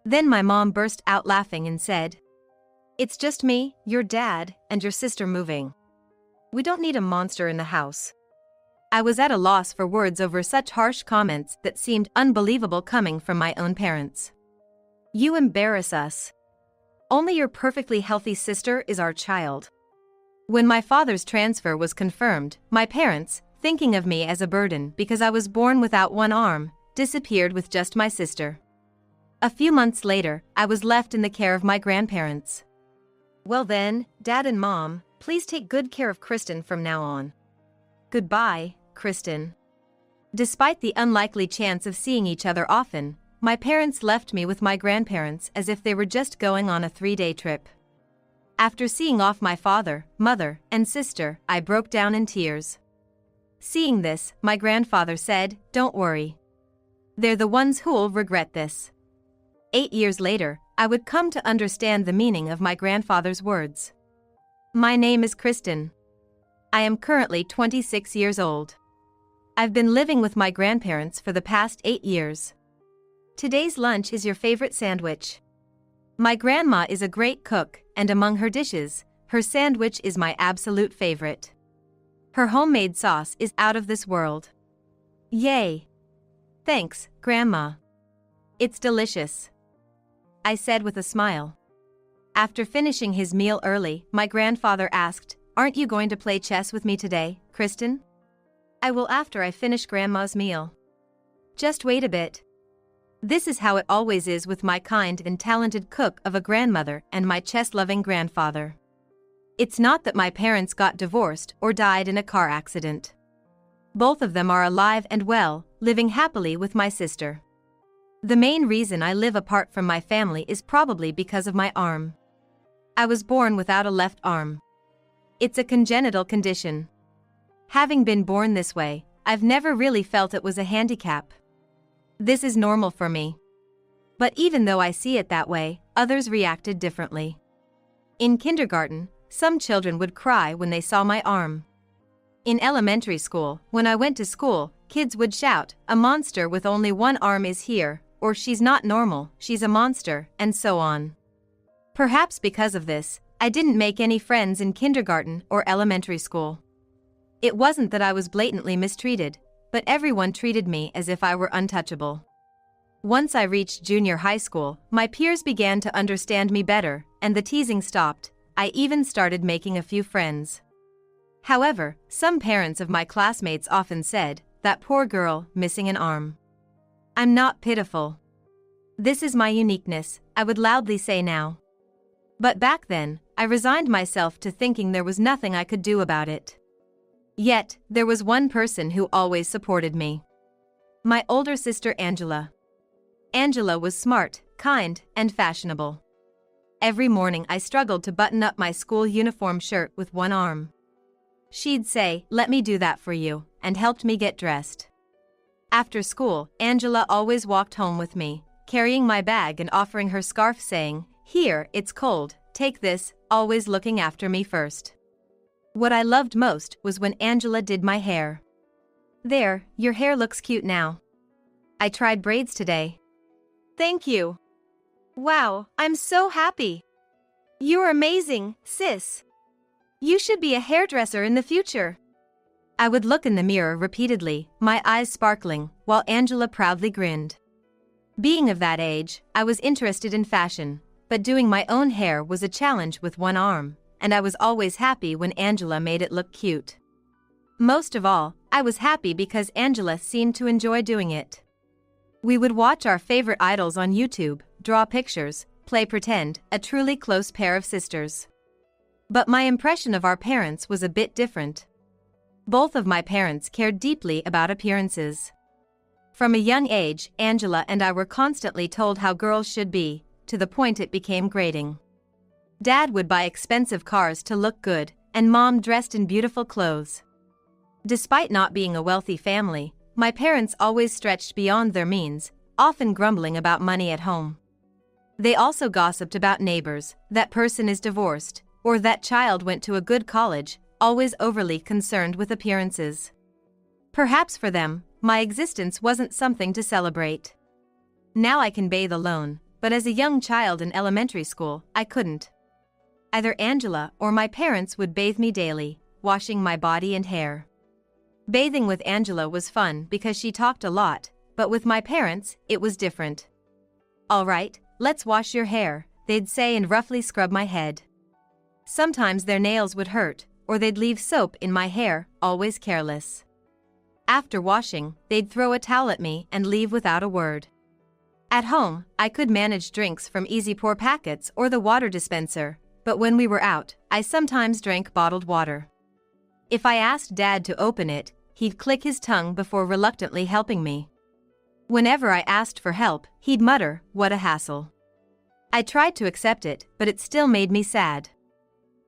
Speaker 1: Then my mom burst out laughing and said, "It's just me, your dad, and your sister moving. We don't need a monster in the house." I was at a loss for words over such harsh comments that seemed unbelievable coming from my own parents. You embarrass us. Only your perfectly healthy sister is our child. When my father's transfer was confirmed, my parents, thinking of me as a burden because I was born without one arm, disappeared with just my sister. A few months later, I was left in the care of my grandparents. Well then, Dad and Mom, please take good care of Kristen from now on. Goodbye, Kristen. Despite the unlikely chance of seeing each other often, my parents left me with my grandparents as if they were just going on a 3-day trip. After seeing off my father, mother, and sister, I broke down in tears. Seeing this, my grandfather said, "Don't worry. They're the ones who'll regret this." 8 years later, I would come to understand the meaning of my grandfather's words. My name is Kristen. I am currently 26 years old. I've been living with my grandparents for the past 8 years. Today's lunch is your favorite sandwich. My grandma is a great cook, and among her dishes, her sandwich is my absolute favorite. Her homemade sauce is out of this world. Yay! Thanks, Grandma. It's delicious, I said with a smile. After finishing his meal early, my grandfather asked, "Aren't you going to play chess with me today, Kristen?" "I will after I finish Grandma's meal." "Just wait a bit." This is how it always is with my kind and talented cook of a grandmother and my chess-loving grandfather. It's not that my parents got divorced or died in a car accident. Both of them are alive and well, living happily with my sister. The main reason I live apart from my family is probably because of my arm. I was born without a left arm. It's a congenital condition. Having been born this way, I've never really felt it was a handicap. This is normal for me. But even though I see it that way, others reacted differently. In kindergarten, some children would cry when they saw my arm. In elementary school, when I went to school, kids would shout, "A monster with only one arm is here," or "She's not normal, she's a monster," and so on. Perhaps because of this, I didn't make any friends in kindergarten or elementary school. It wasn't that I was blatantly mistreated, but everyone treated me as if I were untouchable. Once I reached junior high school, my peers began to understand me better, and the teasing stopped. I even started making a few friends. However, some parents of my classmates often said, "That poor girl, missing an arm." I'm not pitiful. This is my uniqueness, I would loudly say now. But back then, I resigned myself to thinking there was nothing I could do about it. Yet, there was one person who always supported me. My older sister Angela. Angela was smart, kind, and fashionable. Every morning I struggled to button up my school uniform shirt with one arm. She'd say, "Let me do that for you," and helped me get dressed. After school, Angela always walked home with me, carrying my bag and offering her scarf saying, "Here, it's cold, take this," always looking after me first. What I loved most was when Angela did my hair. "There, your hair looks cute now. I tried braids today." "Thank you." "Wow, I'm so happy." "You're amazing, sis. You should be a hairdresser in the future." I would look in the mirror repeatedly, my eyes sparkling, while Angela proudly grinned. Being of that age, I was interested in fashion, but doing my own hair was a challenge with one arm, and I was always happy when Angela made it look cute. Most of all, I was happy because Angela seemed to enjoy doing it. We would watch our favorite idols on YouTube, draw pictures, play pretend, a truly close pair of sisters. But my impression of our parents was a bit different. Both of my parents cared deeply about appearances. From a young age, Angela and I were constantly told how girls should be, to the point it became grating. Dad would buy expensive cars to look good, and Mom dressed in beautiful clothes. Despite not being a wealthy family, my parents always stretched beyond their means, often grumbling about money at home. They also gossiped about neighbors, that person is divorced, or that child went to a good college, always overly concerned with appearances. Perhaps for them, my existence wasn't something to celebrate. Now I can bathe alone, but as a young child in elementary school, I couldn't. Either Angela or my parents would bathe me daily, washing my body and hair. Bathing with Angela was fun because she talked a lot, but with my parents, it was different. "All right, let's wash your hair," they'd say and roughly scrub my head. Sometimes their nails would hurt, or they'd leave soap in my hair, always careless. After washing, they'd throw a towel at me and leave without a word. At home, I could manage drinks from easy pour packets or the water dispenser, but when we were out, I sometimes drank bottled water. If I asked Dad to open it, he'd click his tongue before reluctantly helping me. Whenever I asked for help, he'd mutter, "What a hassle." I tried to accept it, but it still made me sad.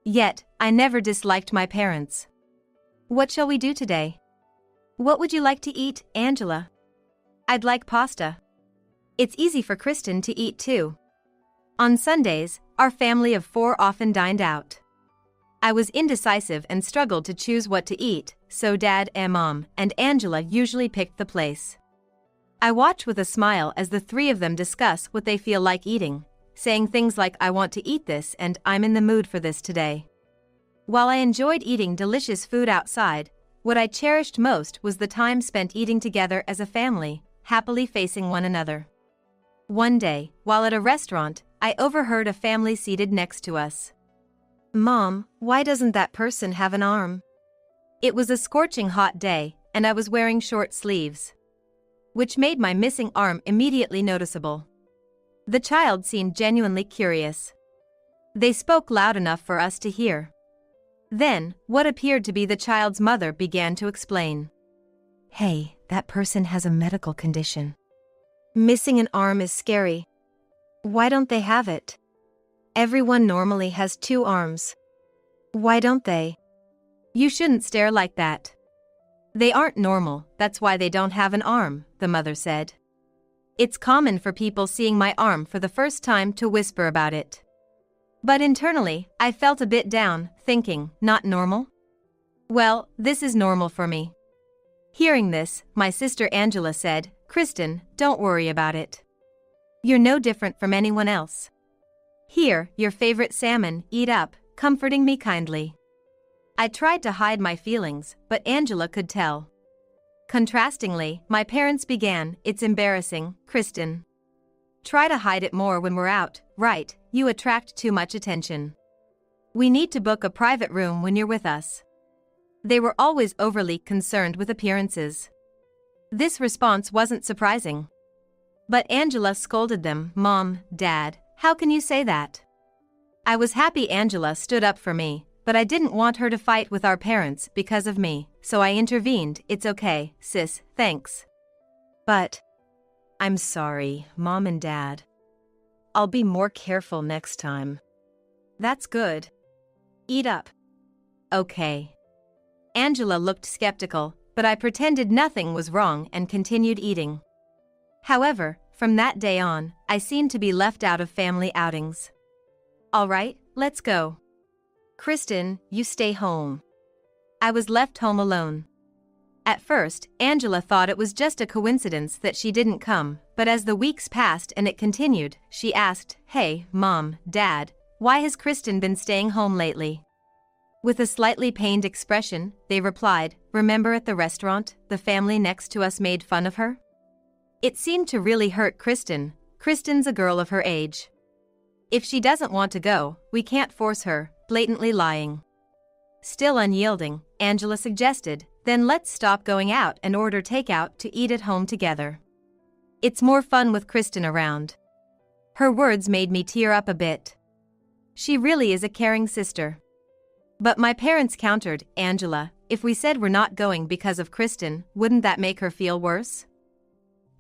Speaker 1: Yet, I never disliked my parents. "What shall we do today?" "What would you like to eat, Angela?" "I'd like pasta." It's easy for Kristen to eat too. On Sundays, our family of 4 often dined out. I was indecisive and struggled to choose what to eat, so Dad, Mom, and Angela usually picked the place. I watch with a smile as the 3 of them discuss what they feel like eating, saying things like "I want to eat this" and "I'm in the mood for this today." While I enjoyed eating delicious food outside, what I cherished most was the time spent eating together as a family, happily facing one another. One day, while at a restaurant, I overheard a family seated next to us. "Mom, why doesn't that person have an arm?" It was a scorching hot day, and I was wearing short sleeves, which made my missing arm immediately noticeable. The child seemed genuinely curious. They spoke loud enough for us to hear. Then, what appeared to be the child's mother began to explain. "Hey, that person has a medical condition. Missing an arm is scary. Why don't they have it? Everyone normally has 2 arms. Why don't they?" "You shouldn't stare like that. They aren't normal, that's why they don't have an arm," the mother said. It's common for people seeing my arm for the first time to whisper about it. But internally, I felt a bit down, thinking, "Not normal? Well, this is normal for me." Hearing this, my sister Angela said, "Kristen, don't worry about it. You're no different from anyone else. Here, your favorite salmon, eat up," comforting me kindly. I tried to hide my feelings, but Angela could tell. Contrastingly, my parents began, "It's embarrassing, Kristen. Try to hide it more when we're out, right? You attract too much attention. We need to book a private room when you're with us." They were always overly concerned with appearances. This response wasn't surprising. But Angela scolded them, "Mom, Dad, how can you say that?" I was happy Angela stood up for me, but I didn't want her to fight with our parents because of me, so I intervened. "It's okay, sis, thanks. But I'm sorry, Mom and Dad. I'll be more careful next time." "That's good. Eat up." "Okay." Angela looked skeptical, but I pretended nothing was wrong and continued eating. However, from that day on, I seemed to be left out of family outings. "All right, let's go. Kristen, you stay home." I was left home alone. At first, Angela thought it was just a coincidence that she didn't come, but as the weeks passed and it continued, she asked, "Hey, Mom, Dad, why has Kristen been staying home lately?" With a slightly pained expression, they replied, "Remember at the restaurant, the family next to us made fun of her?" It seemed to really hurt Kristen. Kristen's a girl of her age. If she doesn't want to go, we can't force her, blatantly lying. Still unyielding, Angela suggested, "Then let's stop going out and order takeout to eat at home together. It's more fun with Kristen around." Her words made me tear up a bit. She really is a caring sister. But my parents countered, "Angela, if we said we're not going because of Kristen, wouldn't that make her feel worse?"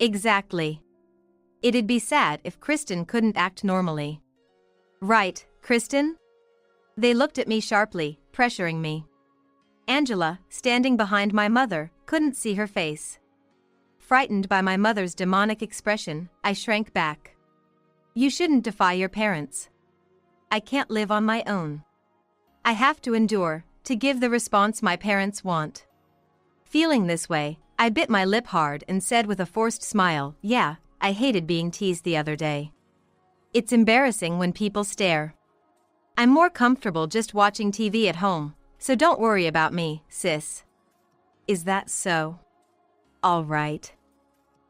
Speaker 1: Exactly. It'd be sad if Kristen couldn't act normally. "Right, Kristen?" They looked at me sharply, pressuring me. Angela, standing behind my mother, couldn't see her face. Frightened by my mother's demonic expression, I shrank back. "You shouldn't defy your parents. I can't live on my own. I have to endure, to give the response my parents want." Feeling this way, I bit my lip hard and said with a forced smile, "Yeah, I hated being teased the other day. It's embarrassing when people stare. I'm more comfortable just watching TV at home, so don't worry about me, sis." "Is that so? All right."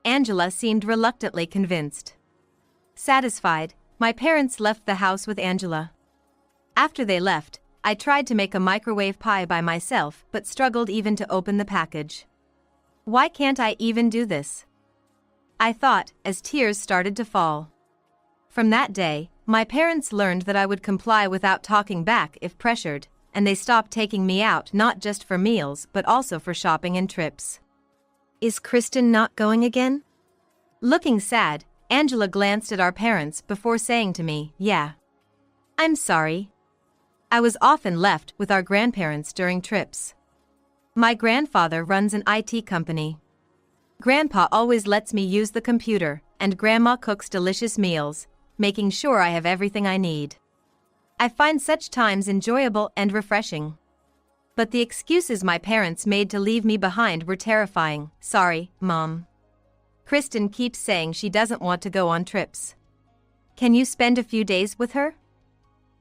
Speaker 1: Angela seemed reluctantly convinced. Satisfied, my parents left the house with Angela. After they left, I tried to make a microwave pie by myself but struggled even to open the package. Why can't I even do this? I thought, as tears started to fall. From that day, my parents learned that I would comply without talking back if pressured, and they stopped taking me out not just for meals but also for shopping and trips. Is Kristen not going again? Looking sad, Angela glanced at our parents before saying to me, "Yeah. I'm sorry." I was often left with our grandparents during trips. My grandfather runs an IT company. Grandpa always lets me use the computer, and Grandma cooks delicious meals, making sure I have everything I need. I find such times enjoyable and refreshing. But the excuses my parents made to leave me behind were terrifying. "Sorry, Mom. Kristen keeps saying she doesn't want to go on trips. Can you spend a few days with her?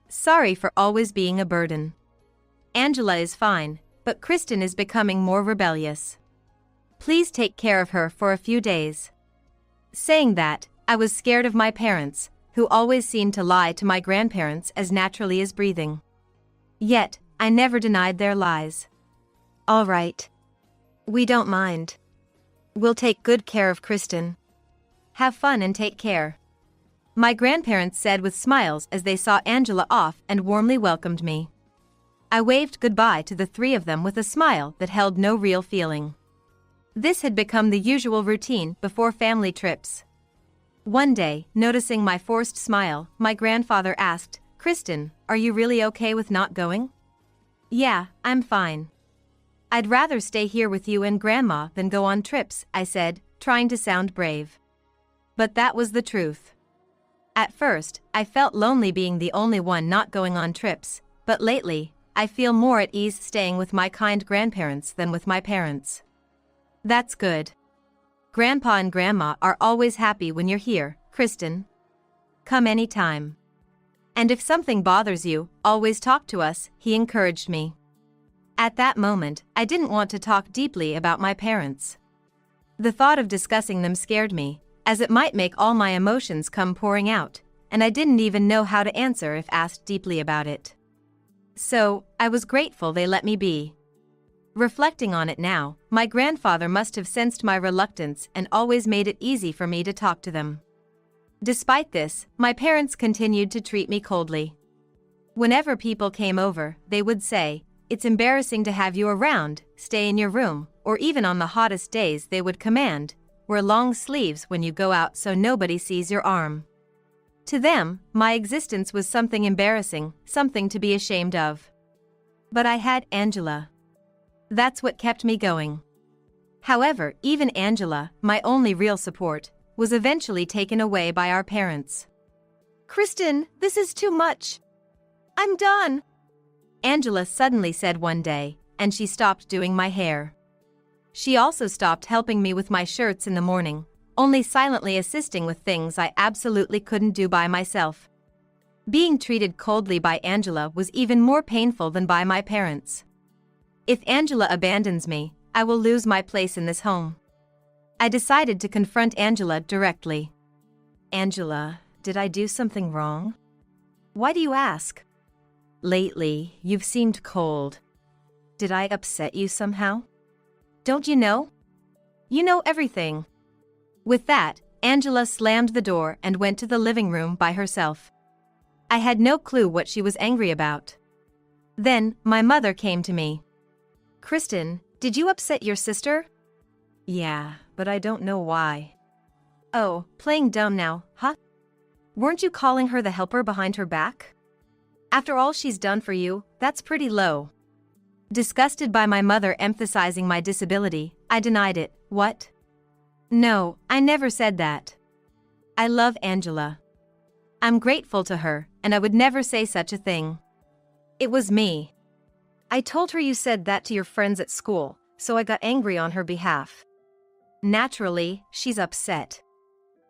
Speaker 1: Sorry for always being a burden. Angela is fine, but Kristen is becoming more rebellious. Please take care of her for a few days." Saying that, I was scared of my parents, who always seemed to lie to my grandparents as naturally as breathing. Yet, I never denied their lies. "All right. We don't mind. We'll take good care of Kristen. Have fun and take care," my grandparents said with smiles as they saw Angela off and warmly welcomed me. I waved goodbye to the three of them with a smile that held no real feeling. This had become the usual routine before family trips. One day, noticing my forced smile, my grandfather asked, "Kristen, are you really okay with not going?" "Yeah, I'm fine. I'd rather stay here with you and Grandma than go on trips," I said, trying to sound brave. But that was the truth. At first, I felt lonely being the only one not going on trips, but lately, I feel more at ease staying with my kind grandparents than with my parents. That's good. Grandpa and Grandma are always happy when you're here, Kristen. Come anytime. And if something bothers you, always talk to us, he encouraged me. At that moment, I didn't want to talk deeply about my parents. The thought of discussing them scared me, as it might make all my emotions come pouring out, and I didn't even know how to answer if asked deeply about it. So, I was grateful they let me be. Reflecting on it now, my grandfather must have sensed my reluctance and always made it easy for me to talk to them. Despite this, my parents continued to treat me coldly. Whenever people came over, they would say, "It's embarrassing to have you around, stay in your room," or even on the hottest days they would command, "Wear long sleeves when you go out so nobody sees your arm." To them, my existence was something embarrassing, something to be ashamed of. But I had Angela. That's what kept me going. However, even Angela, my only real support, was eventually taken away by our parents. "Kristen, this is too much. I'm done," Angela suddenly said one day, and she stopped doing my hair. She also stopped helping me with my shirts in the morning, only silently assisting with things I absolutely couldn't do by myself. Being treated coldly by Angela was even more painful than by my parents. If Angela abandons me, I will lose my place in this home. I decided to confront Angela directly. "Angela, did I do something wrong? Why do you ask? Lately, you've seemed cold. Did I upset you somehow? Don't you know? You know everything." With that, Angela slammed the door and went to the living room by herself. I had no clue what she was angry about. Then, my mother came to me. "Kristen, did you upset your sister?" "Yeah, but I don't know why." "Oh, playing dumb now, huh? Weren't you calling her the helper behind her back? After all she's done for you, that's pretty low." Disgusted by my mother emphasizing my disability, I denied it. "What? No, I never said that. I love Angela. I'm grateful to her, and I would never say such a thing. It was me. I told her you said that to your friends at school, so I got angry on her behalf. Naturally, she's upset."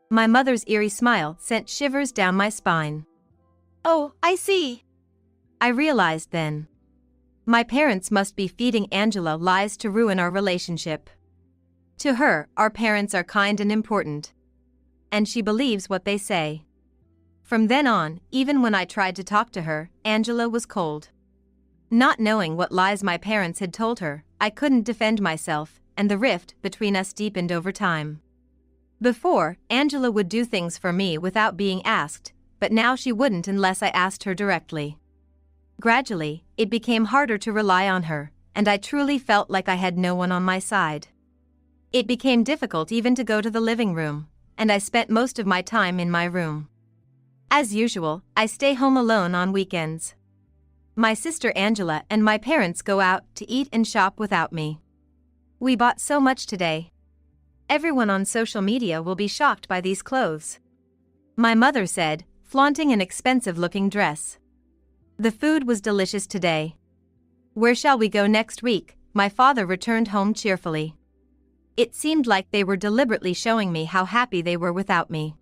Speaker 1: My mother's eerie smile sent shivers down my spine. "Oh, I see." I realized then. My parents must be feeding Angela lies to ruin our relationship. To her, our parents are kind and important. And she believes what they say. From then on, even when I tried to talk to her, Angela was cold. Not knowing what lies my parents had told her, I couldn't defend myself, and the rift between us deepened over time. Before, Angela would do things for me without being asked, but now she wouldn't unless I asked her directly. Gradually, it became harder to rely on her, and I truly felt like I had no one on my side. It became difficult even to go to the living room, and I spent most of my time in my room. As usual, I stay home alone on weekends. My sister Angela and my parents go out to eat and shop without me. We bought so much today. Everyone on social media will be shocked by these clothes, my mother said, flaunting an expensive-looking dress. The food was delicious today. Where shall we go next week? My father returned home cheerfully. It seemed like they were deliberately showing me how happy they were without me.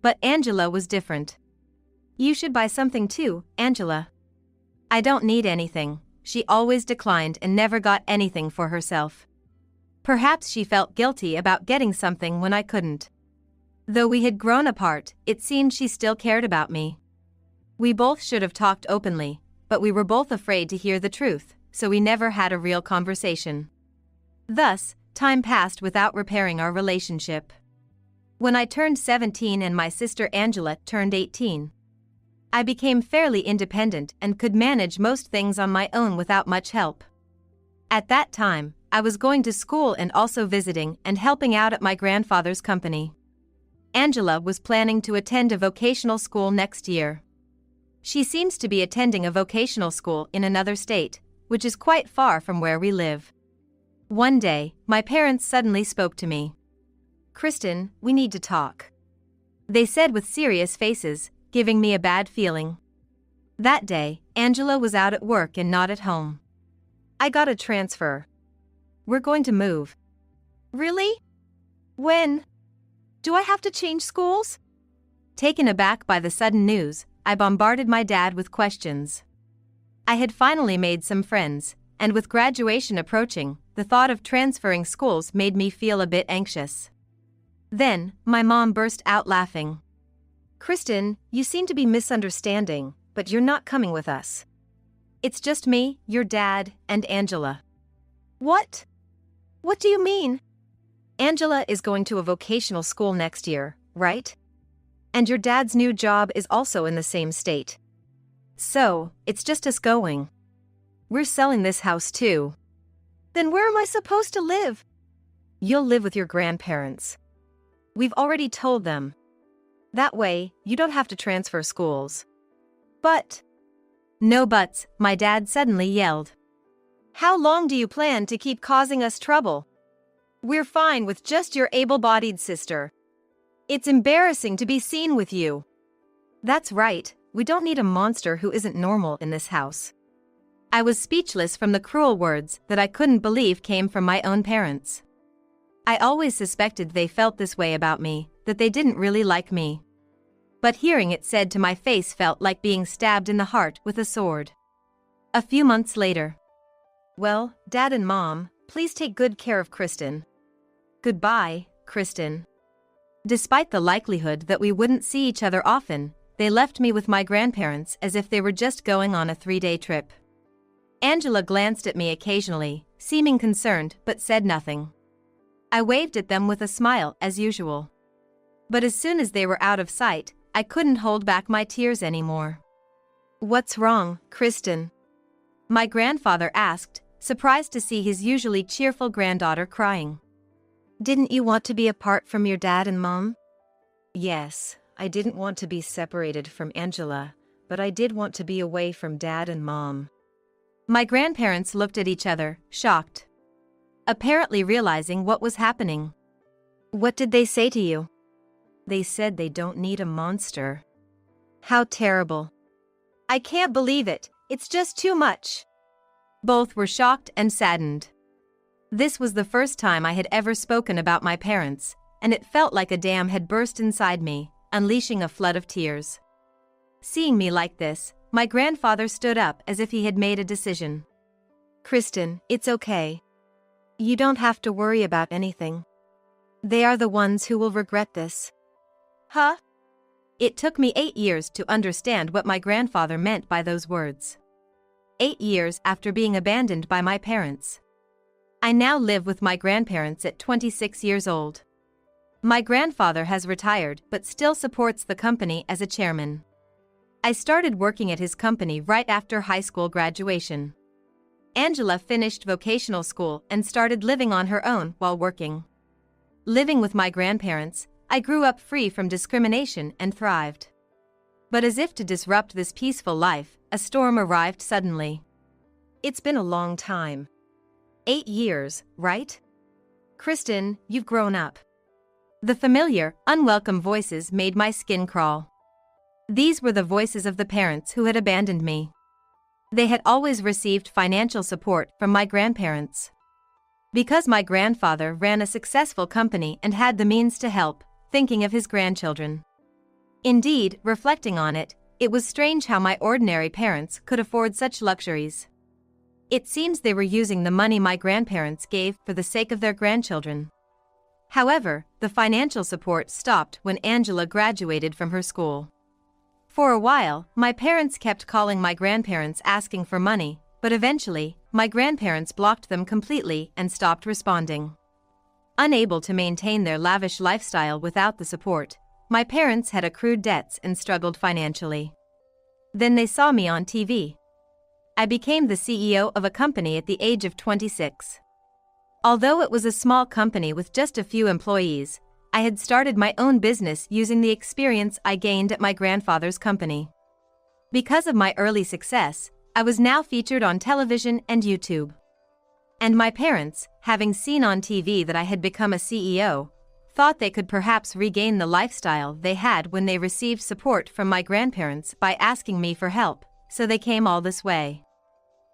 Speaker 1: But Angela was different. You should buy something too, Angela. I don't need anything. She always declined and never got anything for herself. Perhaps she felt guilty about getting something when I couldn't. Though we had grown apart, it seemed she still cared about me. We both should have talked openly, but we were both afraid to hear the truth, so we never had a real conversation. Thus, time passed without repairing our relationship. When I turned 17 and my sister Angela turned 18, I became fairly independent and could manage most things on my own without much help. At that time, I was going to school and also visiting and helping out at my grandfather's company. Angela was planning to attend a vocational school next year. She seems to be attending a vocational school in another state, which is quite far from where we live. One day, my parents suddenly spoke to me. "Kristen, we need to talk," they said with serious faces, giving me a bad feeling. That day, Angela was out at work and not at home. "I got a transfer. We're going to move." "Really? When? Do I have to change schools?" Taken aback by the sudden news, I bombarded my dad with questions. I had finally made some friends, and with graduation approaching, the thought of transferring schools made me feel a bit anxious. Then, my mom burst out laughing. "Kristen, you seem to be misunderstanding, but you're not coming with us. It's just me, your dad, and Angela." "What? What do you mean?" "Angela is going to a vocational school next year, right? And your dad's new job is also in the same state. So, it's just us going. We're selling this house too." "Then where am I supposed to live?" "You'll live with your grandparents. We've already told them. That way, you don't have to transfer schools." "But..." "No buts," my dad suddenly yelled. "How long do you plan to keep causing us trouble? We're fine with just your able-bodied sister. It's embarrassing to be seen with you." "That's right, we don't need a monster who isn't normal in this house." I was speechless from the cruel words that I couldn't believe came from my own parents. I always suspected they felt this way about me, that they didn't really like me. But hearing it said to my face felt like being stabbed in the heart with a sword. A few months later. "Well, Dad and Mom, please take good care of Kristen. Goodbye, Kristen." Despite the likelihood that we wouldn't see each other often, they left me with my grandparents as if they were just going on a 3-day trip. Angela glanced at me occasionally, seeming concerned but said nothing. I waved at them with a smile as usual. But as soon as they were out of sight, I couldn't hold back my tears anymore. "What's wrong, Kristen?" my grandfather asked, surprised to see his usually cheerful granddaughter crying. "Didn't you want to be apart from your dad and Mom?" "Yes, I didn't want to be separated from Angela, but I did want to be away from Dad and Mom." My grandparents looked at each other, shocked, apparently realizing what was happening. "What did they say to you?" "They said they don't need a monster." "How terrible. I can't believe it, it's just too much." Both were shocked and saddened. This was the first time I had ever spoken about my parents, and it felt like a dam had burst inside me, unleashing a flood of tears. Seeing me like this, my grandfather stood up as if he had made a decision. "Kristen, it's okay. You don't have to worry about anything. They are the ones who will regret this." "Huh?" It took me 8 years to understand what my grandfather meant by those words. 8 years after being abandoned by my parents. I now live with my grandparents at 26 years old. My grandfather has retired but still supports the company as a chairman. I started working at his company right after high school graduation. Angela finished vocational school and started living on her own while working. Living with my grandparents, I grew up free from discrimination and thrived. But as if to disrupt this peaceful life, a storm arrived suddenly. It's been a long time. 8 years, right? Kristen, you've grown up. The familiar, unwelcome voices made my skin crawl. These were the voices of the parents who had abandoned me. They had always received financial support from my grandparents. Because my grandfather ran a successful company and had the means to help, thinking of his grandchildren. Indeed, reflecting on it, it was strange how my ordinary parents could afford such luxuries. It seems they were using the money my grandparents gave for the sake of their grandchildren. However, the financial support stopped when Angela graduated from her school. For a while, my parents kept calling my grandparents asking for money, but eventually, my grandparents blocked them completely and stopped responding. Unable to maintain their lavish lifestyle without the support, my parents had accrued debts and struggled financially. Then they saw me on TV. I became the CEO of a company at the age of 26. Although it was a small company with just a few employees, I had started my own business using the experience I gained at my grandfather's company. Because of my early success, I was now featured on television and YouTube. And my parents, having seen on TV that I had become a CEO, thought they could perhaps regain the lifestyle they had when they received support from my grandparents by asking me for help, so they came all this way.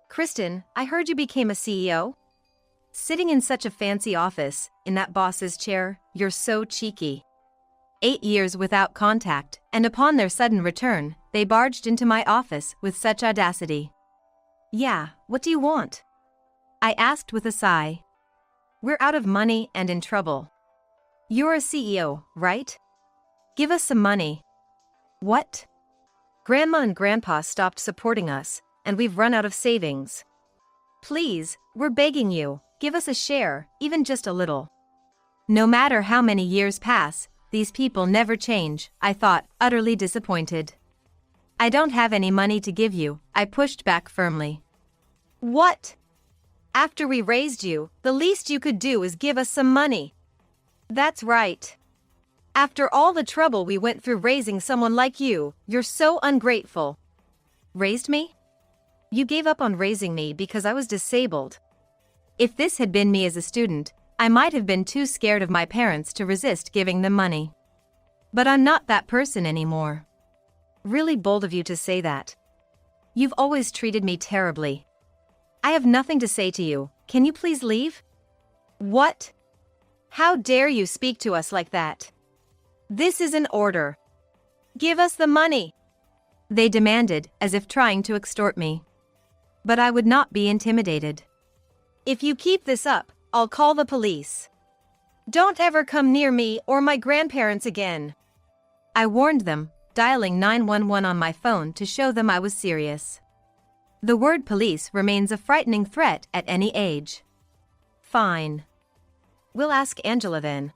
Speaker 1: Kristen, I heard you became a CEO? Sitting in such a fancy office, in that boss's chair, you're so cheeky. 8 years without contact, and upon their sudden return, they barged into my office with such audacity. Yeah, what do you want? I asked with a sigh. We're out of money and in trouble. You're a CEO, right? Give us some money. What? Grandma and Grandpa stopped supporting us, and we've run out of savings. Please, we're begging you. Give us a share, even just a little. No matter how many years pass, these people never change, I thought, utterly disappointed. I don't have any money to give you, I pushed back firmly. What? After we raised you, the least you could do is give us some money. That's right. After all the trouble we went through raising someone like you, you're so ungrateful. Raised me? You gave up on raising me because I was disabled. If this had been me as a student, I might have been too scared of my parents to resist giving them money. But I'm not that person anymore. Really bold of you to say that. You've always treated me terribly. I have nothing to say to you, can you please leave? What? How dare you speak to us like that? This is an order. Give us the money. They demanded, as if trying to extort me. But I would not be intimidated. If you keep this up, I'll call the police. Don't ever come near me or my grandparents again. I warned them, dialing 911 on my phone to show them I was serious. The word police remains a frightening threat at any age. Fine. We'll ask Angela then.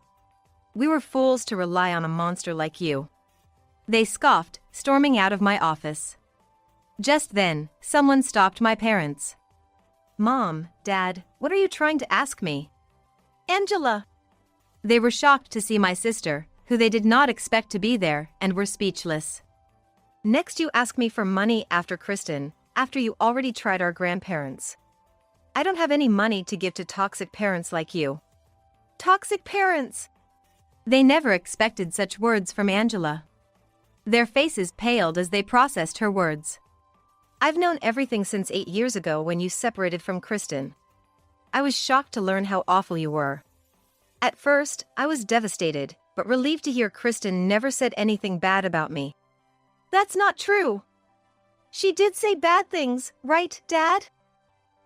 Speaker 1: We were fools to rely on a monster like you. They scoffed, storming out of my office. Just then, someone stopped my parents. Mom, Dad, what are you trying to ask me? Angela. They were shocked to see my sister, who they did not expect to be there, and were speechless. Next you ask me for money after Kristen, after you already tried our grandparents. I don't have any money to give to toxic parents like you. Toxic parents! They never expected such words from Angela. Their faces paled as they processed her words. I've known everything since 8 years ago when you separated from Kristen. I was shocked to learn how awful you were. At first, I was devastated, but relieved to hear Kristen never said anything bad about me. That's not true. She did say bad things, right, Dad?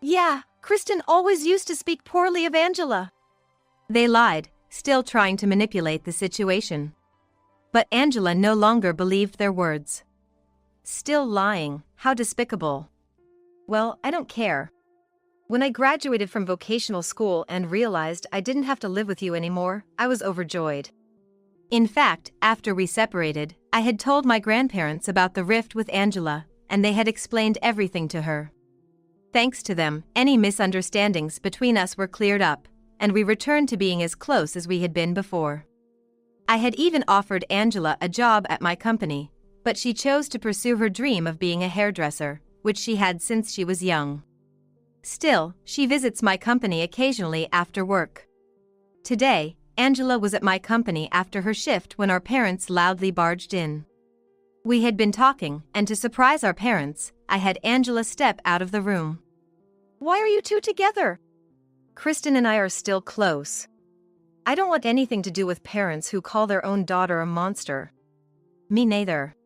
Speaker 1: Yeah, Kristen always used to speak poorly of Angela. They lied, still trying to manipulate the situation. But Angela no longer believed their words. Still lying, how despicable. Well, I don't care. When I graduated from vocational school and realized I didn't have to live with you anymore, I was overjoyed. In fact, after we separated, I had told my grandparents about the rift with Angela, and they had explained everything to her. Thanks to them, any misunderstandings between us were cleared up, and we returned to being as close as we had been before. I had even offered Angela a job at my company, but she chose to pursue her dream of being a hairdresser, which she had since she was young. Still, she visits my company occasionally after work. Today, Angela was at my company after her shift when our parents loudly barged in. We had been talking, and to surprise our parents, I had Angela step out of the room.
Speaker 2: Why are you two together?
Speaker 1: Kristen and I are still close. I don't want anything to do with parents who call their own daughter a monster. Me neither.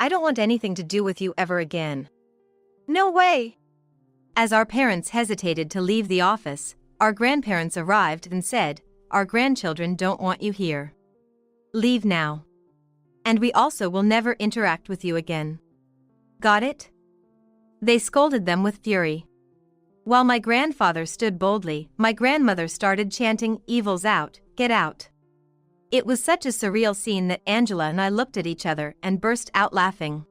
Speaker 1: I don't want anything to do with you ever again.
Speaker 2: No way!
Speaker 1: As our parents hesitated to leave the office, our grandparents arrived and said, "Our grandchildren don't want you here. Leave now. And we also will never interact with you again. Got it?" They scolded them with fury. While my grandfather stood boldly, my grandmother started chanting, "Evil's out, get out." It was such a surreal scene that Angela and I looked at each other and burst out laughing.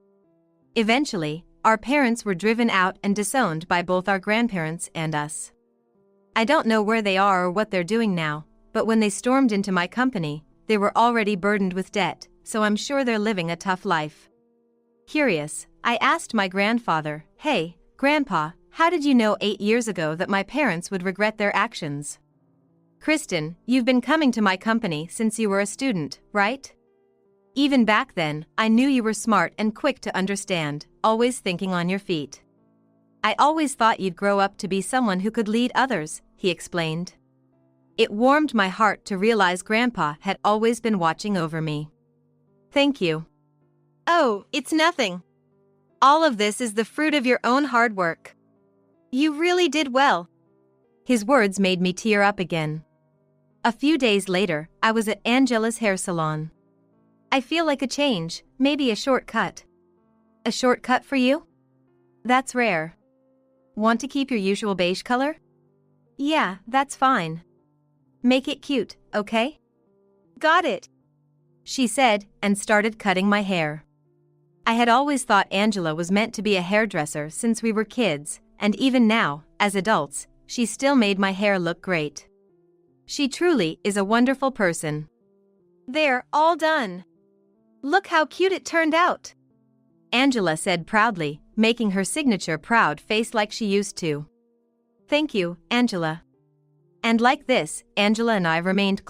Speaker 1: Eventually, our parents were driven out and disowned by both our grandparents and us. I don't know where they are or what they're doing now, but when they stormed into my company, they were already burdened with debt, so I'm sure they're living a tough life. Curious, I asked my grandfather, "Hey, Grandpa, how did you know 8 years ago that my parents would regret their actions?" "Kristen, you've been coming to my company since you were a student, right? Even back then, I knew you were smart and quick to understand, always thinking on your feet. I always thought you'd grow up to be someone who could lead others," he explained. It warmed my heart to realize Grandpa had always been watching over me. "Thank you."
Speaker 2: Oh, it's nothing.
Speaker 1: "All of this is the fruit of your own hard work.
Speaker 2: You really did well."
Speaker 1: His words made me tear up again. A few days later, I was at Angela's hair salon. "I feel like a change, maybe a shortcut." "A shortcut for you? That's rare. Want to keep your usual beige color?" "Yeah, that's fine. Make it cute, okay?"
Speaker 2: "Got it,"
Speaker 1: she said, and started cutting my hair. I had always thought Angela was meant to be a hairdresser since we were kids, and even now, as adults, she still made my hair look great. She truly is a wonderful person.
Speaker 2: "There, all done. Look how cute it turned out,"
Speaker 1: Angela said proudly, making her signature proud face like she used to. "Thank you, Angela." And like this, Angela and I remained close.